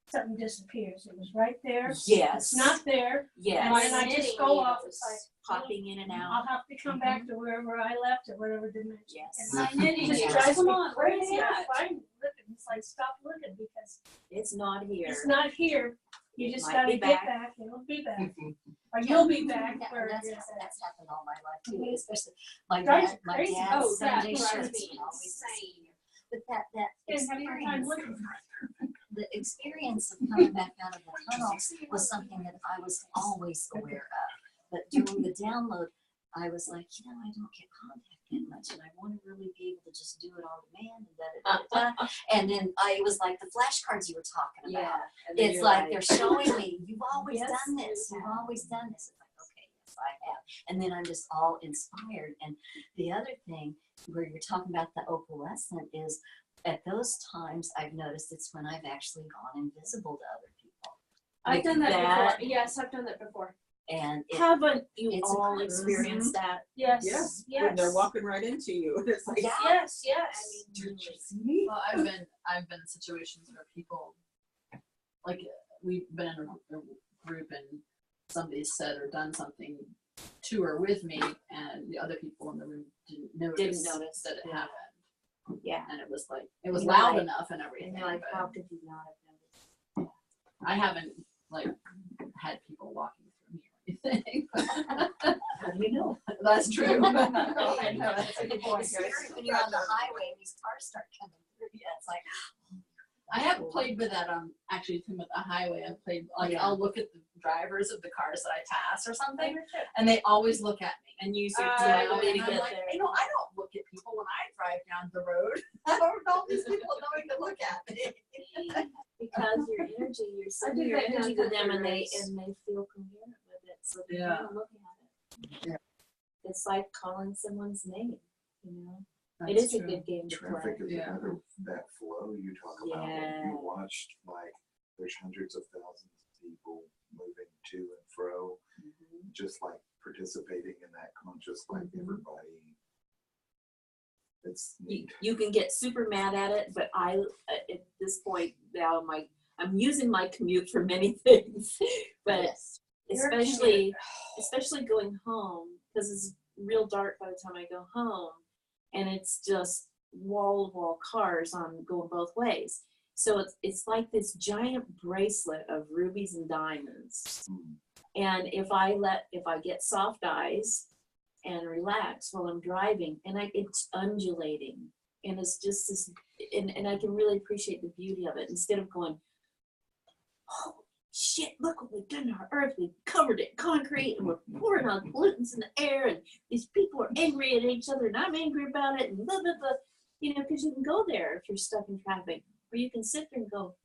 something disappears, it was right there. Yes. It's not there. Yes. And I just go off, it's like, Popping in and out. I'll have to come back to wherever I left at whatever dimension. Yes. And My knitting it just is, drives come me on, where is crazy. it I at? find looking, it's like, stop looking because It's not here. it's not here. You It just might gotta be get back. back. It'll be back. Or you'll be back Yeah, where and it is at. that's happened all my life too, especially my Drives dad, you my crazy. dad's oh, that Sunday drives shirts me would always insane. But that And have a hard time experience, looking for it. the experience of coming back out of the tunnel was something that I was always aware of. But during the download, I was like, I don't get contact that much, and I want to really be able to just do it on demand and da. And then it was like the flashcards you were talking about. And then It's you're like they're showing me, you've always Yes, done this. you You've have. always done this. It's like, okay, yes, I have. And then I'm just all inspired. And the other thing where you're talking about the opalescent is at those times I've noticed it's when I've actually gone invisible to other people. I've Like done that that. before. Yes, I've done that before. And Haven't you it's all a- experienced that? Yes. Yeah, when they're walking right into you. It's like, yeah. Yes. did you see me? Well, I've been in situations where people, like, we've been in a group and somebody said or done something to or with me, and the other people in the room didn't notice that it happened. Yeah. And it was like, it was You're loud like- enough and everything. And you're like, but how could you not have noticed? I haven't had people walking through me or anything. How do you know? That's true. I know, that's a good point. It's scary when you're on the highway and these cars start coming It's like, I haven't played with that on actually Plymouth the highway. I've played like Yeah. I'll look at the drivers of the cars that I pass or something, and they always look at me and use it. Yeah, And way to I'm get like, there. you know, I don't look at people when I drive down the road. I don't know these people knowing to look at me. Because your energy, you're sending do your that energy down to them, and country they feel coherent with it, so they Yeah. kind of look at it. Yeah. It's like calling someone's name, you know. It is a good game to play. Traffic is Yeah. another, that flow you talk about. When Yeah. you watched, like, there's hundreds of thousands of people moving to and fro, just like participating in that conscious, like everybody. It's neat. You can get super mad at it, but at this point now, I'm using my commute for many things, but Yes. especially going home, because it's real dark by the time I go home, and it's just wall-to-wall cars on going both ways. So it's like this giant bracelet of rubies and diamonds. Mm. And if I get soft eyes and relax while I'm driving, and it's undulating, and it's just this, and I can really appreciate the beauty of it instead of going, oh shit, look what we've done to our earth. We've covered it in concrete and we're pouring on pollutants in the air, and these people are angry at each other and I'm angry about it, and blah, blah, blah. You know, because you can go there if you're stuck in traffic, or you can sit there and go,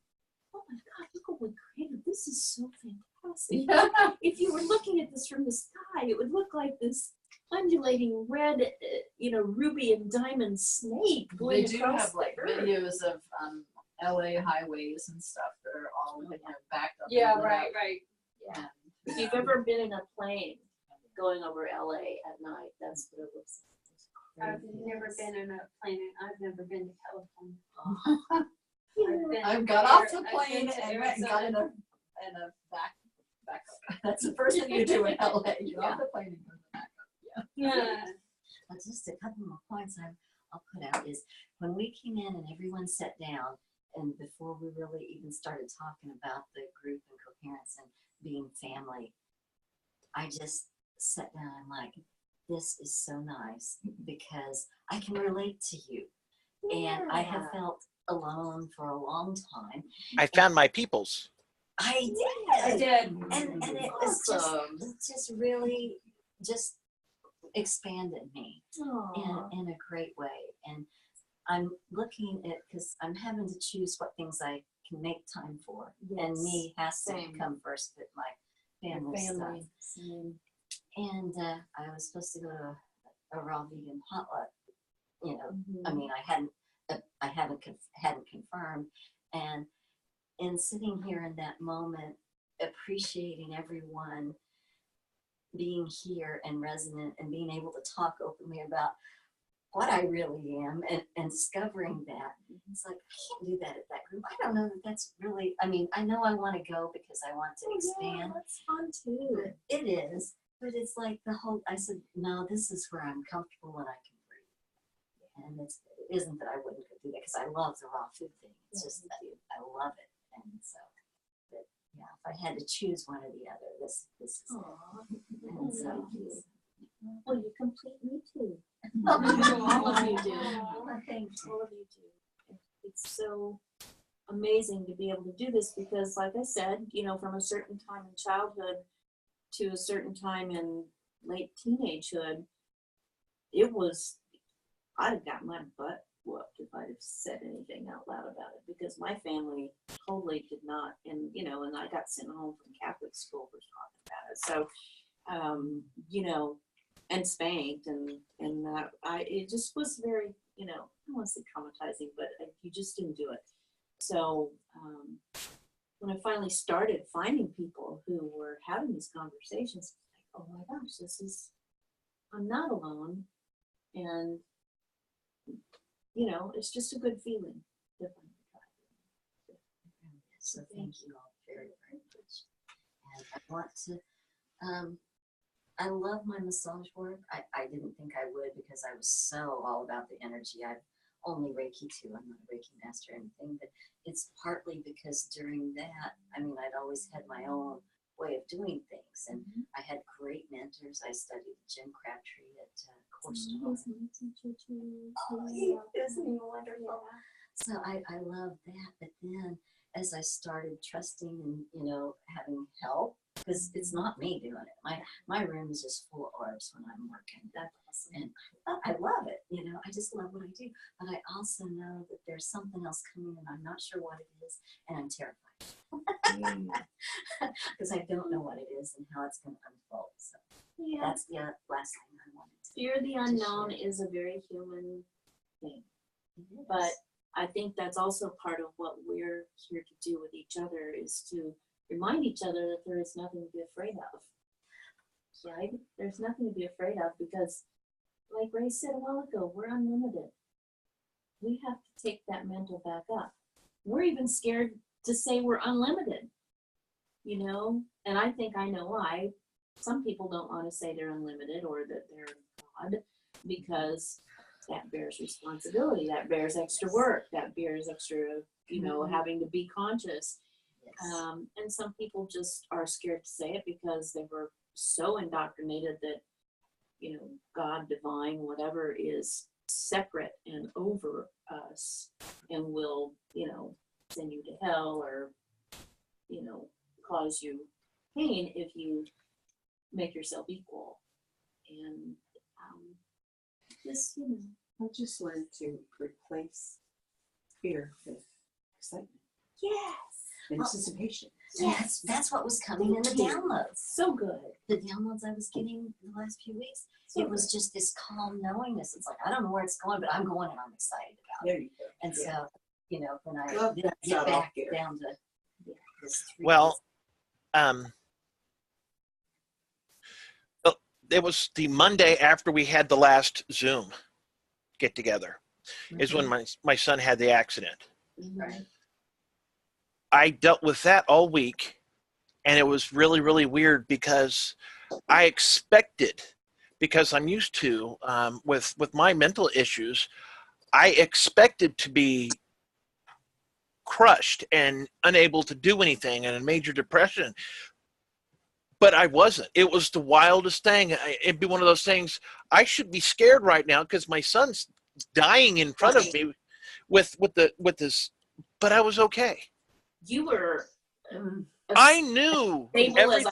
oh my God, look what we created. This is so fantastic. If you were looking at this from the sky, it would look like this undulating red, ruby and diamond snake They going do across have like the earth. videos of LA highways and stuff that are all backed up. Yeah, and lit right, up. right. Yeah. If you've ever been in a plane going over LA at night, that's what it looks like. I've never been in a plane, and I've never been to California. I've got off the plane and went and got in a back up. That's the first thing you do in LA. You get off the plane and go to the back up. Yeah. But just a couple more points I'll put out is when we came in and everyone sat down, and before we really even started talking about the group and coherence and being family, I just sat down and like, this is so nice because I can relate to you. And I have felt alone for a long time. I found my peoples. I did. And it was just really just expanded me in a great way. And I'm looking at, because I'm having to choose what things I can make time for. And me has to come first with my family stuff. And I was supposed to go to a raw vegan potluck. You know, I mean, I hadn't confirmed. And in sitting here in that moment, appreciating everyone being here and resonant and being able to talk openly about what I really am and discovering that. It's like, I can't do that at that group. I don't know that that's really, I mean, I know I want to go because I want to expand. That's fun too. It is, but it's like I said, no, this is where I'm comfortable and I can breathe. And it isn't that I wouldn't go do that because I love the raw food thing. It's just that I love it. And so, but yeah, if I had to choose one or the other, this is it. And so, Well, you complete me too. All of you do. thank you. All of you do. It's so amazing to be able to do this because, like I said, from a certain time in childhood to a certain time in late teenagehood, I'd have got my butt whooped if I'd have said anything out loud about it because my family totally did not. And, and I got sent home from Catholic school for talking about it. So, and spanked and it just was very, I don't want to say traumatizing, but you just didn't do it. So when I finally started finding people who were having these conversations, like, oh my gosh, I'm not alone. And, it's just a good feeling. So thank you all very, very much. And I want to, I love my massage work. I didn't think I would because I was so all about the energy. I've only Reiki too. I'm not a Reiki master or anything, but it's partly because during that, I mean, I'd always had my own way of doing things, and I had great mentors. I studied Jim Crabtree at Course. Oh, isn't he wonderful? So I love that. But then as I started trusting and, having help, because it's not me doing it. My room is just full of orbs when I'm working. That's awesome. And I love it. I just love what I do. But I also know that there's something else coming and I'm not sure what it is. And I'm terrified. Because I don't know what it is and how it's going to unfold. So Yeah. that's the last thing I wanted to Fear the unknown is a very human thing. do. But I think that's also part of what we're here to do with each other is to remind each other that there is nothing to be afraid of. Right? There's nothing to be afraid of because, like Ray said a while ago, we're unlimited. We have to take that mental back up. We're even scared to say we're unlimited, and I think I know why. Some people don't want to say they're unlimited or that they're God because that bears responsibility, that bears extra work, that bears extra, having to be conscious. Yes. And some people just are scared to say it because they were so indoctrinated that, God, divine, whatever is separate and over us and will, send you to hell or, cause you pain if you make yourself equal. And just, I just learned to replace fear with excitement, yes. anticipation. Yes, that's what was coming in the downloads. So good. The downloads I was getting the last few weeks, it was just this calm knowingness. It's like, I don't know where it's going, but I'm going and I'm excited about it. There you go. And so, when I Love did that get sound back off here. down to this three Well, it was the Monday after we had the last Zoom get together is when my son had the accident. right? I dealt with that all week, and it was really, really weird because I expected, because I'm used to, with my mental issues, I expected to be crushed and unable to do anything and in major depression. But I wasn't. It was the wildest thing. It'd be one of those things, I should be scared right now because my son's dying in front of me with this, but I was okay. You were I knew stable as I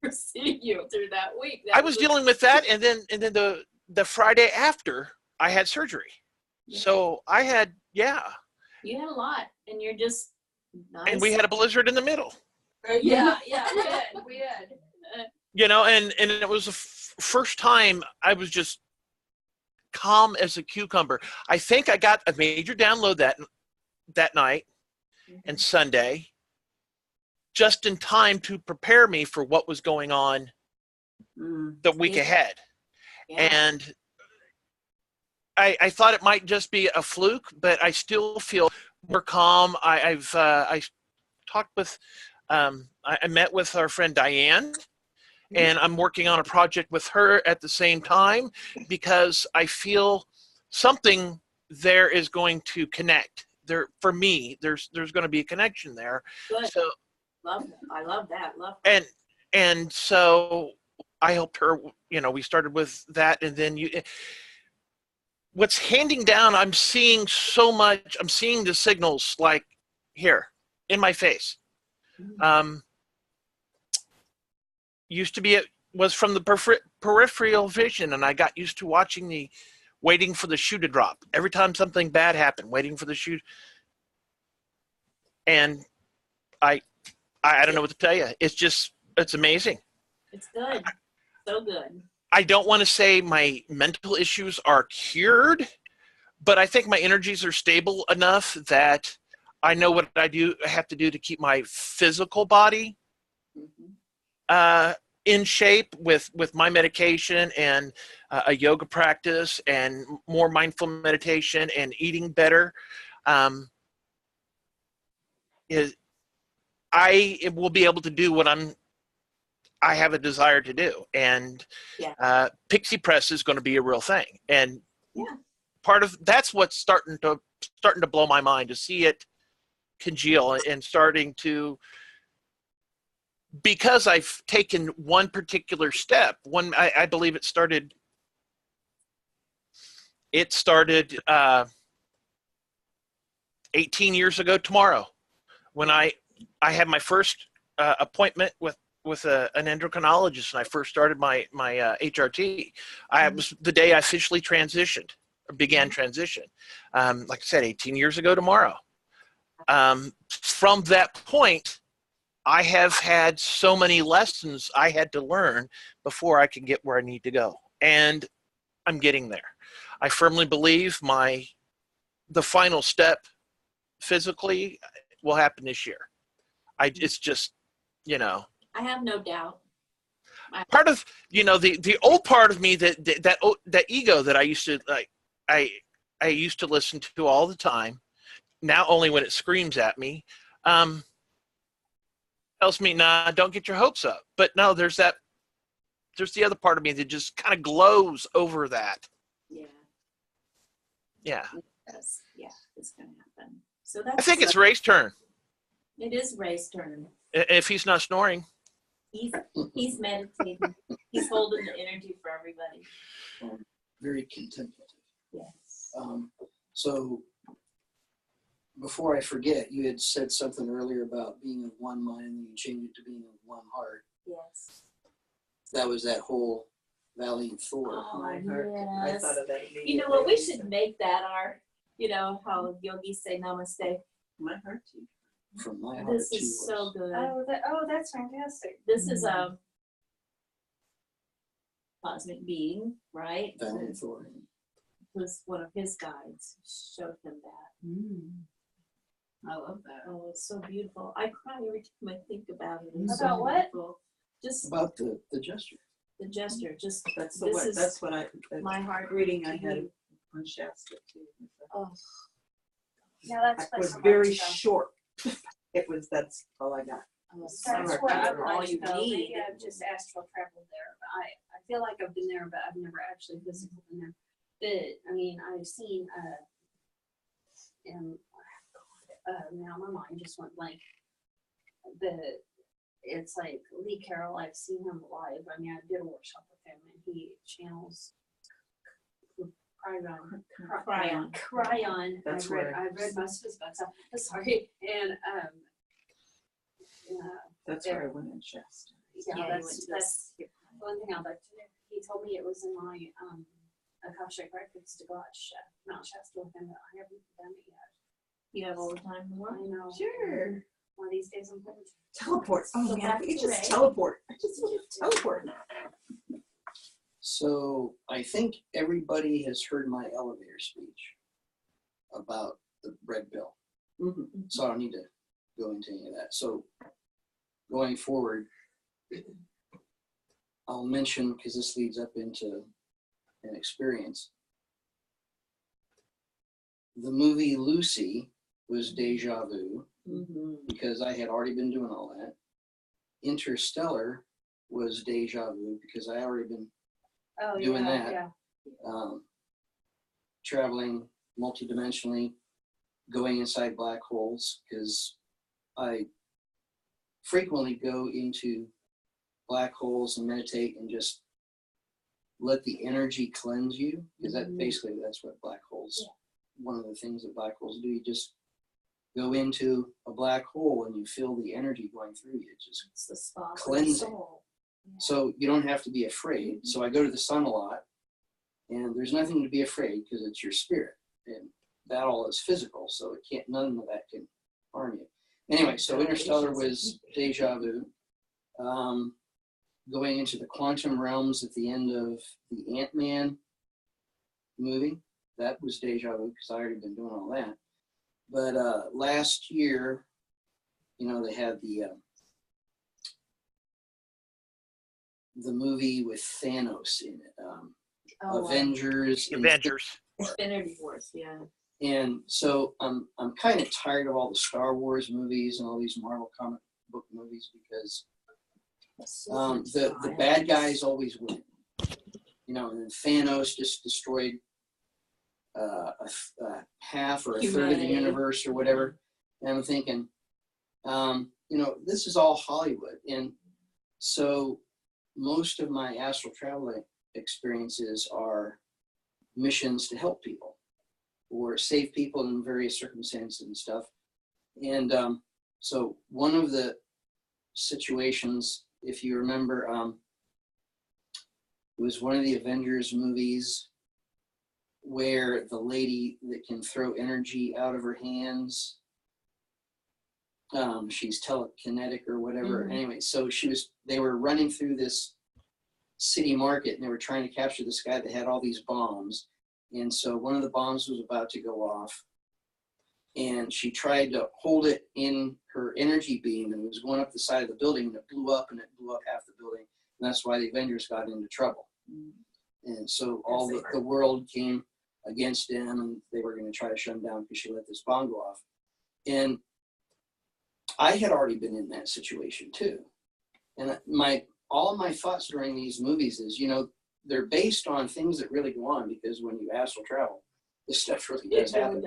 ever seen you through that week. I was dealing with that, and then the Friday after I had surgery. Yeah. So I had You had a lot, and you're just nice. and we had a blizzard in the middle. Yeah, we did. And it was the first time I was just calm as a cucumber. I think I got a major download that night and Sunday, just in time to prepare me for what was going on the week ahead. Yeah. And I thought it might just be a fluke, but I still feel more calm. I talked with, I met with our friend Diane, and I'm working on a project with her at the same time because I feel something there is going to connect. There, for me, there's going to be a connection there. Good. So, I love that. Love that. and so I helped her. We started with that, and then what's handing down. I'm seeing so much. I'm seeing the signals like here in my face. Used to be it was from the peripheral vision, and I got used to waiting for the shoe to drop. Every time something bad happened, waiting for the shoe. And I don't know what to tell you. It's amazing. It's good. So good. I don't want to say my mental issues are cured, but I think my energies are stable enough that I know what I have to do to keep my physical body in shape with my medication and a yoga practice and more mindful meditation and eating better. I will be able to do what I have a desire to do, and Pixie Press is going to be a real thing. And part of that's what's starting to blow my mind, to see it congeal and starting to, because I've taken one particular step. I believe it started 18 years ago tomorrow, when I had my first appointment with an endocrinologist, and I first started my HRT. It was the day I officially transitioned, or began transition. Like I said, 18 years ago tomorrow. From that point, I have had so many lessons I had to learn before I can get where I need to go, and I'm getting there. I firmly believe the final step physically will happen this year. It's just, you know, I have no doubt. part of, you know, the old part of me, that ego that I used to like, I used to listen to all the time, now only when it screams at me, tells me, nah, don't get your hopes up. But no, there's the other part of me that just kind of glows over that. Yeah. Yeah. Yes. Yeah, it's gonna happen. So I that's. think it's Ray's turn. It is Ray's turn. If he's not snoring. He's meditating. He's holding the energy for everybody. Very contemplative. Yes. So before I forget, you had said something earlier about being of one mind and you changed it to being of one heart. Yes. That was that whole Valiant Thor. Oh, My heart. I yes. thought of that immediately. You know what? We should make that our, you know, how yogis say namaste. My heart too. From my heart This to is yours. so good. That's fantastic. This is a cosmic being, right? Valiant Thor. Was one of his guides showed him that. I love that. Oh, it's so beautiful. I cry every time I think about it. It's About so what? beautiful. Just About the gesture. the gesture. Just That's this what. is That's what I. my heart reading I to had you. on Shasta too. Oh, Yeah, It that's was my very stuff. short. That's all I got. that's That's Sorry. where I'd all like to you go. need. Maybe I've just astral traveled there, but I feel like I've been there, but I've never actually physically been there. But I mean, I've seen and now my mind just went blank. But it's like Lee Carroll. I've seen him live. I mean, I did a workshop with him, and he channels Cryon. That's I've read most of his books. I'm sorry, and That's where I went in Shasta. yeah, you went to that's one thing I'd like to do. He told me it was in my Akashic records to go out to Mount Shasta with him, but I haven't done it yet. You have all the time in the I world. know. Sure. One of these days I'm going to. Teleport. Oh So man, back we to just Ray. teleport. I just want to teleport. So I think everybody has heard my elevator speech about the red pill. Mhm. So I don't need to go into any of that. So going forward, I'll mention, because this leads up into an experience. The movie Lucy was deja vu because I had already been doing all that. Interstellar was deja vu because I already been Oh doing yeah, that. yeah. Traveling multidimensionally, going inside black holes, because I frequently go into black holes and meditate and just let the energy cleanse you, because that basically that's what black holes, one of the things that black holes do. You just go into a black hole and you feel the energy going through you. It just It's the spot for the cleansing. soul. So you don't have to be afraid. So I go to the sun a lot, and there's nothing to be afraid because it's your spirit, and that all is physical. So it can't, none of that can harm you. Anyway, so Interstellar was deja vu. Going into the quantum realms at the end of the Ant-Man movie, that was deja vu because I already been doing all that. But last year, you know, they had the movie with Thanos in it, Avengers. Infinity Wars, yeah. And so I'm kind of tired of all the Star Wars movies and all these Marvel comic book movies because the bad guys always win. You know, and Thanos just destroyed a half or a third of the universe or whatever. And I'm thinking, you know, this is all Hollywood. And so most of my astral travel experiences are missions to help people. or save people in various circumstances and stuff. And so one of the situations, if you remember, it was one of the Avengers movies where the lady that can throw energy out of her hands, she's telekinetic or whatever. Anyway, so they were running through this city market and they were trying to capture this guy that had all these bombs. And so one of the bombs was about to go off and she tried to hold it in her energy beam and it was going up the side of the building and it blew up half the building. And that's why the Avengers got into trouble. And so all the world came against them and they were going to try to shut him down because she let this bomb go off. And I had already been in that situation too. And all of my thoughts during these movies is, they're based on things that really go on because when you astral travel, this stuff really does happen.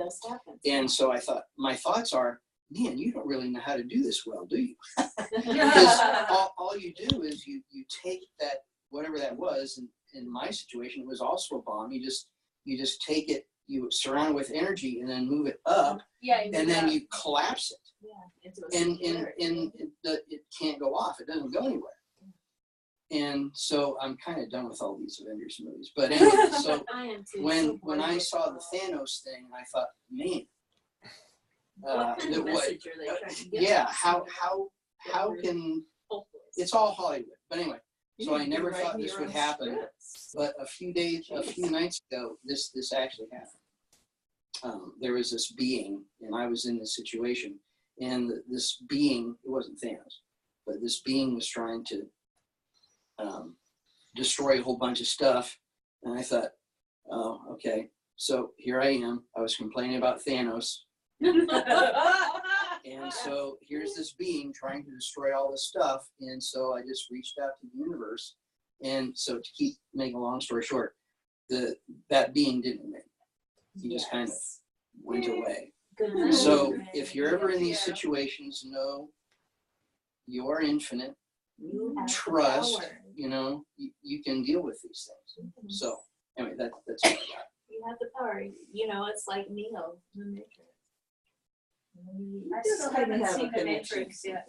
And so I thought, my thoughts are, man, you don't really know how to do this well, do you? Because all you do is you take that, whatever that was, and in my situation, it was also a bomb. You just take it, you surround it with energy and then move it up, and then you collapse it. And it can't go off. It doesn't go anywhere. And so I'm kind of done with all these Avengers movies. But anyway, so when I saw the Thanos thing, I thought, man, What kind of message are they trying to get? yeah, how can, it's all Hollywood. But anyway, so I never thought this would happen. But a few nights ago, this actually happened. There was this being, and I was in this situation, and this being, it wasn't Thanos, but this being was trying to destroy a whole bunch of stuff. And I thought, oh, okay. So here I am. I was complaining about Thanos. And so here's this being trying to destroy all this stuff. And so I just reached out to the universe. And so to keep making a long story short, that being didn't win. He just kind of went away. So if you're ever in these situations, know you are infinite. Trust, you can deal with these things. So anyway, that's what I got. You have the power. It's like Neo in the Matrix. I still haven't seen the Matrix yet.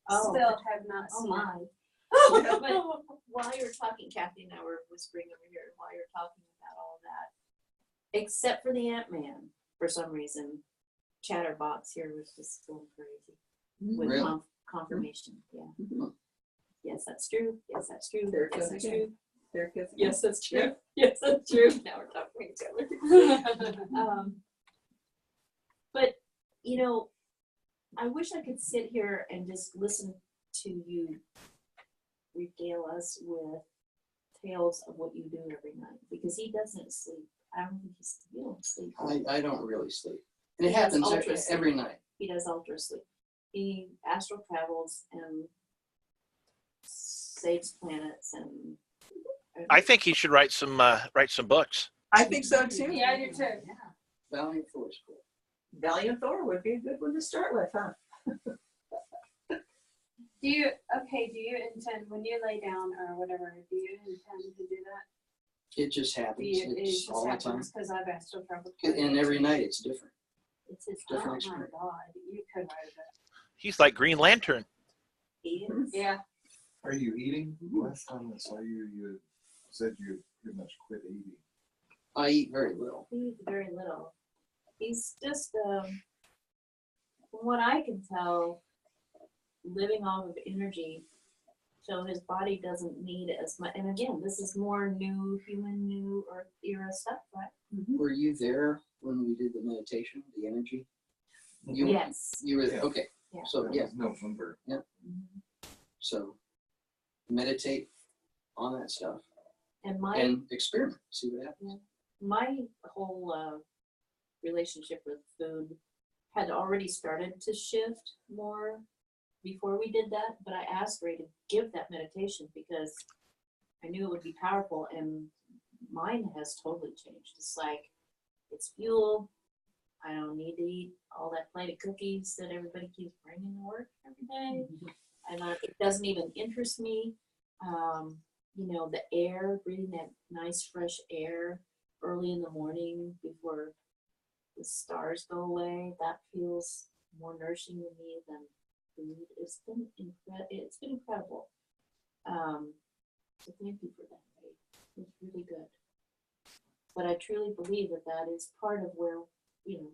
Still have not seen it. But while you're talking, Kathy and I were whispering over here, while you're talking about all that, except for the Ant-Man, for some reason, Chatterbox here was just going crazy with Really? confirmation. Yeah. Yes, that's true. Yes, that's true. There it Yes, goes that's again. true. There it goes. Yes, that's true. Yes, that's true. Now we're talking to each other. But I wish I could sit here and just listen to you regale us with tales of what you do every night, because he doesn't sleep. I don't think you don't sleep. I don't really sleep. And it He does happens ultra sleep. every night. He does ultra sleep. He astral travels and saves planets and. I think he should write some books. I think so too. Yeah, I do too. Valiant Thor is cool. Valiant Thor would be a good one to start with, huh? Do you intend, when you lay down or whatever, do you intend to do that? It just happens. It It's just all the time. happens because I've astral traveled. And every night it's different. It's his Different Oh my experience. God, you could write a book. He's like Green Lantern. He is. Yeah. Are you eating? Last time I saw you, you said you pretty much quit eating. I eat very little. He eats very little. He's just, from what I can tell, living off of energy. So his body doesn't need as much. And again, this is more new Earth era stuff, right? Were you there when we did the meditation, the energy? Yes. You were Yeah. okay. Yeah. So That yeah. was November. So meditate on that stuff And my and experiment. See what happens. my whole relationship with food had already started to shift more before we did that, but I asked Ray to give that meditation because I knew it would be powerful, and mine has totally changed. It's like, it's fuel. I don't need to eat all that plate of cookies that everybody keeps bringing to work every day. And it doesn't even interest me. The air, breathing that nice fresh air early in the morning before the stars go away, that feels more nourishing to me than food. It's been incredible. So thank you for that. It's really good. But I truly believe that that is part of where,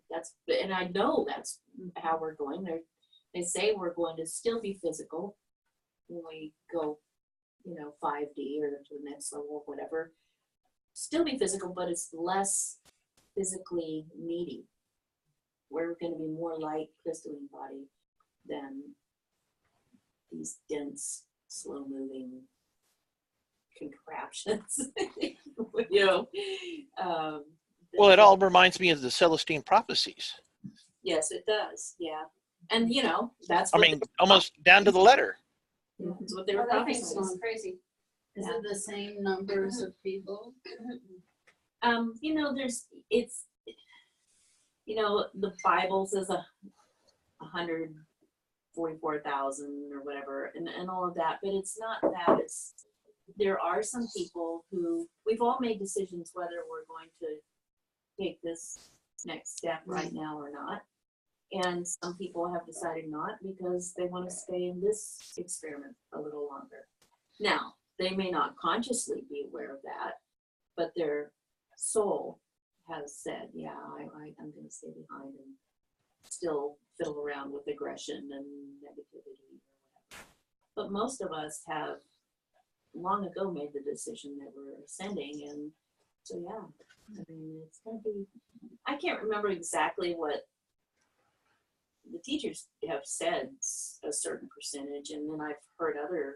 that's, and I know that's how we're going. They say we're going to still be physical when we go, 5D or to the next level, whatever. Still be physical, but it's less physically needy. We're going to be more like crystalline body than these dense, slow-moving contraptions. Well, it all reminds me of the Celestine prophecies. Yes, it does. Yeah, and that's. I What mean, almost down to the letter. that's what they were That thing prophesying. sounds crazy. Is it the same numbers of people? The Bible says 144,000 or whatever, and all of that, but it's not that. There are some people who we've all made decisions whether we're going to take this next step right now or not. And some people have decided not because they want to stay in this experiment a little longer. Now, they may not consciously be aware of that, but their soul has said, yeah, I'm going to stay behind and still fiddle around with aggression and negativity or whatever. But most of us have long ago made the decision that we're ascending, and so yeah, I mean, it's going to be, I can't remember exactly what the teachers have said, a certain percentage, and then I've heard other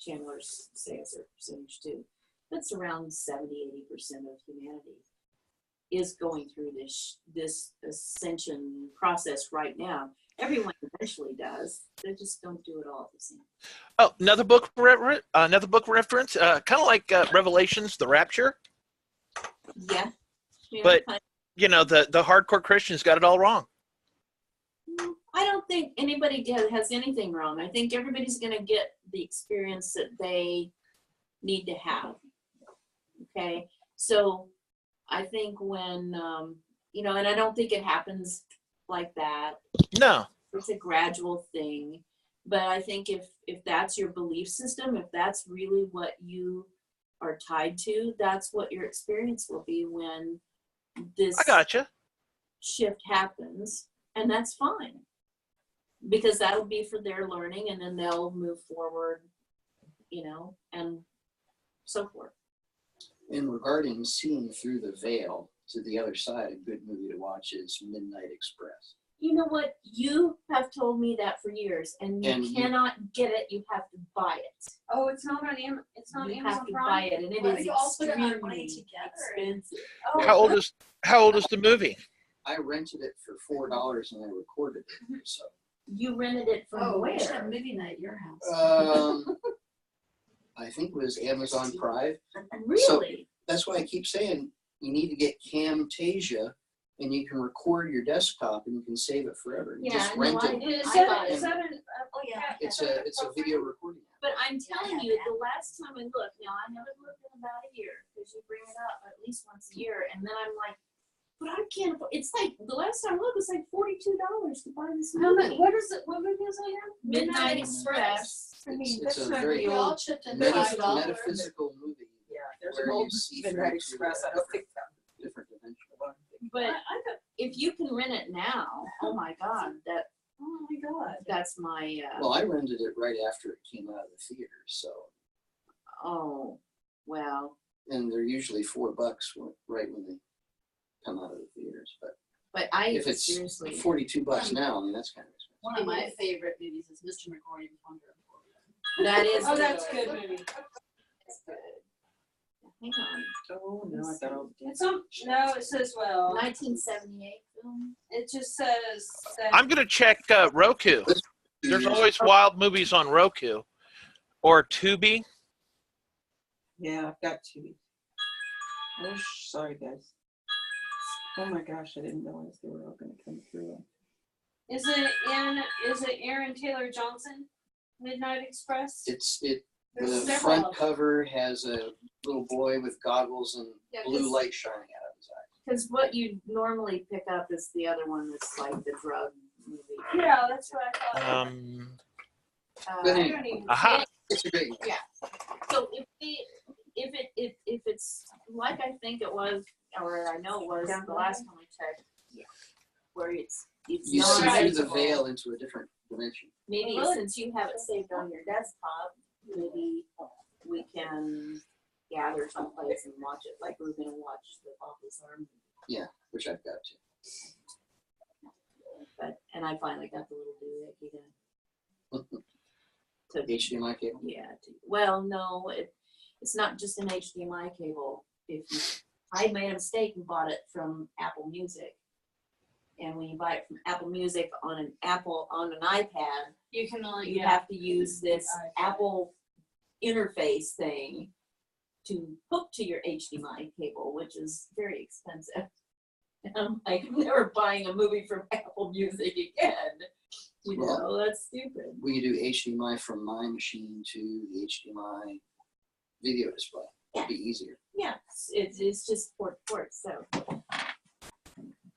channelers say a certain percentage too. That's around 70-80% of humanity is going through this ascension process right now. Everyone eventually does. They just don't do it all at the same time. Oh, another book reference, kind of like Revelations, the Rapture. Yeah. But the hardcore Christians got it all wrong. I don't think anybody has anything wrong. I think everybody's going to get the experience that they need to have. Okay, so I think when and I don't think it happens like that. No, it's a gradual thing. But I think if that's your belief system, if that's really what you are tied to, that's what your experience will be when this I gotcha. shift happens, and that's fine. Because that'll be for their learning, and then they'll move forward, and so forth. And regarding seeing through the veil to the other side, a good movie to watch is Midnight Express. You know what? You have told me that for years, and you cannot get it. You have to buy it. Oh, it's not on Amazon. It's not You Amazon have to Prime. buy it, and it is We all put our money extremely together. expensive. Oh, How old is the movie? I rented it for $4 and I recorded it. So You rented it from We should have where? movie night at your house. I think it was Amazon Prime. Really? That's why I keep saying you need to get Camtasia, and you can record your desktop and you can save it forever. You just rent it. Is I that, got is it. that an, Oh, yeah. It's a video recording app. But I'm telling you, the last time I looked, now I haven't looked in about a year, because you bring it up at least once a year, and then I'm like, but I can't afford. It's like the last time I looked, it's like $42 to buy this how movie. much, what is it, what movie is it again? Midnight Express. I mean, It's that's a not very We real. all chipped in metaphysical $5. movie. Yeah, there's where an you old see Midnight through Express. to I don't think that. different dimension. But if you can rent it now, oh my God, Oh my God. that's my, Well, I rented it right after it came out of the theater, so, oh, well, and they're usually $4 right when they come out of the theaters, but but I if it's seriously, $42 now, I mean, that's kind of expensive. One of my favorite movies is Mr. McGordy's Wonder. that is. Oh, that's good movie. That's good. Hang on, Oh, no, I got all. It's on, no, it says, well, 1978 film. it just says that. I'm gonna check Roku. There's always wild movies on Roku or Tubi. Yeah, I've got two. Oh, sorry, guys. Oh my gosh, I didn't realize they were all gonna come through. Is it Aaron Taylor Johnson, Midnight Express? There's The several front of them. cover has a little boy with goggles and Yeah, blue 'cause light shining out of his eyes. Because what you normally pick up is the other one that's like the drug movie. Yeah, that's what I thought. But I anyway, don't even. Aha. it's a great. So if it's like I think it was, or I know it was the last time I checked, where it's You see not through the visible. veil into a different dimension. Maybe Really? since you have it saved on your desktop, maybe we can gather someplace and watch it, like we're gonna watch the Office Army. Which I've got to. But, and I finally got the little doohickey done. To, HDMI cable. yeah, well, no, it's not just an HDMI cable. I made a mistake and bought it from Apple Music. And when you buy it from Apple Music on an iPad, You can only, you have to use this Apple interface thing to hook to your HDMI cable, which is very expensive. And I'm like, I'm never buying a movie from Apple Music again. You know, that's stupid. We can do HDMI from my machine to the HDMI video display. It'd be easier. Yeah, it's just port, so.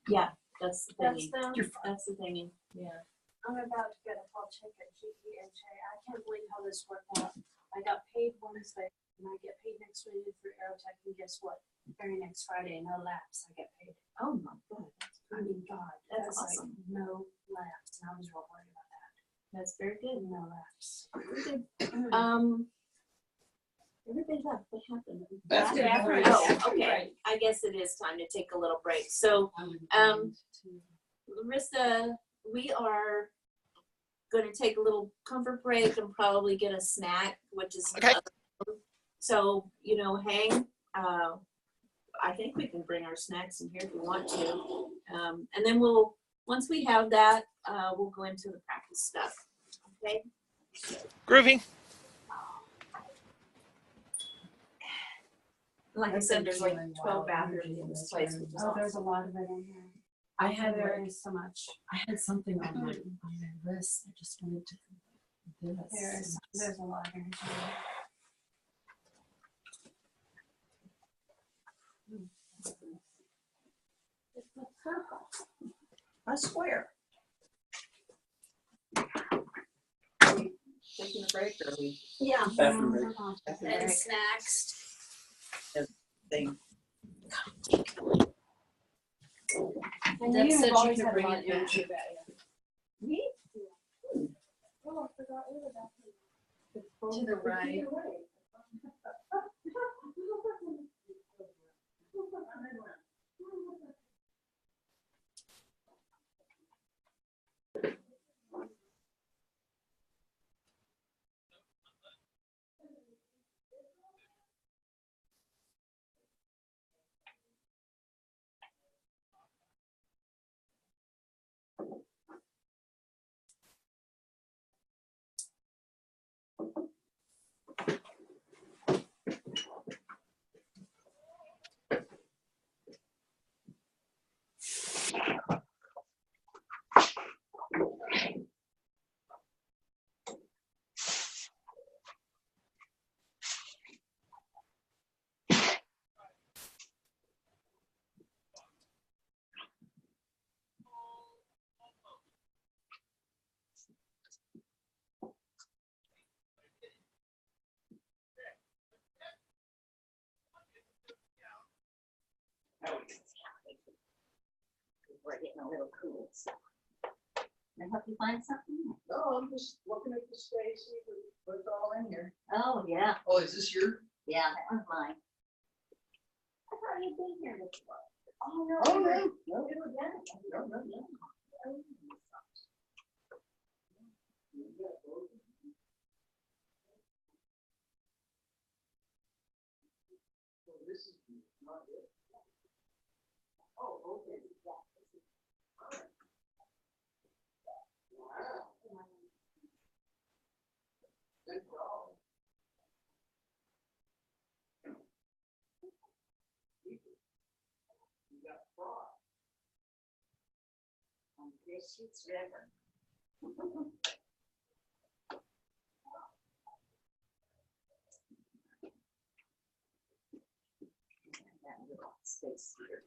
Yeah, that's the thing. That's the thing, yeah. I'm about to get a full check at GE and say, I can't believe how this worked out. I got paid Wednesday and I get paid next week for Aerotech, and guess what? Very next Friday, no lapse, I get paid. Oh my God, I mean, God, That's that's like awesome. no lapse. And I was real worried about that. that's very good. No lapse. Very good. Everybody left. What happened? Bathroom. Oh, okay. I guess it is time to take a little break. So, Larissa, we are going to take a little comfort break and probably get a snack, which is Okay. So, hang. I think we can bring our snacks in here if we want to, and then once we have that, we'll go into the practice stuff. Okay. Groovy. Like I said, there's like 12 bathrooms in this place, which is Oh, there's a awesome. lot of it in here. I had There is so much. I had something on my wrist. I just wanted to do There's a lot in here. A square. Taking a break early. Yeah. Bathroom break. And snacks. Thing. And Deb you've said you always could had a bring lot it of back. YouTube at you. Me? Oh, I forgot we were back To the right. We're getting a little cool. So. Can I help you find something? No, I'm just looking at the space, what's all in here. Oh, yeah. Oh, is this your? Yeah, that one's mine. I thought you'd been here before. Oh, no. Oh, no. No, you were done. No, no, no. This is not it. Oh, okay. Wow. Good call. You got fraud. On Grassroots River. That little space heater.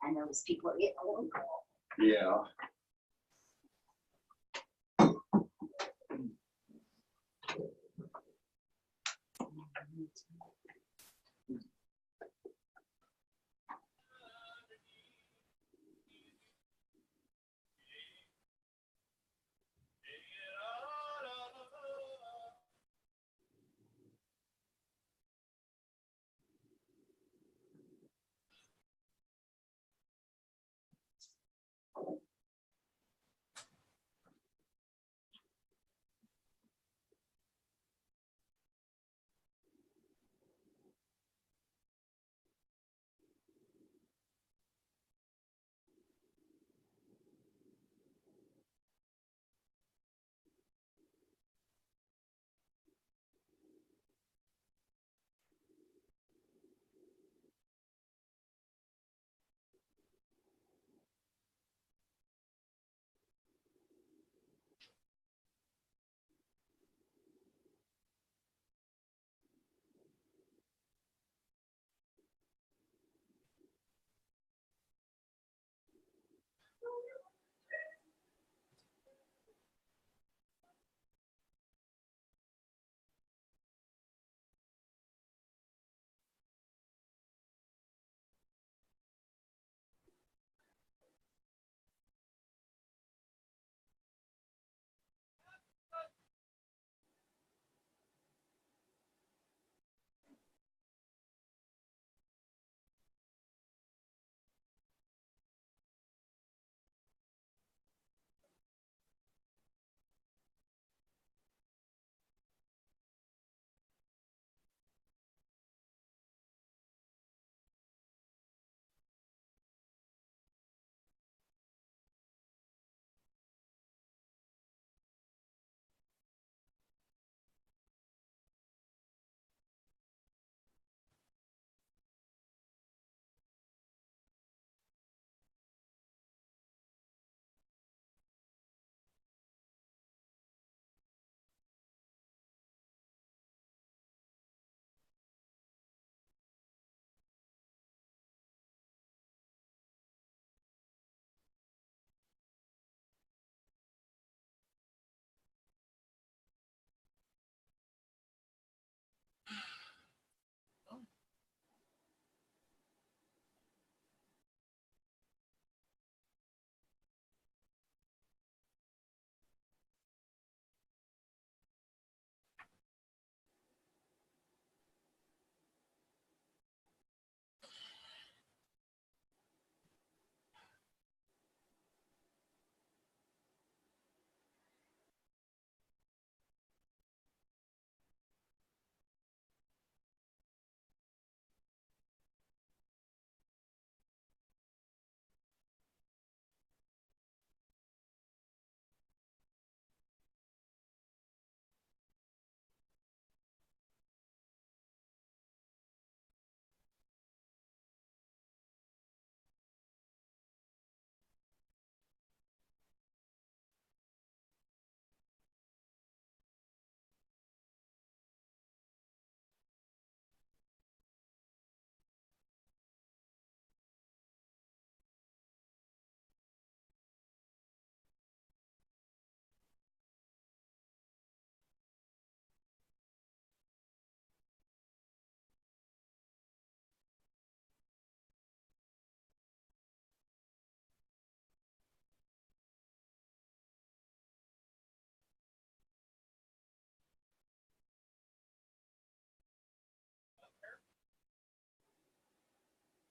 And those people are getting a little cold. Yeah.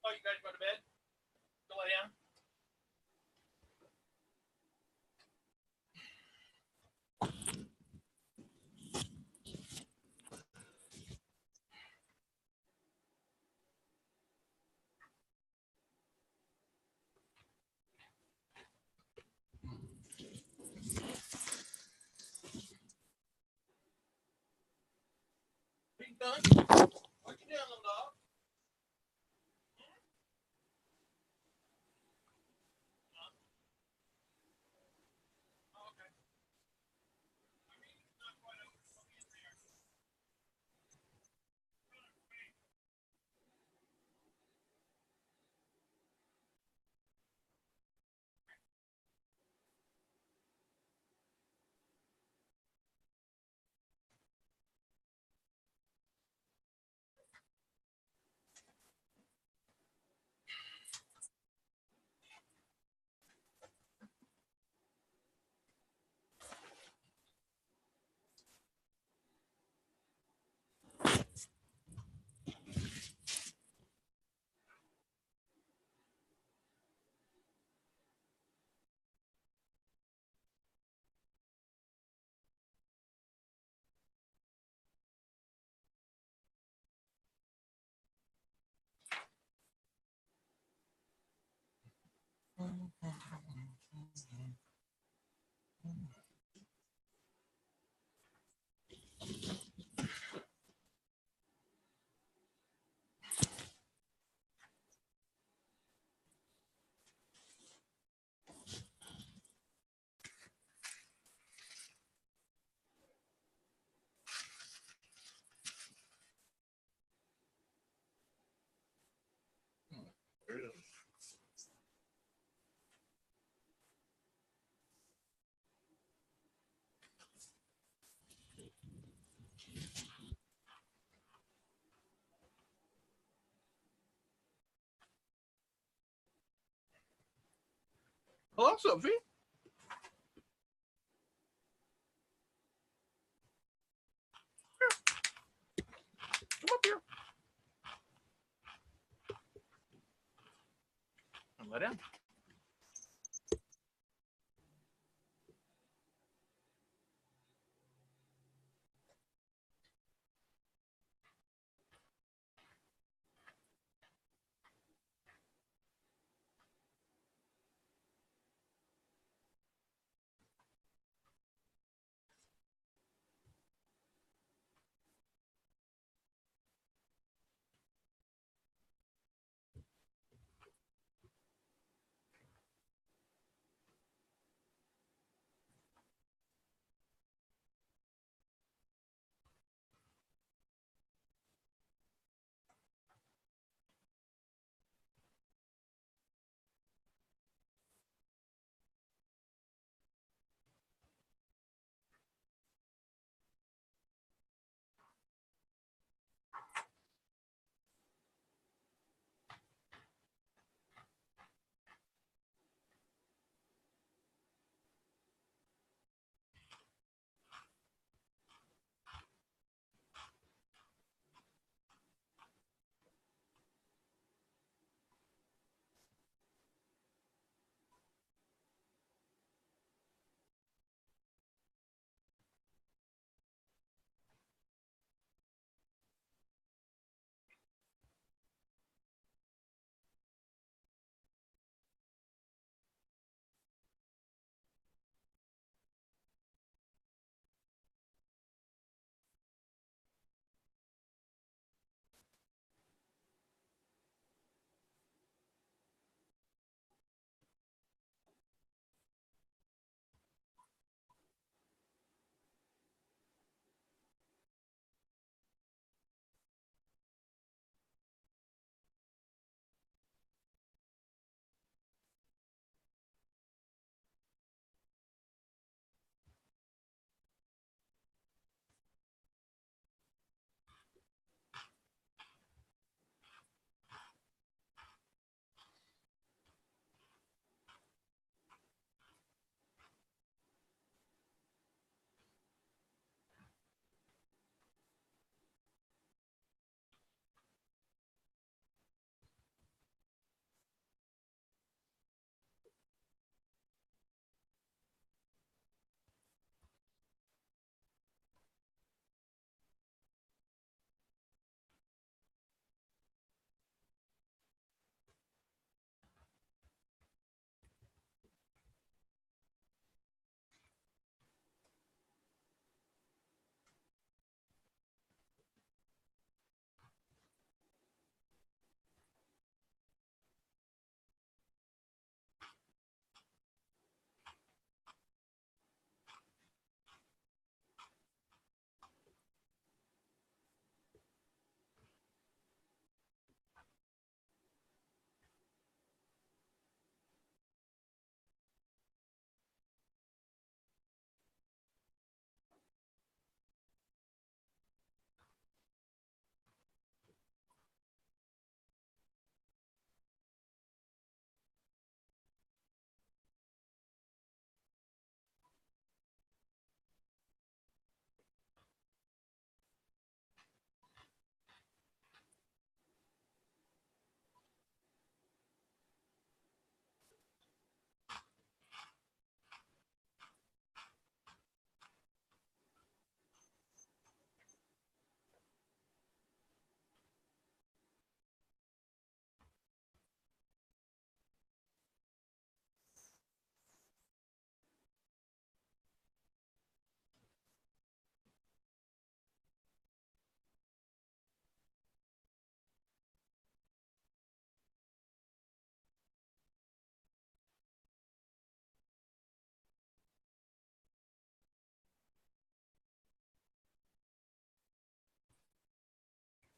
Oh, you guys go to bed? Go lay down. Are you done? What you doing, little dog? Hello, Sophie. Come up here. And let in.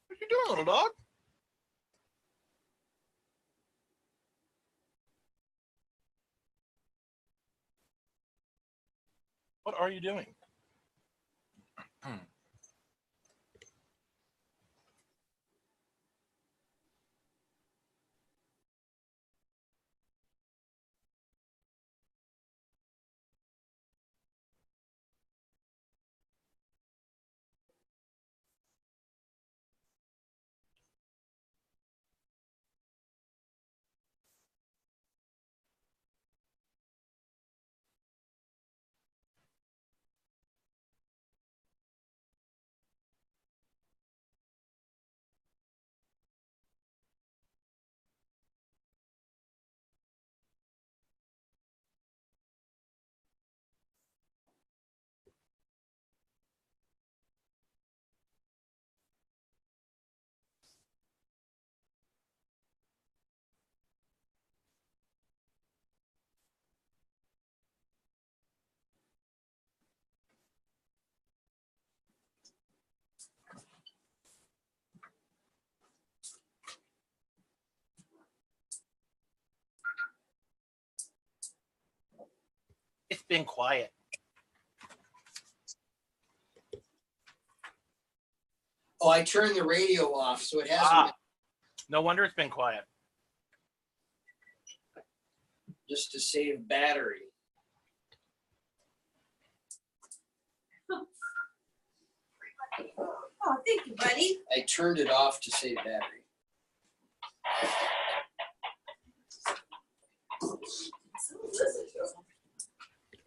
What you doing, little dog? What are you doing? It's been quiet. Oh, I turned the radio off, so it hasn't been, No wonder it's been quiet. just to save battery. Oh, thank you, buddy. I turned it off to save battery.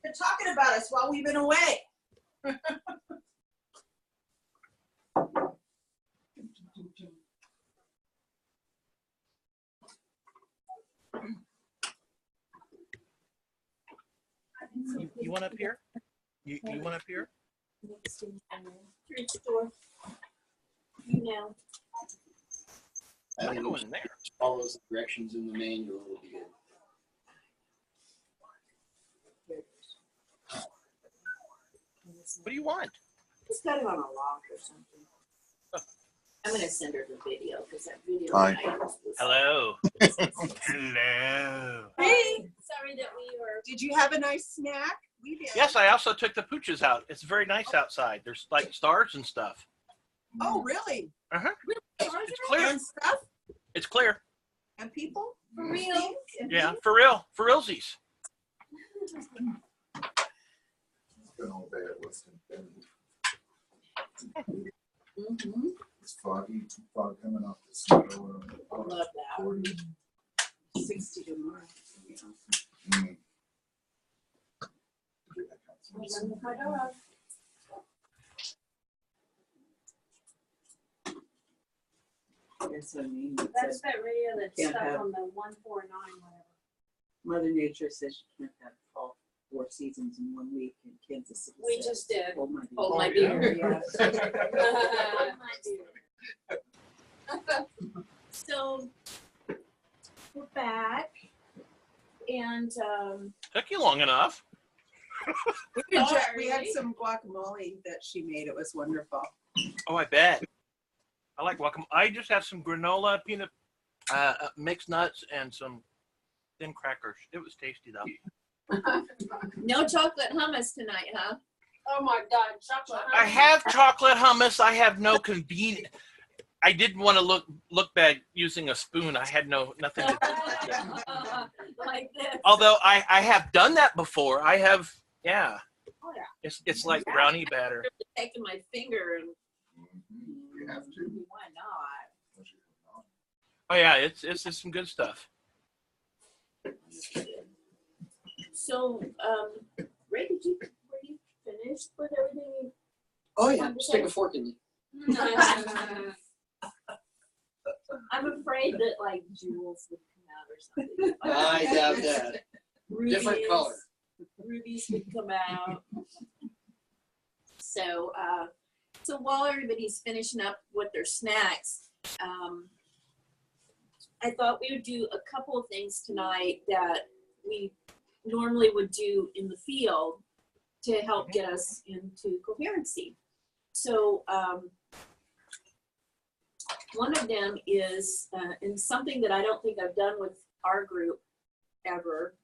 They're talking about us while we've been away. You want up here? You want up here? Thrift store. You know. I I'm think going in there. follows the directions in the manual will be good. What do you want? It's got it on a lock or something. I'm gonna send her the video because that video. Hi. Hello. Hello. Hey, sorry that we were. Did you have a nice snack? We did. Yes, I also took the pooches out. It's very nice outside. There's like stars and stuff. Oh, really? Uh-huh. It's And clear. stuff It's clear. and people? For real? Things and Yeah, for real. For realsies. It's been all day at Weston. Mm-hmm. It's foggy, fog coming off the snow. I love that. 40. 60 tomorrow. Mm. That's what I mean. It That's says that radio that's Can't stuck have- on the 149 whatever. Mother Nature says you can't have all 4 seasons in 1 week, and Kansas City We says, just did. hold my beer. Hold my yeah. beer. Yes. So we're back, and Took you long enough. We had Sorry. some guacamole that she made. It was wonderful. Oh, I bet. I like guacamole. I just have some granola, peanut, mixed nuts, and some thin crackers. It was tasty though. no chocolate hummus tonight, huh? Oh my God, chocolate. I have chocolate hummus. I have no convenience. I didn't want to look bad using a spoon. I had nothing to do with it. Like this. Although I have done that before. I have, yeah. Oh, yeah. It's like brownie batter. Taking my finger and You have to. why not? Oh yeah, it's some good stuff. So, Ray, were you finished with everything? Oh yeah, stick a fork in me. I'm afraid that like jewels would come out or something. I doubt that. Different color. Rubies would come out. So, so while everybody's finishing up with their snacks, I thought we would do a couple of things tonight that we normally would do in the field to help get us into coherency. So one of them is, and something that I don't think I've done with our group ever,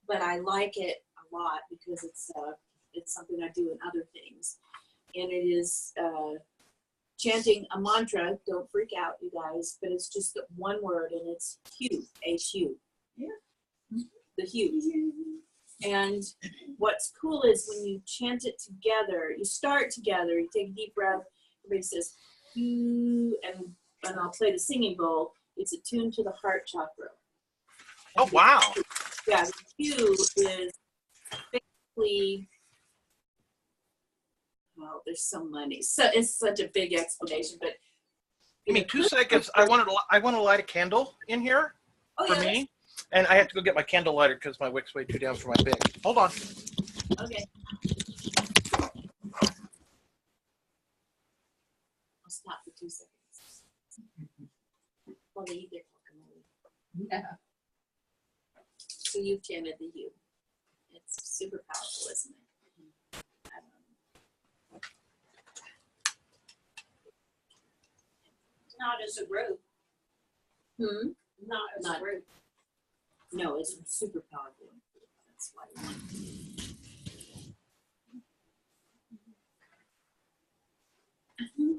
but I like it a lot because it's It's something I do in other things. And it is chanting a mantra. Don't freak out, you guys, but it's just the one word, and it's Hu, H-U. Yeah. The Hu. And what's cool is when you chant it together, you start together, you take a deep breath, everybody says, Hu, and I'll play the singing bowl. It's attuned to the heart chakra. Oh, wow. Yeah, the Hu is basically, well, there's so many. So it's such a big explanation, but Give me 2 seconds. I want to light a candle in here for me. And I have to go get my candle lighter because my wick's way too down for my big. Hold on. Okay. I'll stop for 2 seconds. While they eat their guacamole. Yeah. So you've chanted the Hu. It's super powerful, isn't it? Not as a group, not as Not- a group. No, it's super powerful. That's why we want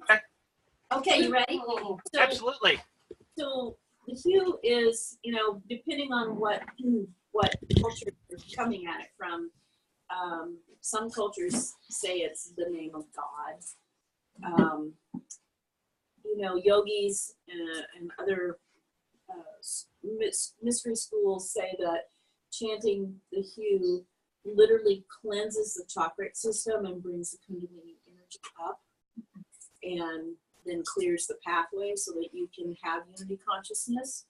Okay. Okay, you ready? So, Absolutely. so the Hu is, depending on what culture you're coming at it from, some cultures say it's the name of God. Yogis and other mystery schools say that chanting the Hu literally cleanses the chakra system and brings the Kundalini energy up, and then clears the pathway so that you can have unity consciousness,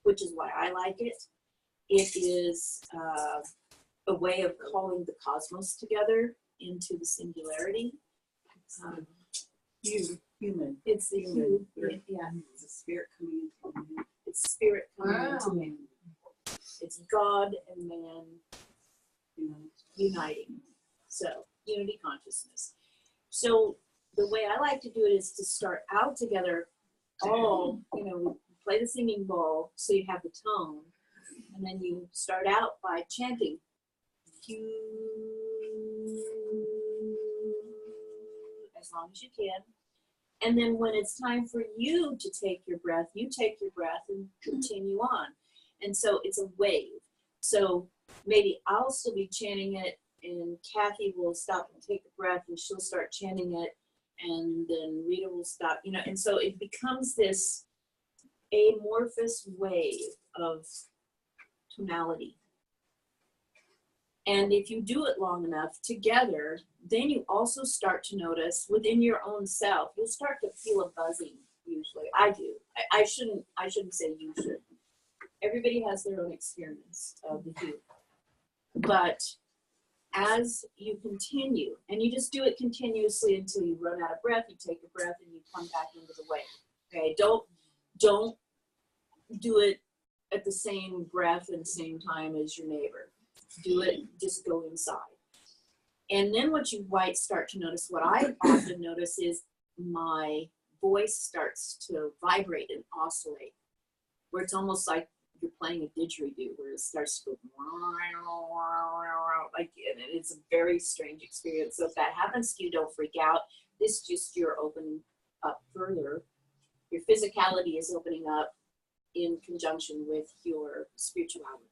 which is why I like it. It is a way of calling the cosmos together into the singularity. Human. It's the Human. yeah. It's a spirit coming into you. It's spirit coming into Wow. man. It's God and man uniting. So unity consciousness. So the way I like to do it is to start out together. All play the singing bowl so you have the tone, and then you start out by chanting. As long as you can. And then when it's time for you to take your breath, you take your breath and continue on. And so it's a wave. So maybe I'll still be chanting it, and Kathy will stop and take a breath, and she'll start chanting it, and then Rita will stop, and so it becomes this amorphous wave of tonality. And if you do it long enough together, then you also start to notice within your own self, you'll start to feel a buzzing. Usually, I do. I shouldn't say you should. Everybody has their own experience of the Hu. But as you continue, and you just do it continuously until you run out of breath, you take a breath and you come back into the wave. Okay, don't do it at the same breath and same time as your neighbor. Do it, just go inside. And then what you might start to notice, what I often notice is my voice starts to vibrate and oscillate, where it's almost like you're playing a didgeridoo, where it starts to go like, and it's a very strange experience. So if that happens to you, don't freak out. This just, you're opening up further. Your physicality is opening up in conjunction with your spirituality.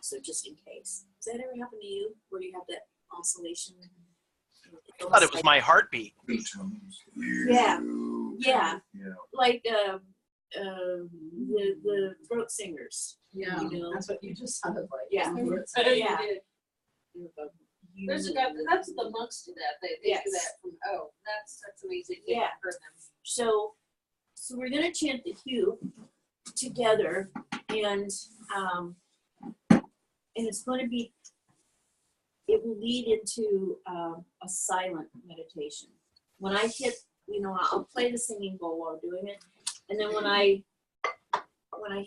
So just in case. Does that ever happen to you, where you have that oscillation? I thought it was my heartbeat. The tones. Yeah. Yeah. Yeah. Like the throat singers. Yeah, You know? that's what you just sounded like. Yeah. Yeah. There's That's the monks do that. They Yes. do that from, that's amazing. Yeah. I've heard them. So we're gonna chant the Hu together, and it's going to be, it will lead into a silent meditation. When I hit, I'll play the singing bowl while doing it, and then when I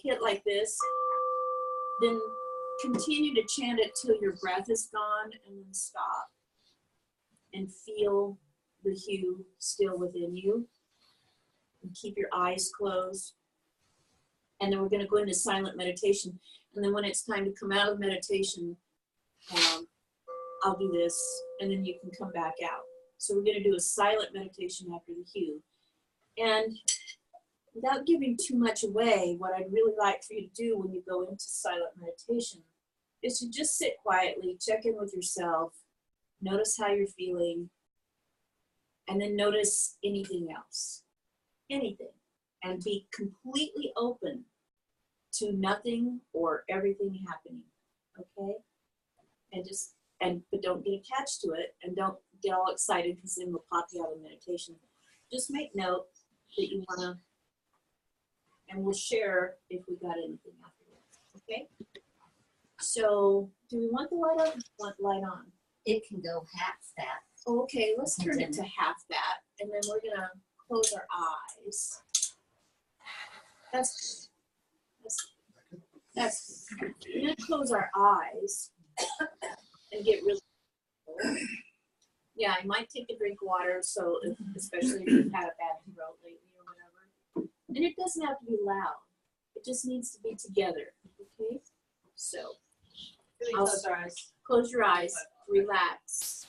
hit like this, then continue to chant it till your breath is gone, and then stop and feel the Hu still within you, and keep your eyes closed. And then we're going to go into silent meditation. And then when it's time to come out of meditation, I'll do this, and then you can come back out. So we're gonna do a silent meditation after the cue. And without giving too much away, what I'd really like for you to do when you go into silent meditation is to just sit quietly, check in with yourself, notice how you're feeling, and then notice anything else, anything, and be completely open to nothing or everything happening, okay? But don't get attached to it, and don't get all excited because then we'll pop you out of meditation. Just make note that you wanna, and we'll share if we got anything afterwards, okay? So, do we want the light on? Want the light on? It can go half that. Okay, let's turn it to half that, and then we're gonna close our eyes. That's. We're gonna close our eyes and get really. Yeah, I might take a drink of water, so especially if you've had a bad throat lately or whatever. And it doesn't have to be loud. It just needs to be together. Okay, so. Close our eyes. Close your eyes. Relax.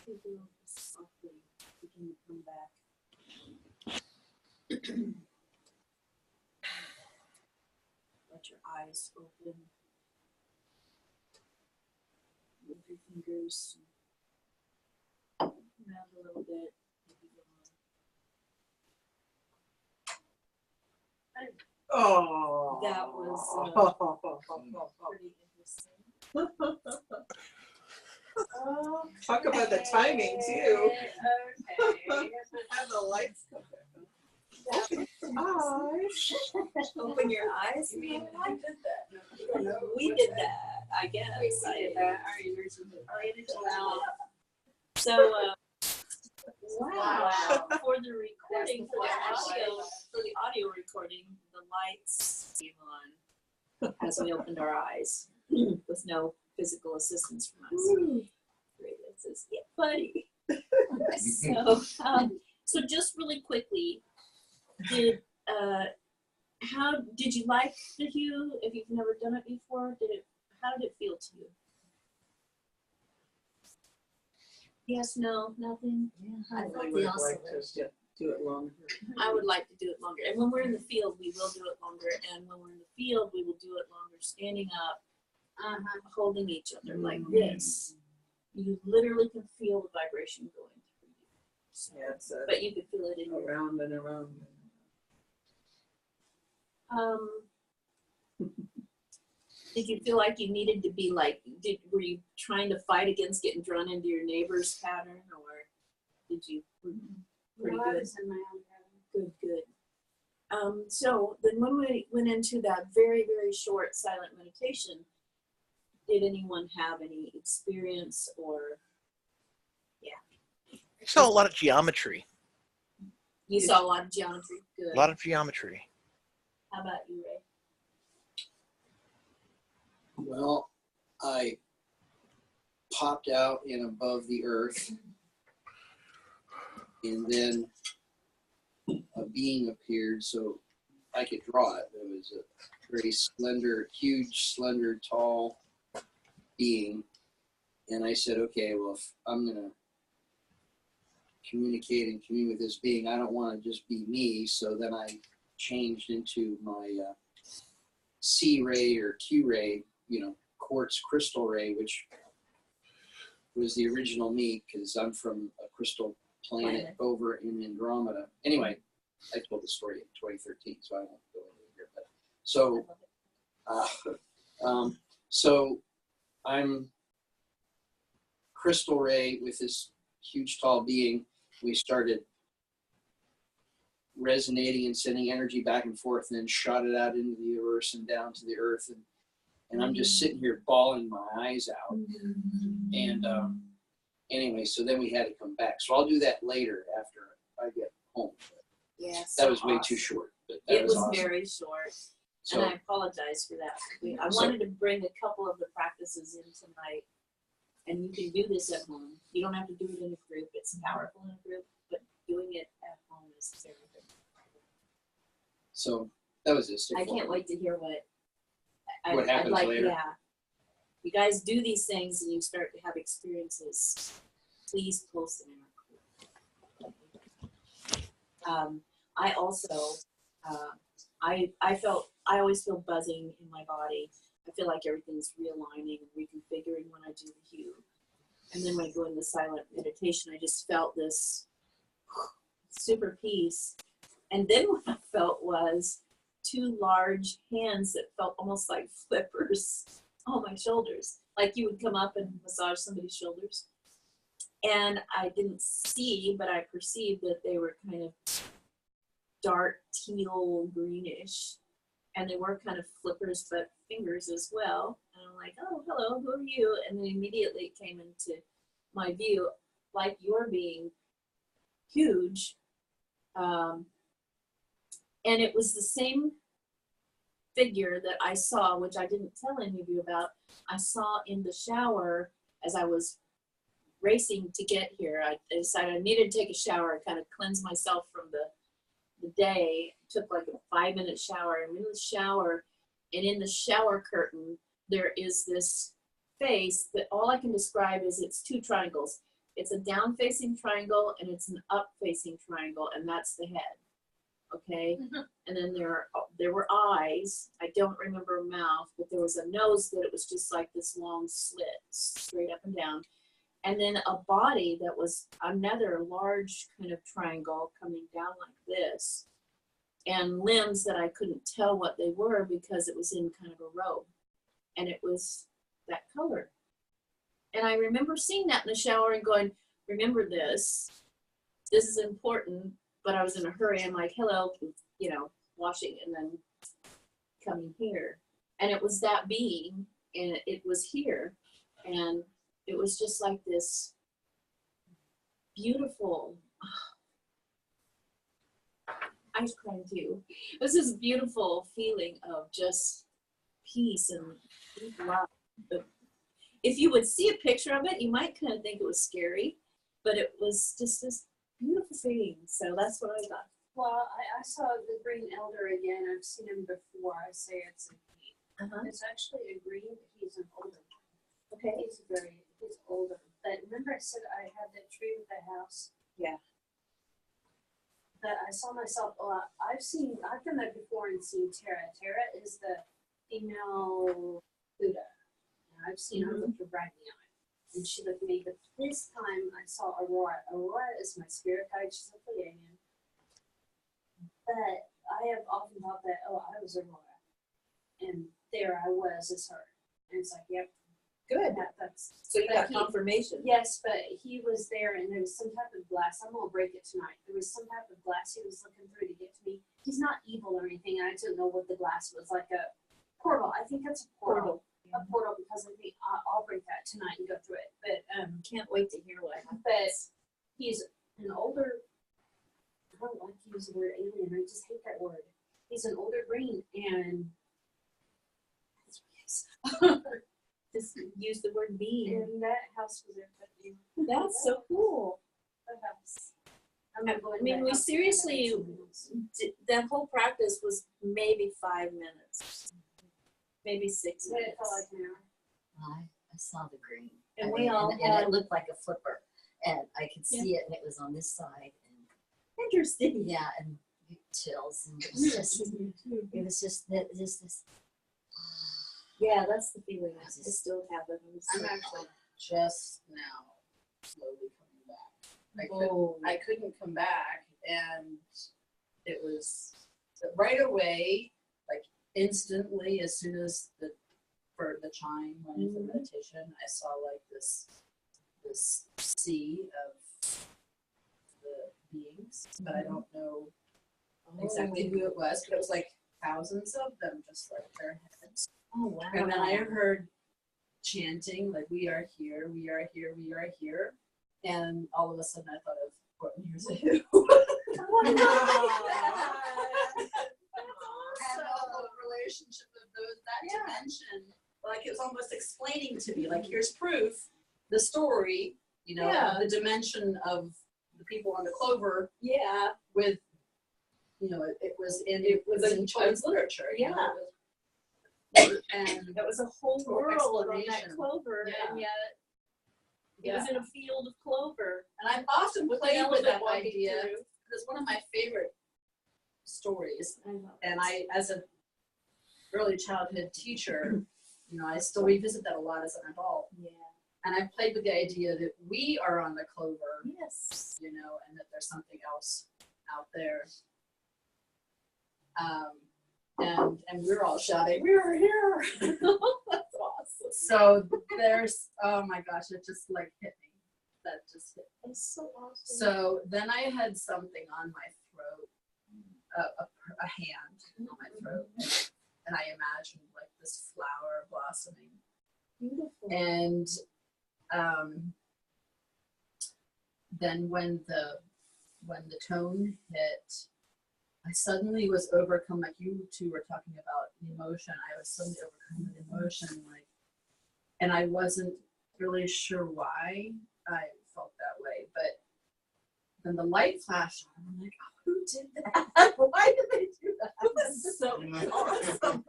Softly begin to come back. Let your eyes open. Move your fingers around a little bit. Maybe Oh. that was pretty interesting. Talk about the timing too. Okay. Have the lights come back on. Eyes. Open your eyes. I mean, I did that. We did that, I guess. We did that. Our energy. Wow. So, wow. For the recording, for the audio recording, the lights came on as we opened our eyes with no physical assistance from us. It says, yeah, buddy. So just really quickly, how did you like the hue? If you've never done it before, how did it feel to you? Yes, no, nothing. I I felt really the would like oscillation. to do it longer. I would like to do it longer. And when we're in the field, we will do it longer. And when we're in the field, we will do it longer, standing up, holding each other like this. You literally can feel the vibration going through you. So, Yeah, it's but you can feel it in your around and around. Did you feel like you needed to be like, were you trying to fight against getting drawn into your neighbor's pattern, or did you, pretty No, I good? was in my own pattern. Good. So then when we went into that very, very short silent meditation, did anyone have any experience or, I saw a lot of geometry. you saw a lot of geometry? Good. A lot of geometry. How about you, Ray? Well, I popped out in above the earth, and then a being appeared so I could draw it. It was a very slender, huge, slender, tall being. And I said, okay, well, if I'm going to communicate and commune with this being, I don't want to just be me. So then I changed into my C ray or Q ray, quartz crystal ray, which was the original me, because I'm from a crystal planet over in Andromeda. Anyway, I told the story in 2013, so I won't go into it here. But so I'm crystal ray with this huge tall being. We started resonating and sending energy back and forth, and then shot it out into the universe and down to the earth. And I'm just sitting here bawling my eyes out. And anyway, so then we had to come back. So I'll do that later after I get home. Yes. That was way too short. But that It was awesome. very short. So, and I apologize for that. I wanted to bring a couple of the practices in tonight. And you can do this at home. You don't have to do it in a group. It's powerful in a group, but doing it at home is very good. so that was it. I can't wait to hear what What happens later. Yeah. You guys do these things and you start to have experiences. Please post them in our group. I also, I always feel buzzing in my body. I feel like everything's realigning and reconfiguring when I do the hue. And then when I go into silent meditation, I just felt this super peace. And then what I felt was two large hands that felt almost like flippers on my shoulders. Like you would come up and massage somebody's shoulders. And I didn't see, but I perceived that they were kind of dark teal greenish. And they were kind of flippers, but fingers as well. And I'm like, oh, hello, who are you? And then immediately it came into my view, like you're being huge. And it was the same figure that I saw, which I didn't tell any of you about. I saw in the shower as I was racing to get here. I decided I needed to take a shower and kind of cleanse myself from the day. Took like a 5-minute shower. I'm in the shower, and in the shower curtain, there is this face that all I can describe is it's two triangles. it's a down facing triangle and it's an up facing triangle, and that's the head. Okay, and then there were eyes. I don't remember a mouth, but there was a nose that it was just like this long slit, straight up and down, and then a body that was another large kind of triangle coming down like this, and limbs that I couldn't tell what they were because it was in kind of a robe, and it was that color. And I remember seeing that in the shower and going, remember this. This is important. But I was in a hurry. I'm like, hello, you know, washing and then coming here. And it was that being, and it was here. And it was just like this beautiful, I was crying too. It was this beautiful feeling of just peace and deep love. But if you would see a picture of it, you might kind of think it was scary, but it was just this beautiful thing. So that's what I got. Well, I saw the green elder again. I've seen him before. I say it's a he. It's actually a green, but he's an older one. Okay. He's older. But remember I said I had that tree with the house? Yeah. But I saw myself, I've done that before and seen Tara. Tara is the female Buddha. And I've seen her look her right in the eye. And she looked at me, but this time I saw Aurora. Aurora is my spirit guide. She's a Pleiadian. But I have often thought that, I was Aurora. And there I was as her. And it's like, yep. Good. That's So you got confirmation. Yes, but he was there and there was some type of glass. I'm going to break it tonight. There was some type of glass he was looking through to get to me. He's not evil or anything. I didn't know what the glass was. Like a portal. I think that's a portal. A portal, because I think I'll break that tonight and go through it. But Can't wait to hear what happens. but he's an older, I don't like to use the word alien, I just hate that word. He's an older green, and that's what he is. Just use the word being. And that house was there, but That's so cool. that house. I'm not going I mean, to that we house. seriously, that whole practice was maybe 5 minutes, maybe 6 But it felt minutes. like an hour. I saw the green. And I we mean, all and had- it looked like a flipper, and I could see it, and it was on this side, and Interesting. yeah, and chills, and it was just this. Yeah, that's the feeling. I still have it. I'm actually just now slowly coming back. I couldn't come back, and it was right away, like instantly, as soon as the chime went into meditation, I saw like this sea of the beings, but I don't know exactly who it was, but it was like thousands of them, just like their heads. Oh, wow. And then I heard chanting, like, we are here, we are here, we are here. And all of a sudden I thought of Courtney Here's a Who. And the whole relationship of that dimension, like it was almost explaining to me, like, here's proof, the story, you know, the dimension of the people on the clover with, you know, it was in children's literature. You know, and That was a whole world on that explanation. clover, and yet it was in a field of clover. And I've often With played an with that elephant walking idea. through. It's one of my favorite stories. I know. And I, as an early childhood teacher, you know, I still revisit that a lot as an adult. Yeah. And I've played with the idea that we are on the clover, Yes. you know, and that there's something else out there. And we're all shouting, we're here. That's awesome. So there's, oh my gosh, it just like hit me. That just hit me. That's so awesome. So then I had something on my throat, a hand on my throat, and I imagined like this flower blossoming. Beautiful. And then when the tone hit, I suddenly was overcome, like you two were talking about emotion. I was suddenly overcome with emotion, like, and I wasn't really sure why I felt that way. But then the light flashed on. I'm like, oh, who did that? Why did they do that? It was so awesome.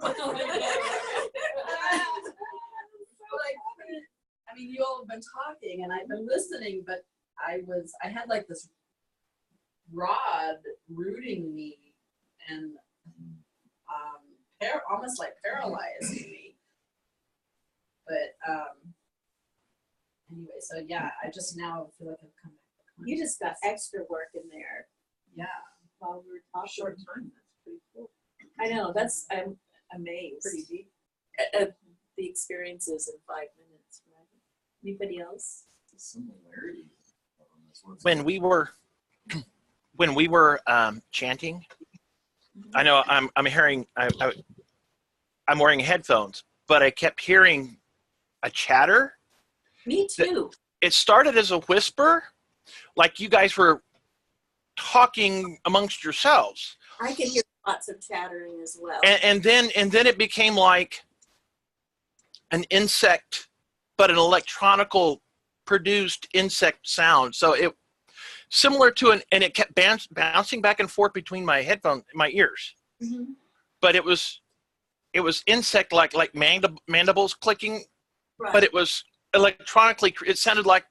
I mean, you all have been talking and I've been listening, but I had like this rod rooting me and almost like paralyzing me. But anyway, so yeah, I just now feel like I've come back. You just got extra work in there Yeah. while we were talking. Short time, that's pretty cool. I know, I'm amazed. Pretty deep. At the experiences in 5 minutes, right? Anybody else? The similarities of them is what's When we were chanting, I know I'm hearing I'm wearing headphones, but I kept hearing a chatter. Me too. It started as a whisper, like you guys were talking amongst yourselves, I can hear lots of chattering as well. and then it became like an insect, but an electronical produced insect sound. So it similar to and it kept bouncing back and forth between my ears. Mhm. But it was insect like mandibles clicking, Right. but it was electronically. It sounded like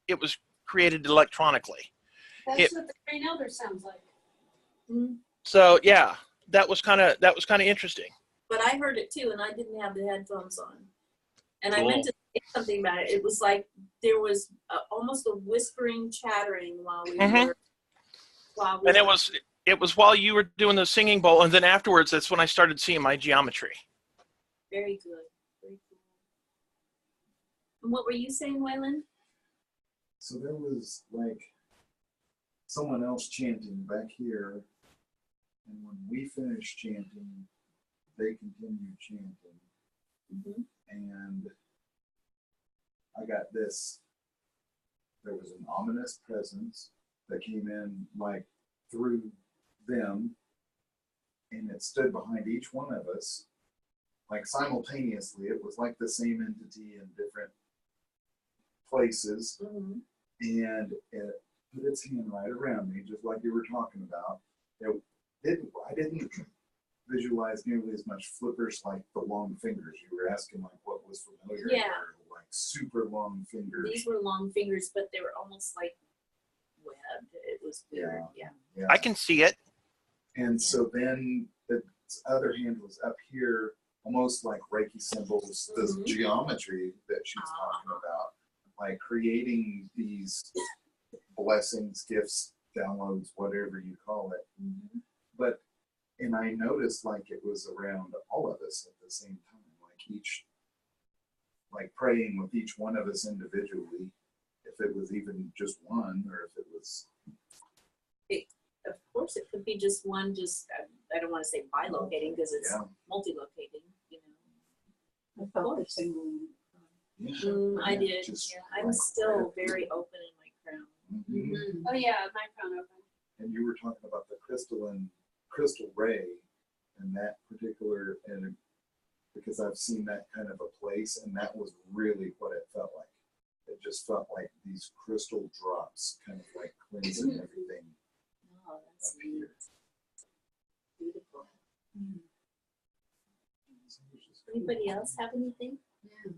it was created electronically. That's what the green elder sounds like. So yeah, that was kind of interesting. But I heard it too, and I didn't have the headphones on. And I Cool. meant to say something about it. It was like there was almost a whispering, chattering while we Mhm. were. And it was while you were doing the singing bowl, and then afterwards, that's when I started seeing my geometry. Very good. Very cool. And what were you saying, Waylon? So there was like someone else chanting back here, and when we finished chanting, they continued chanting. Mhm. And I got this. There was an ominous presence that came in like through them, and it stood behind each one of us, like simultaneously. It was like the same entity in different places, Mhm. and it put its hand right around me, just like you were talking about. I didn't visualize nearly as much flippers like the long fingers. You were asking like what was familiar. Yeah. Or, like super long fingers. These were long fingers, but they were almost like webbed. It was weird. Yeah. Yeah. I can see it. And so then the other hand was up here, almost like Reiki symbols, this Mhm. geometry that she's talking about, like creating these blessings, gifts, downloads, whatever you call it. Mhm. And I noticed like it was around all of us at the same time, like praying with each one of us individually, if it was even just one, or if it was. Of course, it could be just one. I don't want to say bilocating because it's Yeah. multi-locating. You know. I felt the tingling. I did. Just Yeah. I'm like still that. very open in my crown. Mhm. Oh yeah, my crown open. And you were talking about the crystal ray and that particular, and because I've seen that kind of a place, and that was really what it felt like. It just felt like these crystal drops kind of like cleansing everything Oh, that's up neat. here. Beautiful. Anybody else have anything? Yeah.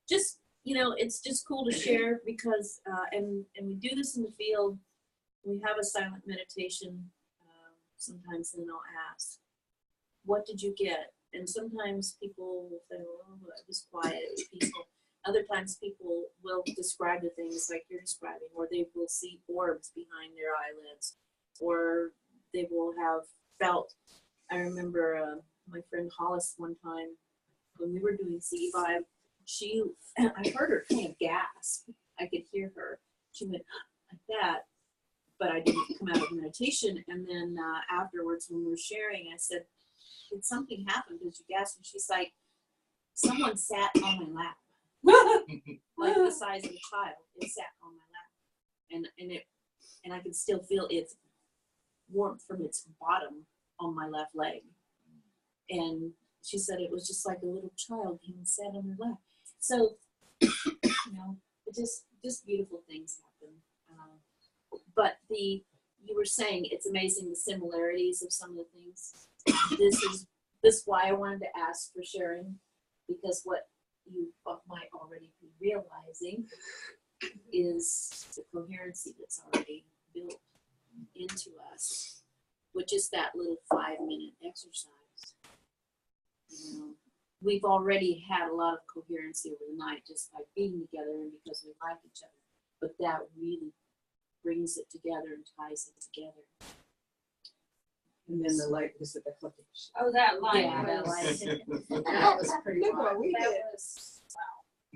Just, it's just cool to share because, and we do this in the field. We have a silent meditation. Sometimes then I'll ask, what did you get? And sometimes people will say, oh, it was quiet, it was peaceful. Other times people will describe the things like you're describing, or they will see orbs behind their eyelids, or they will have felt. I remember my friend Hollis one time when we were doing CE Vibe, I heard her kind of gasp. I could hear her. She went like that, but I didn't come out of meditation. And then afterwards, when we were sharing, I said, did something happen? Did you gasp? And she's like, someone sat on my lap. Like the size of a child, it sat on my lap, and I could still feel its warmth from its bottom on my left leg. And she said it was just like a little child came and sat on her lap. So, it just beautiful things happen. But you were saying it's amazing the similarities of some of the things. This why I wanted to ask for sharing, because what you might already be realizing is the coherency that's already built into us, which is that little 5-minute exercise. You know, we've already had a lot of coherency over the night just by being together and because we like each other, but that really brings it together and ties it together. And then the light was at the flipping. Oh, that light. Yeah, that was- light. That was pretty Look what wild. we That did. was,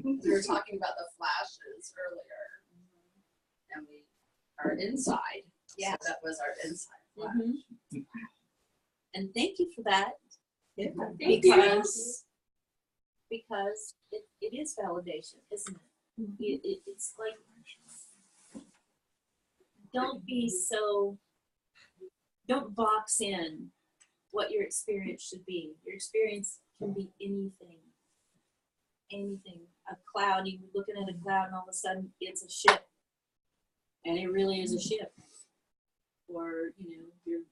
We were talking about the flashes earlier, and we are inside. Yeah. So that was our inside flash. And thank you for that, Yeah. because it is validation, isn't it? It's like, don't box in what your experience should be. Your experience can be anything. Anything. A cloud, you're looking at a cloud and all of a sudden it's a ship. And it really is a ship. Or, you know, you're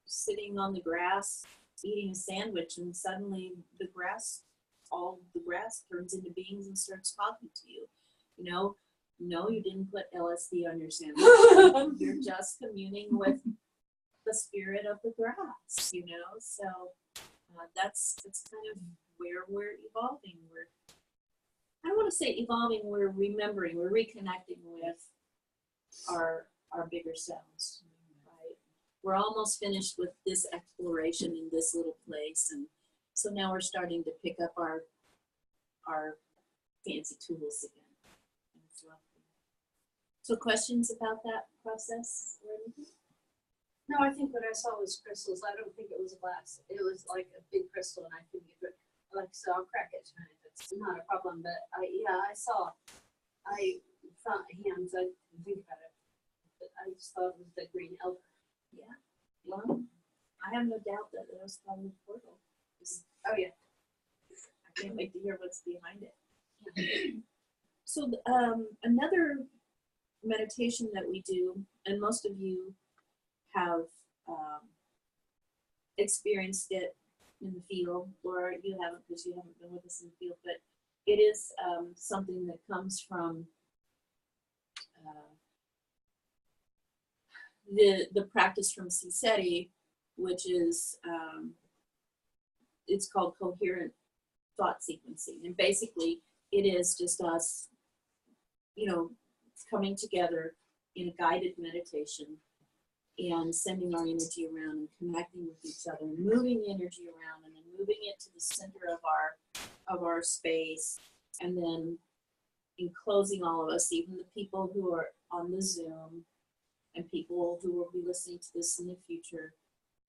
sitting on the grass eating a sandwich and suddenly all the grass turns into beings and starts talking to you. You know, no, you didn't put LSD on your sandwich. You're just communing with the spirit of the grass, you know? So that's kind of where we're evolving. I don't want to say evolving, we're remembering, we're reconnecting with our bigger selves, right? We're almost finished with this exploration in this little place, and so now we're starting to pick up our fancy tools again. So questions about that process or anything? no, I think what I saw was crystals. I don't think it was glass. It was like a big crystal and I couldn't get it. Like, so I'll crack it tonight. It's not a problem, but I found hands. I didn't think about it, but I just thought it was the green elder. Yeah. Well, I have no doubt that it was from the portal. Oh yeah. I can't wait to hear what's behind it. So another meditation that we do, and most of you have experienced it in the field, or you haven't because you haven't been with us in the field, but it is something that comes from the practice from Siseti, which is it's called coherent thought sequencing, and basically it is just us, you know, coming together in a guided meditation and sending our energy around and connecting with each other, and moving the energy around and then moving it to the center of our space, and then enclosing all of us, even the people who are on the Zoom and people who will be listening to this in the future,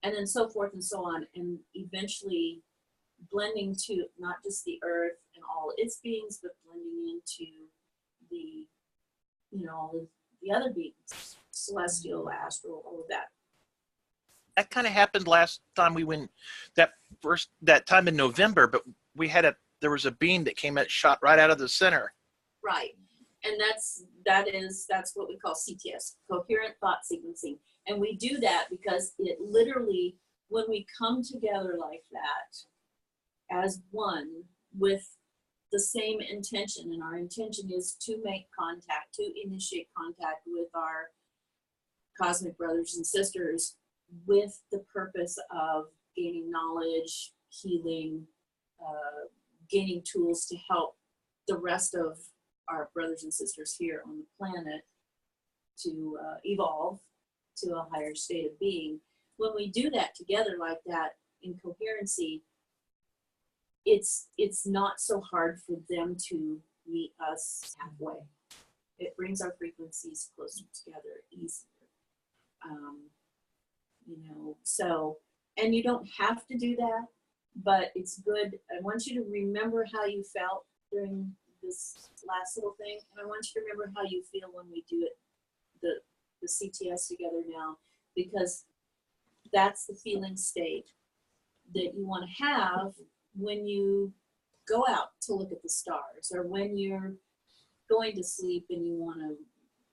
and then so forth and so on, and eventually blending to not just the earth and all its beings, but blending into the, you know, all the other beings, celestial, astral, all of that. That kind of happened last time we went, that time in November, but there was a beam that came out, shot right out of the center. Right. And that's what we call CTS, coherent thought sequencing. And we do that because it literally, when we come together like that as one with the same intention, and our intention is to make contact, to initiate contact with our cosmic brothers and sisters with the purpose of gaining knowledge, healing, gaining tools to help the rest of our brothers and sisters here on the planet to evolve to a higher state of being. When we do that together like that in coherency, it's not so hard for them to meet us halfway. It brings our frequencies closer together easier. You know, so, and you don't have to do that, but it's good. I want you to remember how you felt during this last little thing, and I want you to remember how you feel when we do it, the CTS together now, because that's the feeling state that you want to have when you go out to look at the stars, or when you're going to sleep and you want to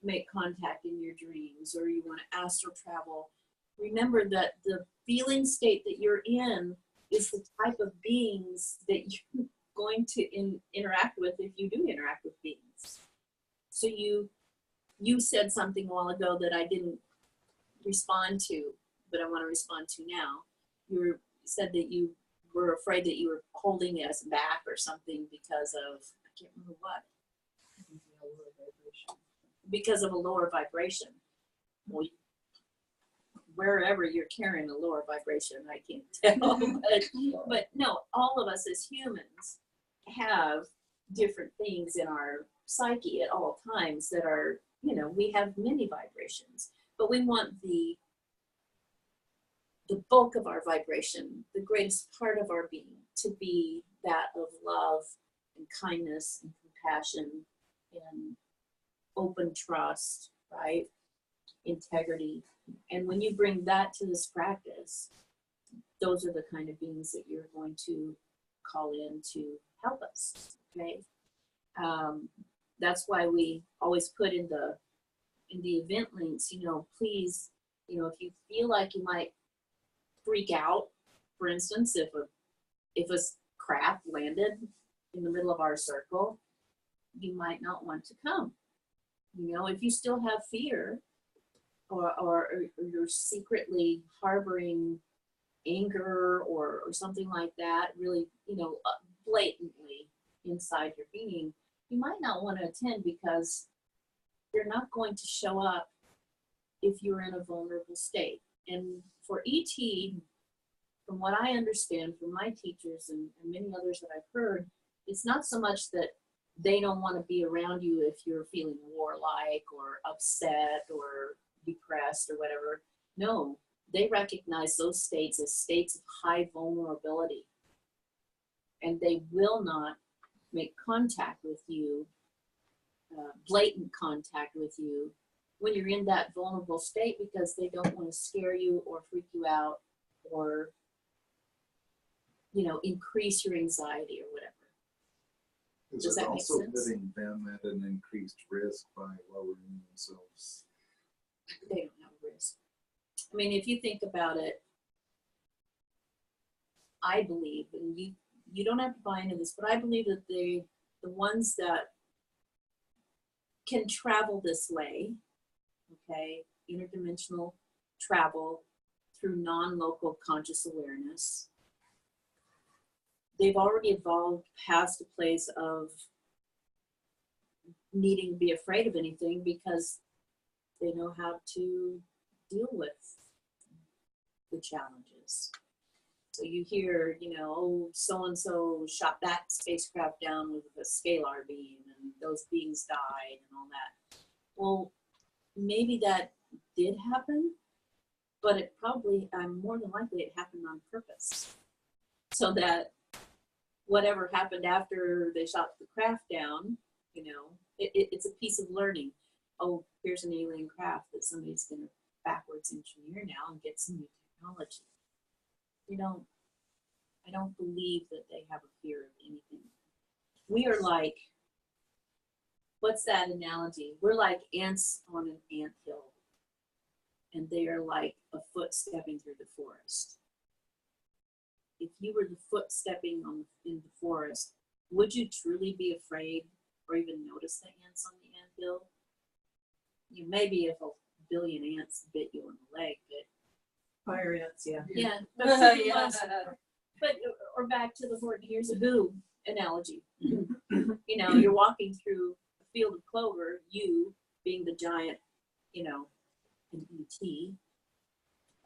make contact in your dreams, or you want to astral travel. Remember that the feeling state that you're in is the type of beings that you're going to interact with if you do interact with beings. So you said something a while ago that I didn't respond to, but I want to respond to now. You said that you were afraid that you were holding us back or something because of, I can't remember what. Because of a lower vibration. Well, wherever you're carrying a lower vibration, I can't tell. but no, all of us as humans have different things in our psyche at all times that are, we have many vibrations, but we want the bulk of our vibration, the greatest part of our being, to be that of love and kindness and compassion and open trust, right? Integrity. And when you bring that to this practice, those are the kind of beings that you're going to call in to help us, okay? That's why we always put in the event links, please, if you feel like you might freak out, for instance, if a craft landed in the middle of our circle, you might not want to come. If you still have fear or you're secretly harboring anger or something like that, really, blatantly inside your being, you might not want to attend because they're not going to show up if you're in a vulnerable state. And for ET, from what I understand from my teachers and many others that I've heard, it's not so much that they don't want to be around you if you're feeling warlike or upset or depressed or whatever. No, they recognize those states as states of high vulnerability. And they will not make contact with you, blatant contact with you, when you're in that vulnerable state, because they don't want to scare you or freak you out or, increase your anxiety or whatever. Does that make also sense? putting them at an increased risk by lowering themselves? They don't have a risk. I mean, if you think about it, I believe, and you don't have to buy into this, but I believe that the ones that can travel this way, okay, interdimensional travel through non-local conscious awareness, they've already evolved past a place of needing to be afraid of anything because they know how to deal with the challenges. So you hear, so-and-so shot that spacecraft down with a scalar beam and those beings died and all that. Well, maybe that did happen, but it probably, more than likely it happened on purpose. So that whatever happened after they shot the craft down, it's a piece of learning. Oh, here's an alien craft that somebody's going to backwards engineer now and get some new technology. I don't believe that they have a fear of anything. We are like, what's that analogy? We're like ants on an anthill, and they are like a foot stepping through the forest. If you were the foot stepping in the forest, would you truly be afraid or even notice the ants on the anthill? Maybe if a billion ants bit you in the leg, but Fire ants, yeah. yeah, but or back to the horn. Here's a who analogy. You're walking through a field of clover, you being the giant, an ET,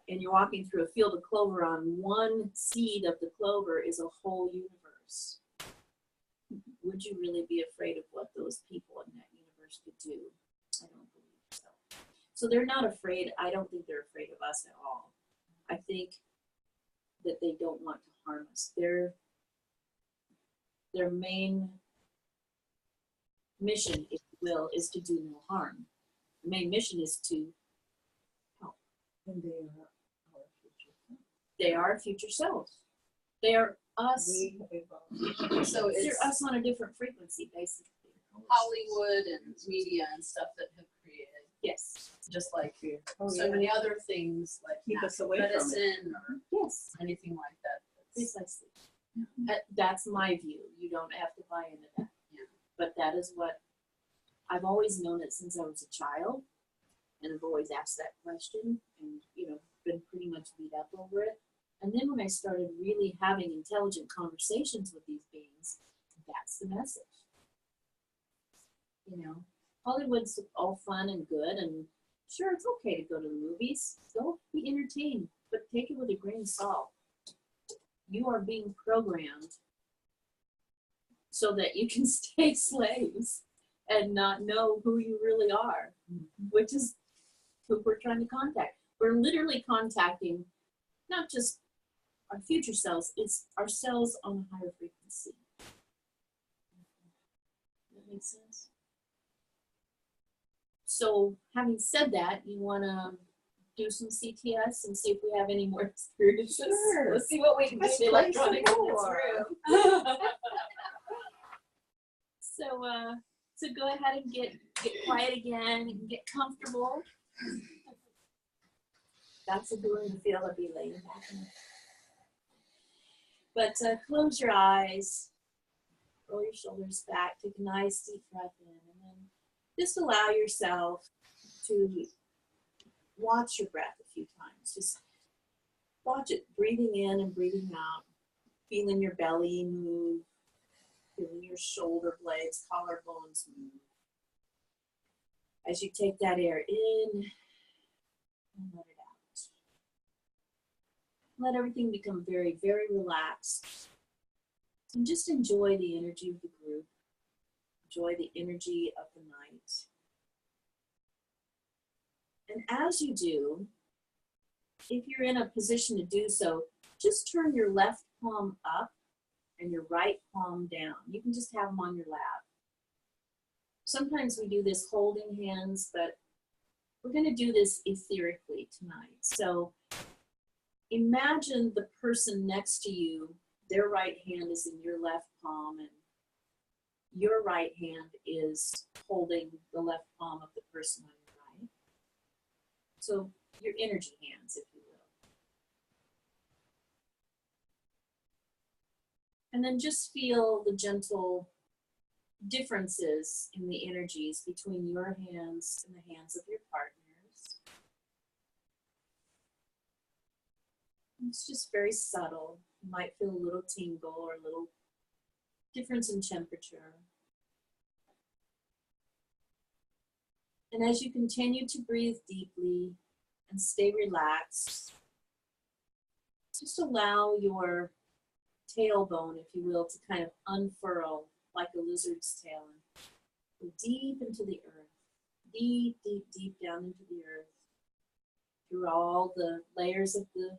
and you're walking through a field of clover. On one seed of the clover is a whole universe. Would you really be afraid of what those people in that universe could do? I don't believe so. So they're not afraid. I don't think they're afraid of us at all. I think that they don't want to harm us. Their main mission, if you will, is to do no harm. The main mission is to help. And they are our future. They are future selves. They are us. We have evolved. So They're it's us on a different frequency, basically. Hollywood and media and stuff that have created, Yes. just like Oh, so yeah. many other things like Keep us natural away from it. medicine or Yes. anything like that. That's- Precisely. That's my view. You don't have to buy into that. Yeah. But that is what I've always known it since I was a child, and I've always asked that question, and been pretty much beat up over it. And then when I started really having intelligent conversations with these beings, that's the message. Hollywood's all fun and good, and sure, it's okay to go to the movies. Go be entertained, but take it with a grain of salt. You are being programmed so that you can stay slaves and not know who you really are, which is who we're trying to contact. We're literally contacting not just our future selves, it's ourselves on a higher frequency. That makes sense? So having said that, you want to do some CTS and see if we have any more experiences. Sure. Let's see what we can do Let's to play some electronics in this more. room. So go ahead and get quiet again and get comfortable. That's a good one to feel to be laying back. But close your eyes, roll your shoulders back, take a nice deep breath in, and then just allow yourself to watch your breath a few times. Just watch it, breathing in and breathing out, feeling your belly move, feeling your shoulder blades, collarbones move. As you take that air in and let it out. Let everything become very, very relaxed. And just enjoy the energy of the group. Enjoy the energy of the night. And as you do, if you're in a position to do so, just turn your left palm up and your right palm down. You can just have them on your lap. Sometimes we do this holding hands, but we're going to do this etherically tonight. So imagine the person next to you, their right hand is in your left palm, and your right hand is holding the left palm of the person on your right. So your energy hands, if you will. And then just feel the gentle differences in the energies between your hands and the hands of your partners. It's just very subtle. You might feel a little tingle or a little difference in temperature. And as you continue to breathe deeply and stay relaxed, just allow your tailbone, if you will, to kind of unfurl like a lizard's tail and go deep into the earth, deep, deep, deep down into the earth, through all the layers of the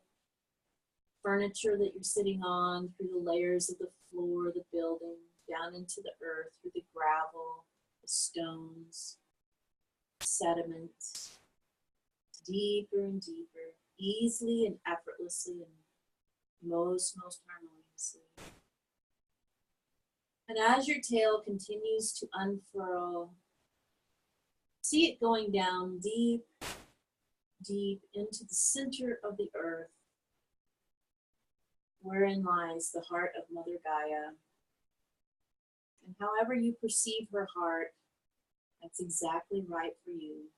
furniture that you're sitting on, through the layers of the floor, the building, down into the earth, through the gravel, the stones, sediment, deeper and deeper, easily and effortlessly and most harmoniously. And as your tail continues to unfurl, see it going down deep, deep into the center of the earth, wherein lies the heart of Mother Gaia. And however you perceive her heart, that's exactly right for you.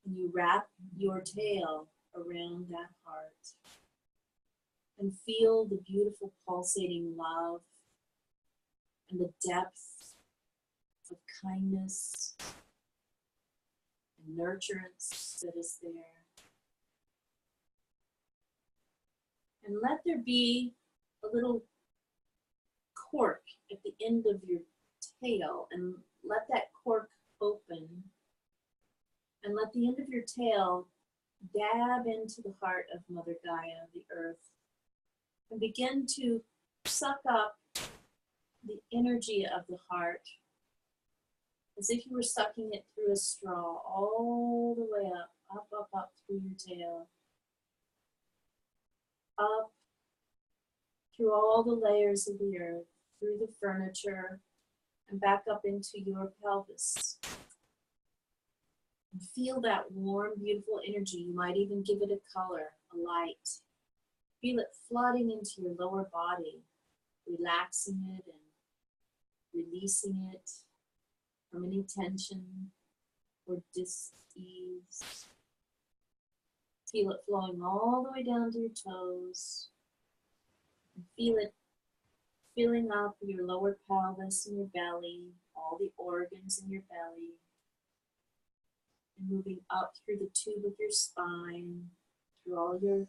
And you wrap your tail around that heart and feel the beautiful pulsating love and the depth of kindness and nurturance that is there. And let there be a little cork at the end of your tail, and let that cork open, and let the end of your tail dab into the heart of Mother Gaia, the earth, and begin to suck up the energy of the heart as if you were sucking it through a straw, all the way up, up, up, up through your tail, up through all the layers of the earth, through the furniture, and back up into your pelvis. And feel that warm, beautiful energy. You might even give it a color, a light. Feel it flooding into your lower body, relaxing it and releasing it, from any tension or dis-ease. Feel it flowing all the way down to your toes. And feel it filling up your lower pelvis and your belly, all the organs in your belly. And moving up through the tube of your spine, through all your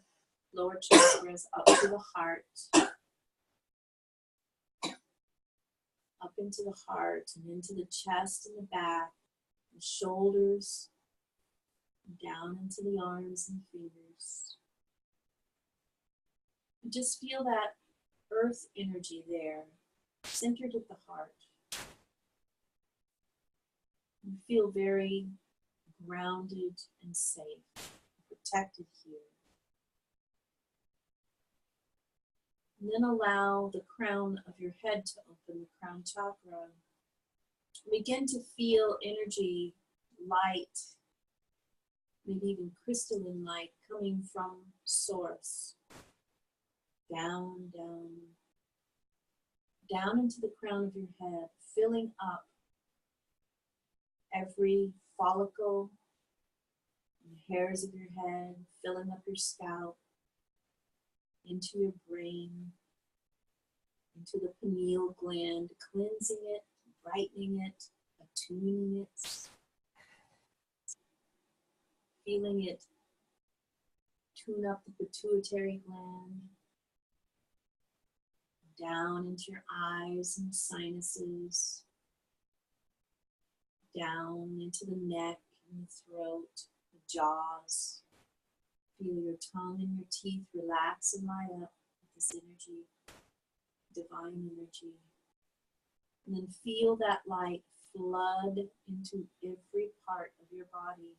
lower chakras, up to the heart. Up into the heart and into the chest and the back, the shoulders, down into the arms and fingers. And just feel that earth energy there, centered at the heart. You feel very grounded and safe, protected here. And then allow the crown of your head to open, the crown chakra. Begin to feel energy, light, maybe even crystalline light coming from source. Down, down, down into the crown of your head, filling up every follicle, the hairs of your head, filling up your scalp, into your brain, into the pineal gland, cleansing it, brightening it, attuning it, feeling it tune up the pituitary gland, down into your eyes and sinuses, down into the neck and the throat, the jaws. Feel your tongue and your teeth relax and light up with this energy, divine energy. And then feel that light flood into every part of your body,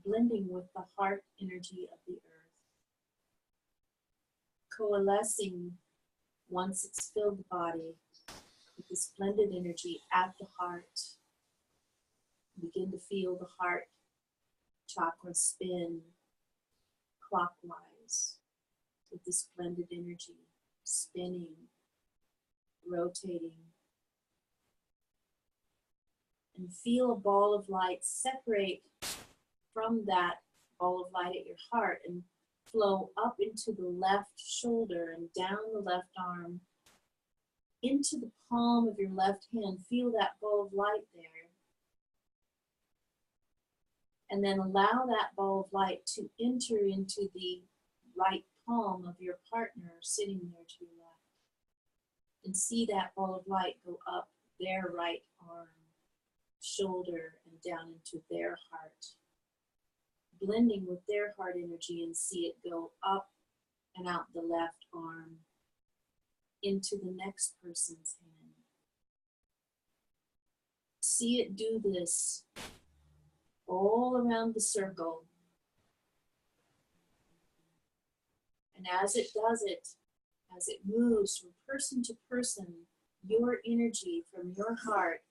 blending with the heart energy of the earth. Coalescing once it's filled the body with this blended energy at the heart. Begin to feel the heart chakra spin clockwise with this blended energy, spinning, rotating. And feel a ball of light separate from that ball of light at your heart and flow up into the left shoulder and down the left arm, into the palm of your left hand. Feel that ball of light there. And then allow that ball of light to enter into the right palm of your partner sitting there to your left. And see that ball of light go up their right arm, shoulder, and down into their heart. Blending with their heart energy, and see it go up and out the left arm into the next person's hand. See it do this all around the circle. And as it does it, as it moves from person to person, your energy from your heart,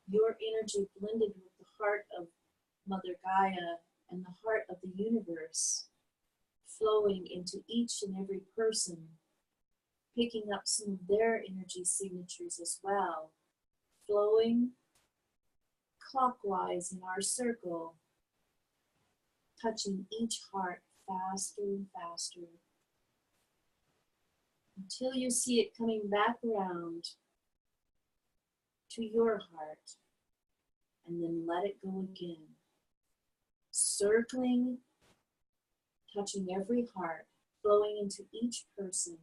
your energy blended with the heart of Mother Gaia and the heart of the universe, flowing into each and every person, picking up some of their energy signatures as well, flowing clockwise in our circle, touching each heart faster and faster, until you see it coming back around to your heart, and then let it go again. Circling, touching every heart, flowing into each person,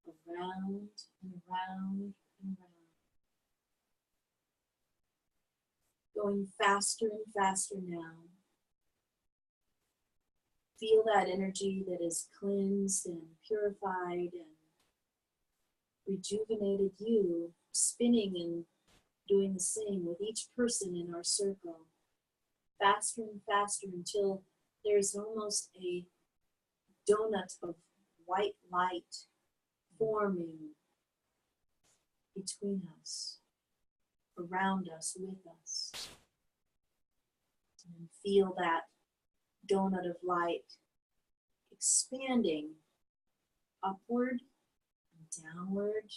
around and around and around. Going faster and faster now. Feel that energy that is cleansed and purified and rejuvenated you, spinning and doing the same with each person in our circle. Faster and faster until there's almost a donut of white light forming between us, around us, with us. And feel that donut of light expanding upward and downward,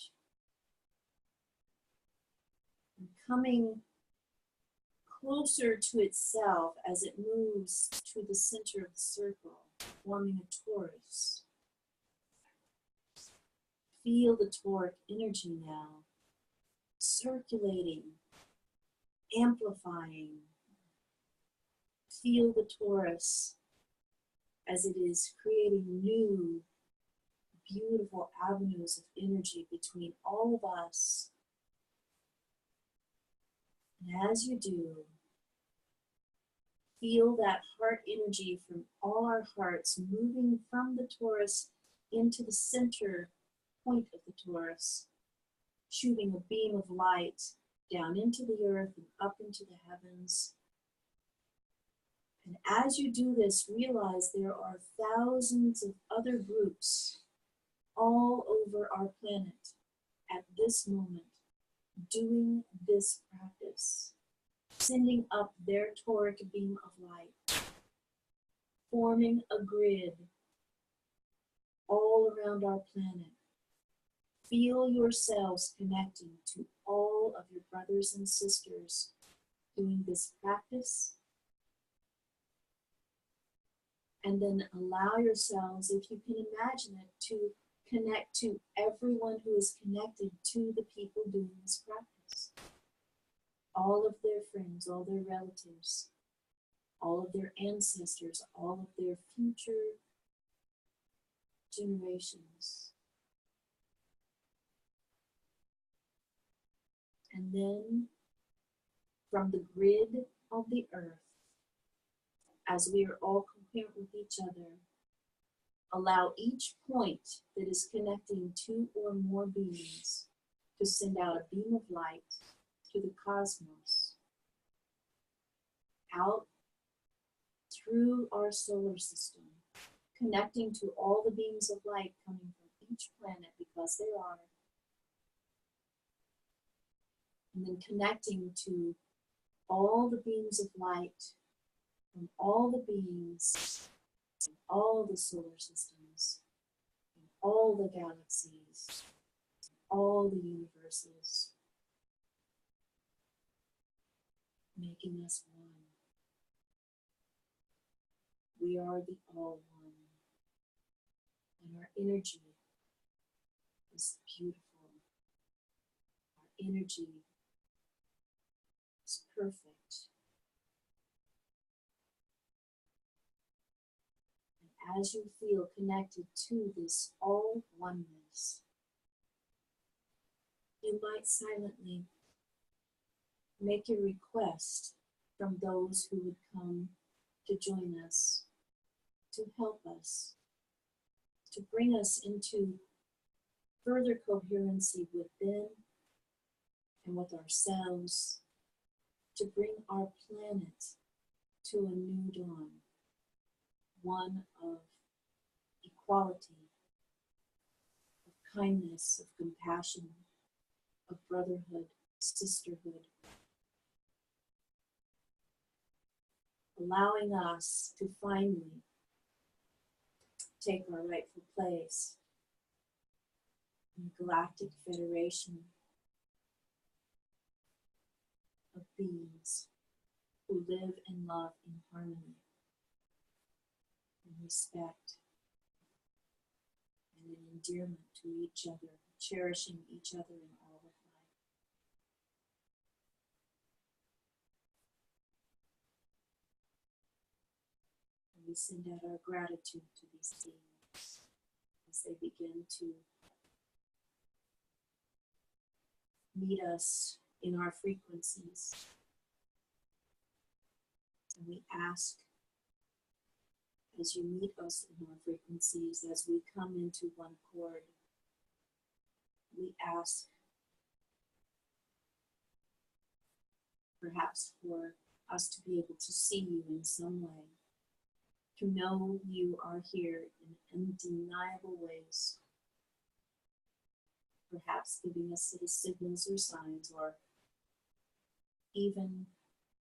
and coming closer to itself as it moves to the center of the circle, forming a torus. Feel the toric energy now, circulating, amplifying. Feel the torus as it is creating new, beautiful avenues of energy between all of us. And as you do, feel that heart energy from all our hearts moving from the torus into the center point of the torus, shooting a beam of light down into the earth and up into the heavens. And as you do this, realize there are thousands of other groups all over our planet at this moment doing this practice, sending up their toric beam of light, forming a grid all around our planet. Feel yourselves connecting to all of your brothers and sisters doing this practice. And then allow yourselves, if you can imagine it, to connect to everyone who is connected to the people doing this practice. All of their friends, all their relatives, all of their ancestors, all of their future generations. And then from the grid of the earth, as we are all coherent with each other, allow each point that is connecting two or more beings to send out a beam of light to the cosmos, out through our solar system, connecting to all the beams of light coming from each planet, because there are, and then connecting to all the beams of light from all the beings, from all the solar systems, from all the galaxies, from all the universes, making us one. We are the all one, and our energy is beautiful. Our energy is perfect. And as you feel connected to this all oneness, you might silently make a request from those who would come to join us, to help us, to bring us into further coherency within and with ourselves, to bring our planet to a new dawn, one of equality, of kindness, of compassion, of brotherhood, sisterhood, allowing us to finally take our rightful place in the Galactic Federation of beings who live and love in harmony, in respect, and in endearment to each other, cherishing each other in all of life. And we send out our gratitude to these beings as they begin to meet us in our frequencies. And we ask, as you meet us in our frequencies, as we come into one accord, we ask perhaps for us to be able to see you in some way, to know you are here in undeniable ways, perhaps giving us little signals or signs, or even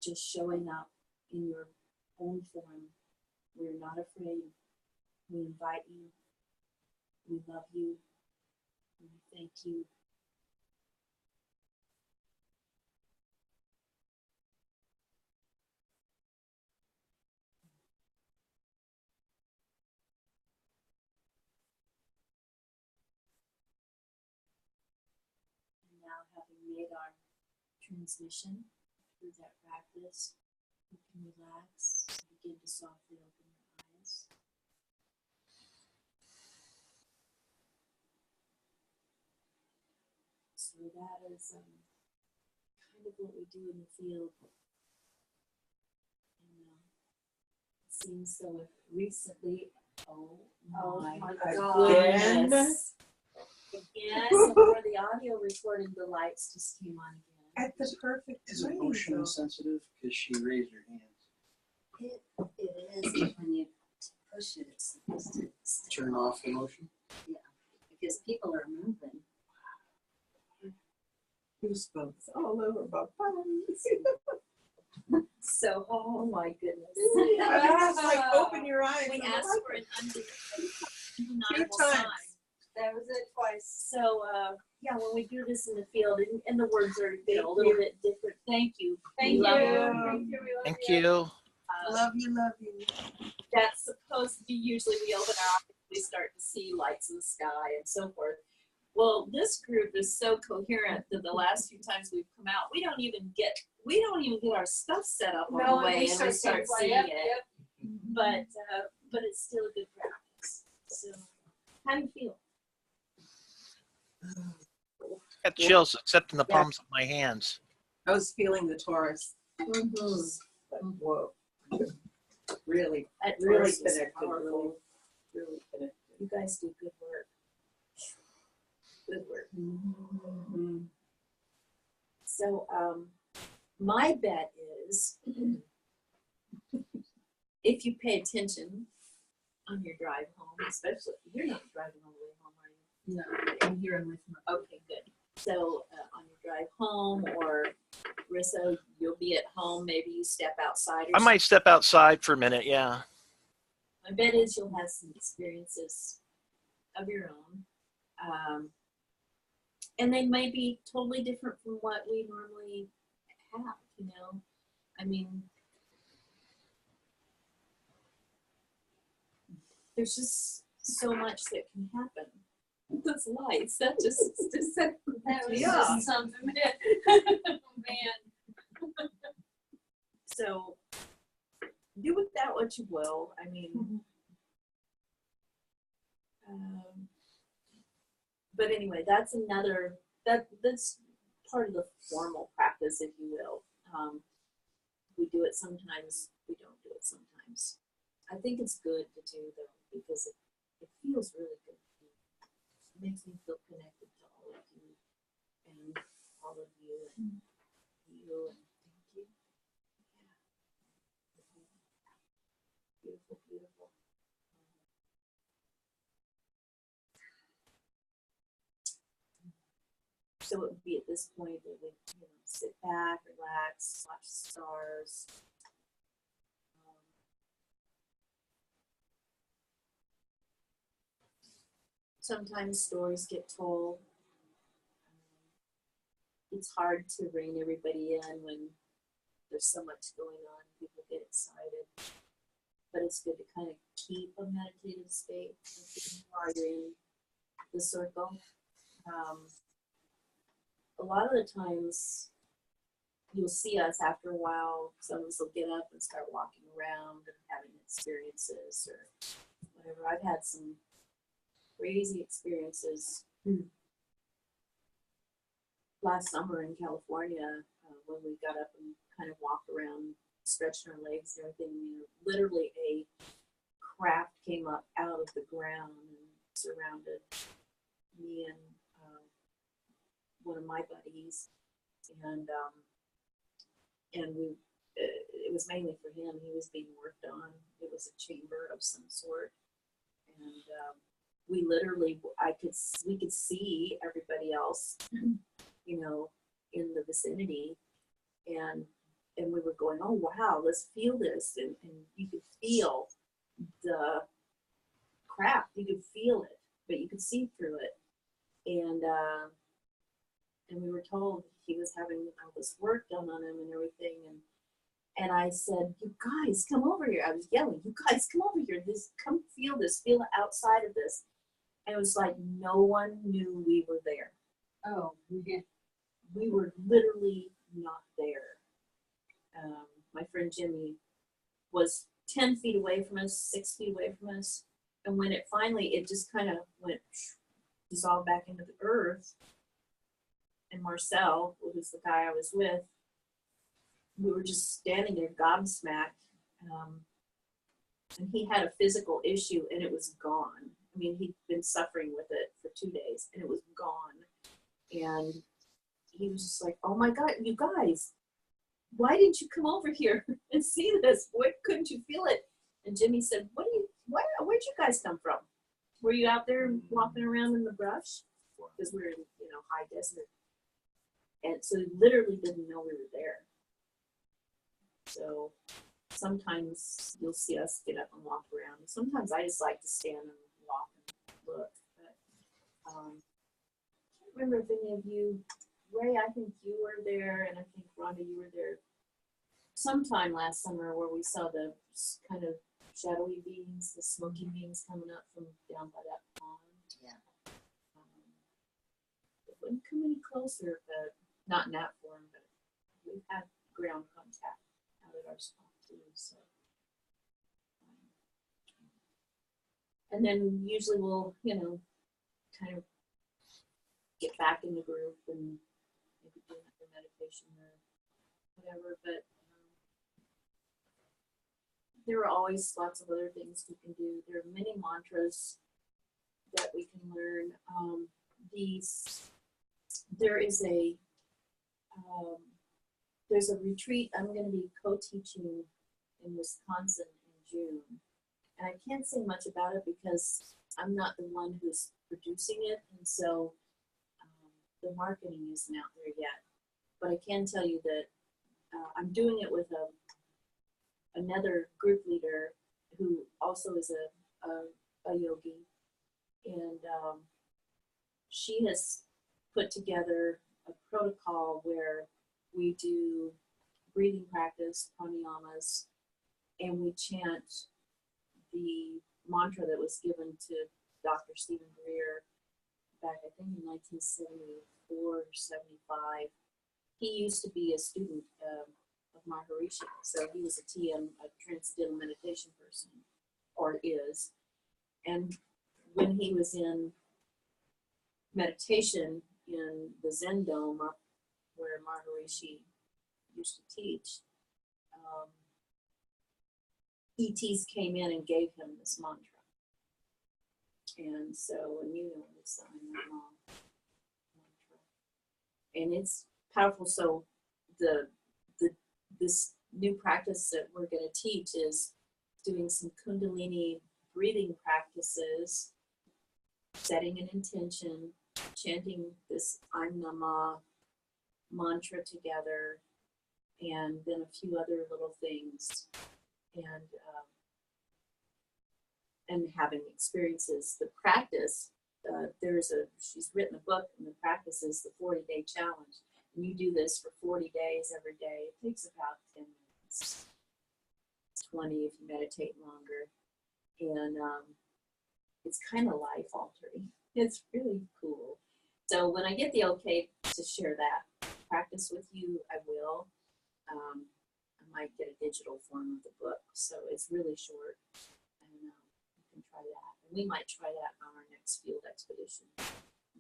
just showing up in your own form. We're not afraid. We invite you. We love you. We thank you. appreciate our transmission through that practice. You can relax, begin to softly open your eyes. So that is kind of what we do in the field. And, it seems so recently. Oh my Again? goodness. Again, so for the audio recording, the lights just came on again. At the perfect Is it time, motion though. sensitive? Because she raised her hand. It is, but when you push it, it's supposed to stay. Turn off the motion. Because people are moving. Goosebumps all over my body. So, oh my goodness. I was like, open your eyes. We and asked look. for an Two undeniable times. sign. That was it twice. So, yeah, when we do this in the field, and the words are a little bit different. Thank you. Thank We you. love Thank you. We love Thank you. you. Love you, love you. That's supposed to be usually we open our eyes, we start to see lights in the sky and so forth. Well, this group is so coherent that the last few times we've come out, we don't even get our stuff set up on No, the way, and we start seeing seeing yep, it. yep. But it's still a good practice. So, how do you feel? Got chills except in the palms of my hands. I was feeling the Taurus. Mm-hmm. Like, whoa. Really, At really first it's connected. powerful. Really connected. You guys do good work. Good work. Mm-hmm. So, my bet is if you pay attention on your drive home, especially you're not driving all the way home, are you? No, I'm here and with my. Okay, good. So, on your drive home, or Rissa, you'll be at home. Maybe you step outside. Or I might step outside for a minute. Yeah. My bet is you'll have some experiences of your own. And they may be totally different from what we normally have, you know? I mean, there's just so much that can happen. Those lights, that just That was yeah. just something. Man. So do with that what you will. I mean, but anyway, that's that's part of the formal practice, if you will. We do it sometimes, we don't do it sometimes. I think it's good to do though, because it feels really good. It makes me feel connected to all of you and all of you and you and thank you. Yeah. Beautiful, beautiful. So it would be at this point that we, sit back, relax, watch the stars. Sometimes stories get told. It's hard to rein everybody in when there's so much going on. People get excited. But it's good to kind of keep a meditative state while you're in the circle. A lot of the times you'll see us after a while, some of us will get up and start walking around and having experiences or whatever. I've had some crazy experiences last summer in California when we got up and kind of walked around, stretched our legs and everything. Literally a craft came up out of the ground and surrounded me and one of my buddies, and we it was mainly for him. He was being worked on. It was a chamber of some sort, and we literally we could see everybody else, in the vicinity, and we were going, oh wow, let's feel this, and you could feel the crap. You could feel it, but you could see through it, and we were told he was having all this work done on him and everything. And I said, you guys, come over here. I was yelling, you guys, come over here. Come feel this, feel outside of this. And it was like no one knew we were there. Oh, yeah. we were literally not there. My friend Jimmy was 10 feet away from us, 6 feet away from us. And when it finally, it just kind of went, dissolved back into the earth. And Marcel, who was the guy I was with, we were just standing there gobsmacked. And he had a physical issue and it was gone. I mean, he'd been suffering with it for 2 days and it was gone. And he was just like, oh my God, you guys, why didn't you come over here and see this? Why couldn't you feel it? And Jimmy said, where'd you guys come from? Were you out there walking around in the brush? Because we're in, high desert. And so he literally didn't know we were there. So sometimes you'll see us get up and walk around. Sometimes I just like to stand and walk and look. But I can't remember if any of you, Ray, I think you were there, and I think Rhonda, you were there sometime last summer where we saw the kind of shadowy beings, the smoky beings coming up from down by that pond. Yeah. It wouldn't come any closer, but not in that form, but we've had ground contact out at our spot too. So, and then usually we'll, kind of get back in the group and maybe do another meditation or whatever. But there are always lots of other things we can do. There are many mantras that we can learn. There's a retreat I'm going to be co-teaching in Wisconsin in June. And I can't say much about it because I'm not the one who's producing it. And so the marketing isn't out there yet. But I can tell you that I'm doing it with another group leader who also is a yogi. And she has put together a protocol where we do breathing practice, pranayamas, and we chant the mantra that was given to Dr. Stephen Greer back, I think, in 1974 or 75. He used to be a student of Maharishi, so he was a TM, a Transcendental Meditation person, or is. And when he was in meditation in the Zen Dome up where Maharishi used to teach, ETs came in and gave him this mantra. And so, and it's the mantra. And it's powerful. So this new practice that we're going to teach is doing some Kundalini breathing practices, setting an intention, chanting this I'm Nama mantra together, and then a few other little things, and having experiences. The practice, she's written a book, and the practice is the 40-day challenge. And you do this for 40 days every day. It takes about 10 minutes, 20 if you meditate longer. And it's kind of life altering. It's really cool. So when I get the okay to share that practice with you, I will. I might get a digital form of the book. So it's really short. And you can try that. And we might try that on our next field expedition,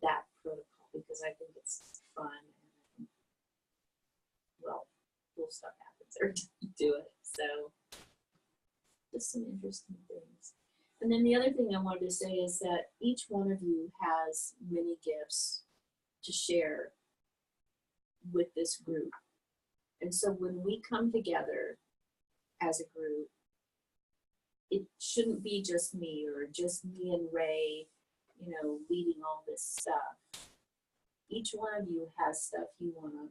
that protocol, because I think it's fun. And well, cool stuff happens there to do it. So just some interesting things. And then the other thing I wanted to say is that each one of you has many gifts to share with this group. And so when we come together as a group, it shouldn't be just me or just me and Ray, leading all this stuff. Each one of you has stuff you want to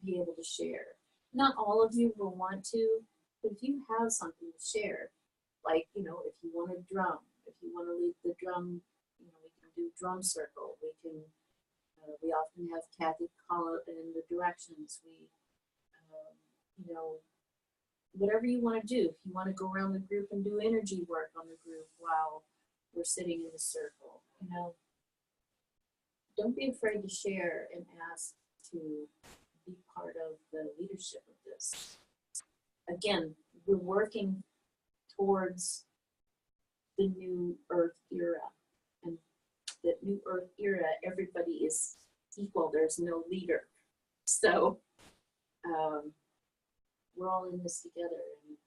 be able to share. Not all of you will want to, but if you have something to share, like, if you want to drum, if you want to lead the drum, we can do drum circle. We often have Kathy call it in the directions. Whatever you want to do. If you want to go around the group and do energy work on the group while we're sitting in a circle, don't be afraid to share and ask to be part of the leadership of this. Again, we're working towards the new Earth era. And that new Earth era, everybody is equal. There's no leader. So we're all in this together. And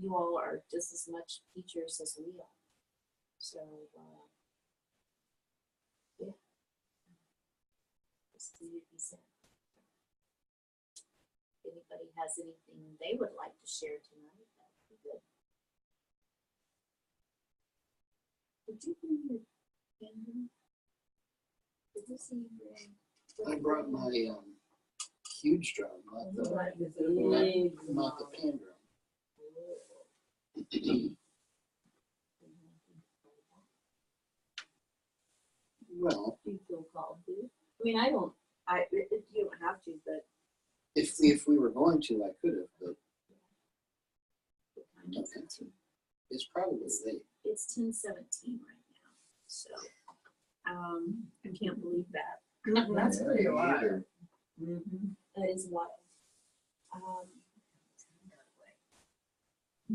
you all are just as much teachers as we are. So, yeah. Just to be said. If anybody has anything they would like to share tonight, that would be good. Did you bring your pen? Did you see your? I brought my huge drum, not the pan drum. Well, Do you feel called to? I mean, you don't have to, but. if we were going to, I could have, but I don't think so. It's probably late. It's 10:17 right now, so, I can't believe that. That's pretty Me wild. either. That is wild.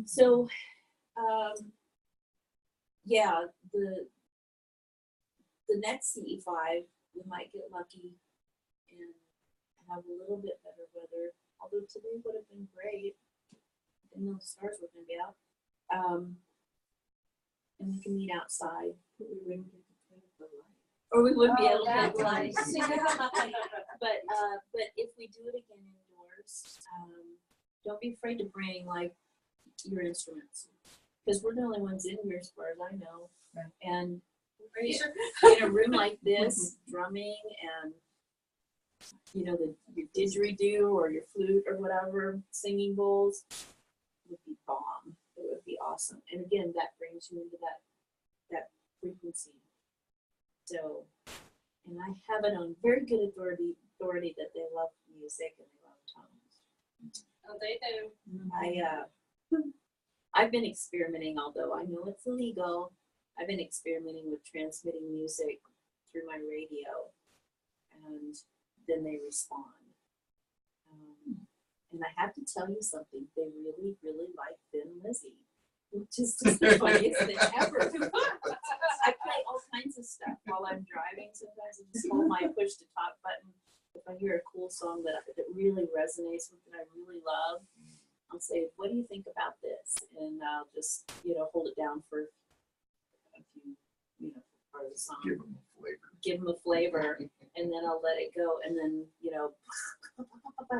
So, yeah, the next CE5, we might get lucky and have a little bit better weather, although today would have been great. And those stars were gonna be out. And we can meet outside. Or we wouldn't be able to have lights. But if we do it again indoors, don't be afraid to bring like your instruments, because we're the only ones in here as far as I know. Right. And in a room like this, drumming and your didgeridoo or your flute or whatever, singing bowls would be bomb. It would be awesome. And again, that brings you into that frequency. So, and I have it on very good authority that they love music and they love tones. Oh, they do. I've been experimenting, although I know it's illegal. I've been experimenting with transmitting music through my radio, and then they respond. And I have to tell you something, they really, really like Thin Lizzy, which is just the funniest thing ever. I play all kinds of stuff while I'm driving. Sometimes I just hold my push to talk button. If I hear a cool song that really resonates with that I really love, I'll say, what do you think about this? And I'll just, hold it down for a few, part of the song. Give them a flavor. Give them a flavor, and then I'll let it go. And then,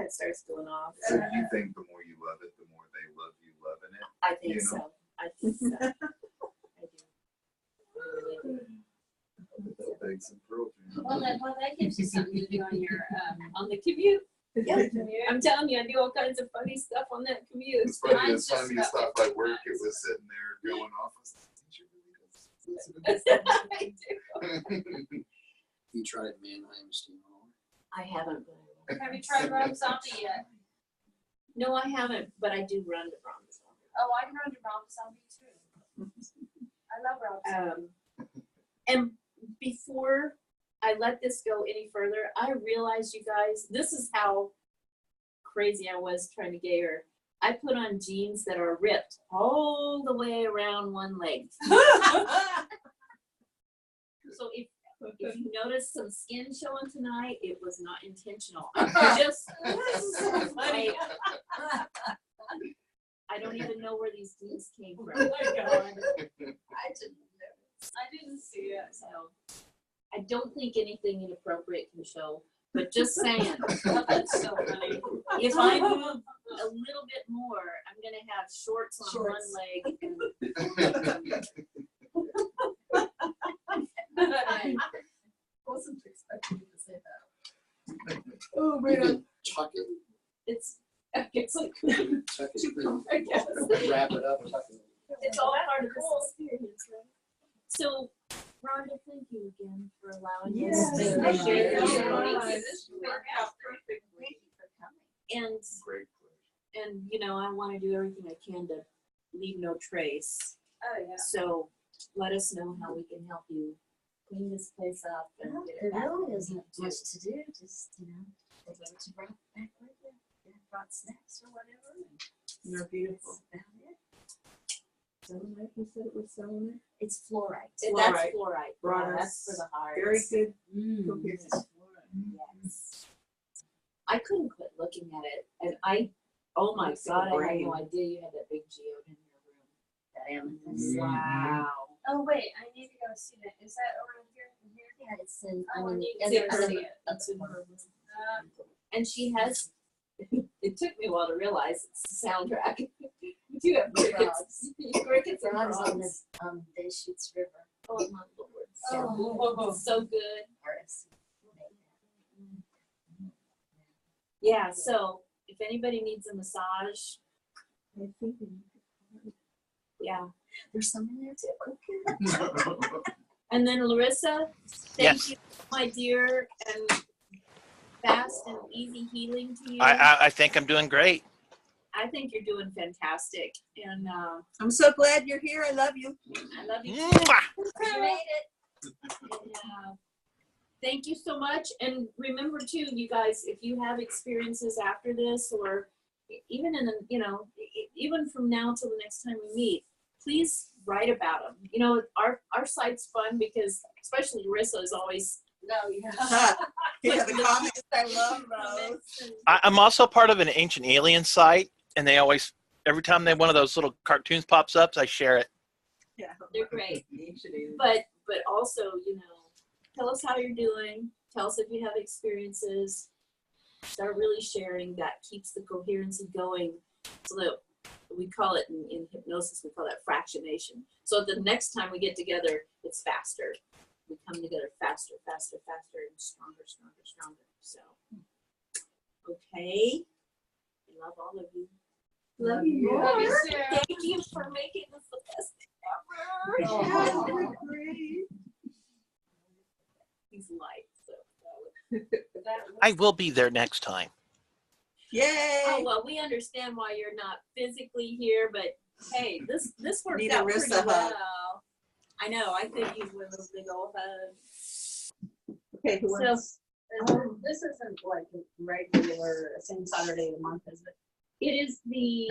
it starts going off. So do you think the more you love it, the more they love you loving it? I think so. I think so. I do. I really do. They'll beg some pearl jam. Well, that gives you something to do on your, On the commute. commute. I'm telling you, I do all kinds of funny stuff on that commute. It's funny, Mine's this time just you about stopped by work, it was sitting there going off. I was like, "Did you really listen I do. You tried Mannheim Steamroller? I haven't. Have you tried Rob Zombie yet? No, I haven't, but I do run to Bronx. Oh, I run to Rob Zombie too. I love Rob Zombie. And before I let this go any further, I realized, you guys, this is how crazy I was trying to get her. I put on jeans that are ripped all the way around one leg. So if you notice some skin showing tonight, it was not intentional. I just, I don't even know where these jeans came from. Oh my God. I didn't know. I didn't see it. So I don't think anything inappropriate can show, but just saying, That's so funny. if I move a little bit more, I'm gonna have shorts on Shorts. one leg. I wasn't expecting you to say that. Oh You could tuck it, It's like tuck it, I guess. wrap it up, tuck it. It's all part of this experience, right? So, Rhonda, thank you again for allowing Yes, us to thank share you. your Yeah. stories. This worked out perfectly. And Great pleasure. I want to do everything I can to leave no trace. Oh, yeah. So let us know how we can help you clean this place up and get it back. There really isn't much to do, just, you know, they go to brought back with you, brought snacks or whatever. They're beautiful. That's about it. Selenite, you said it was selenite? It's fluorite. That's Fluorite. fluorite. Brought Yeah, us that's for the heart. Very good. Yes. Yes. I couldn't quit looking at it, and oh my Looks like God, a I had brain. no idea you had that big geode in your room. That amethyst. Wow. Oh, wait, I need to go see that. Is that around here? In here? Yeah, it's in, Oh, I mean, need and to there's see a- it. It's in her room. And she has, it took me a while to realize it's a soundtrack. You do have crickets. Crickets and frogs on frogs. the Deschutes River. Oh my Lord. Oh. So good. RSC. Yeah, so if anybody needs a massage, I think yeah. There's some in there too. And then Larissa, thank Yes. you, my dear, and fast and easy healing to you. I think I'm doing great. I think you're doing fantastic, and I'm so glad you're here. I love you. I love you. Mwah! You made it. And, thank you so much. And remember too, you guys, if you have experiences after this, or even in the, even from now till the next time we meet, please write about them. You know, our site's fun because, especially Larissa is always. No, yeah. Yeah, the comments, I love those. comments and- I'm also part of an ancient alien site, and they always, every time one of those little cartoons pops up, I share it. Yeah. They're great. Actually, But also, tell us how you're doing. Tell us if you have experiences. Start really sharing. That keeps the coherency going. So that we call it in hypnosis, we call that fractionation. So the next time we get together, it's faster. We come together faster, faster, faster, and stronger, stronger, stronger. So, okay. I love all of you. love you more. Love you too. Thank you for making this the best ever. Yeah, you're great. He's light, so. I will be there next time. Yay. Oh, well, we understand why you're not physically here, but hey, this worked Need a out pretty Rissa hug. well. I know, I could use one of those big old hugs. Okay, who So, wants? This isn't like a regular same Saturday of the month, is it? it is the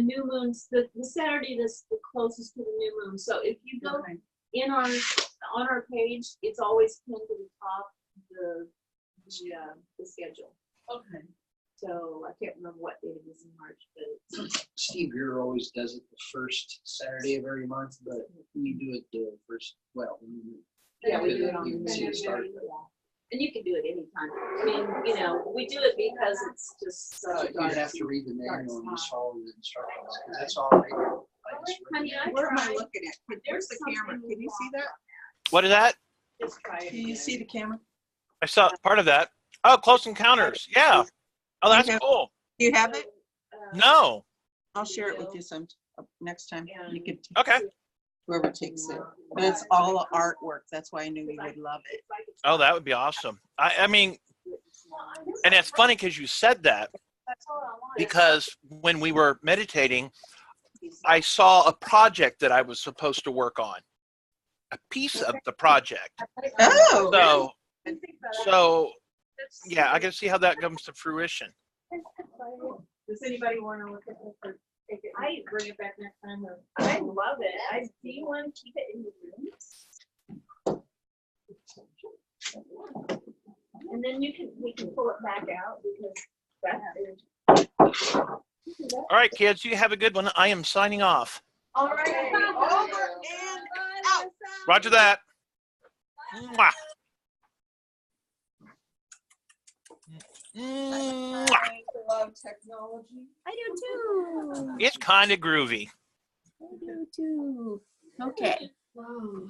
new moons, the Saturday that's the closest to the new moon. So if you go Okay. on our page, it's always pinned to the top, the schedule. Okay. So I can't remember what date it is in March, but Steve Greer always does it the first Saturday of every month, but we do it the first, well, yeah, we do it on You can see the it start. And you can do it anytime. I mean, we do it because it's just such a You dark. have to read the dark manual and just spot. follow the instructions, 'cause that's all I do. I just read the Honey, manual. Where am I tried. looking at? Where's There's the camera? something Can you see that? What is that? Just try it Can you again. see the camera? I saw part of that. Oh, Close Encounters. Yeah. Oh, that's Okay. cool. Do you have it? No. I'll share it with you some next time. You can Okay. whoever takes it. But it's all artwork. That's why I knew you would love it. Oh, that would be awesome. I mean, and it's funny because you said that, That's all I want. because when we were meditating, I saw a project that I was supposed to work on, a piece of the project. Oh, So yeah, I got to see how that comes to fruition. does anybody want to look at this or take it? I bring it back next time. I love it. Do you want to keep it in the room? And then we can pull it back out because that's. All right, kids, you have a good one. I am signing off. All right. Over and out. Roger that. Mwah. Mwah. I love technology. I do too. It's kind of groovy. I do too. Okay. Whoa.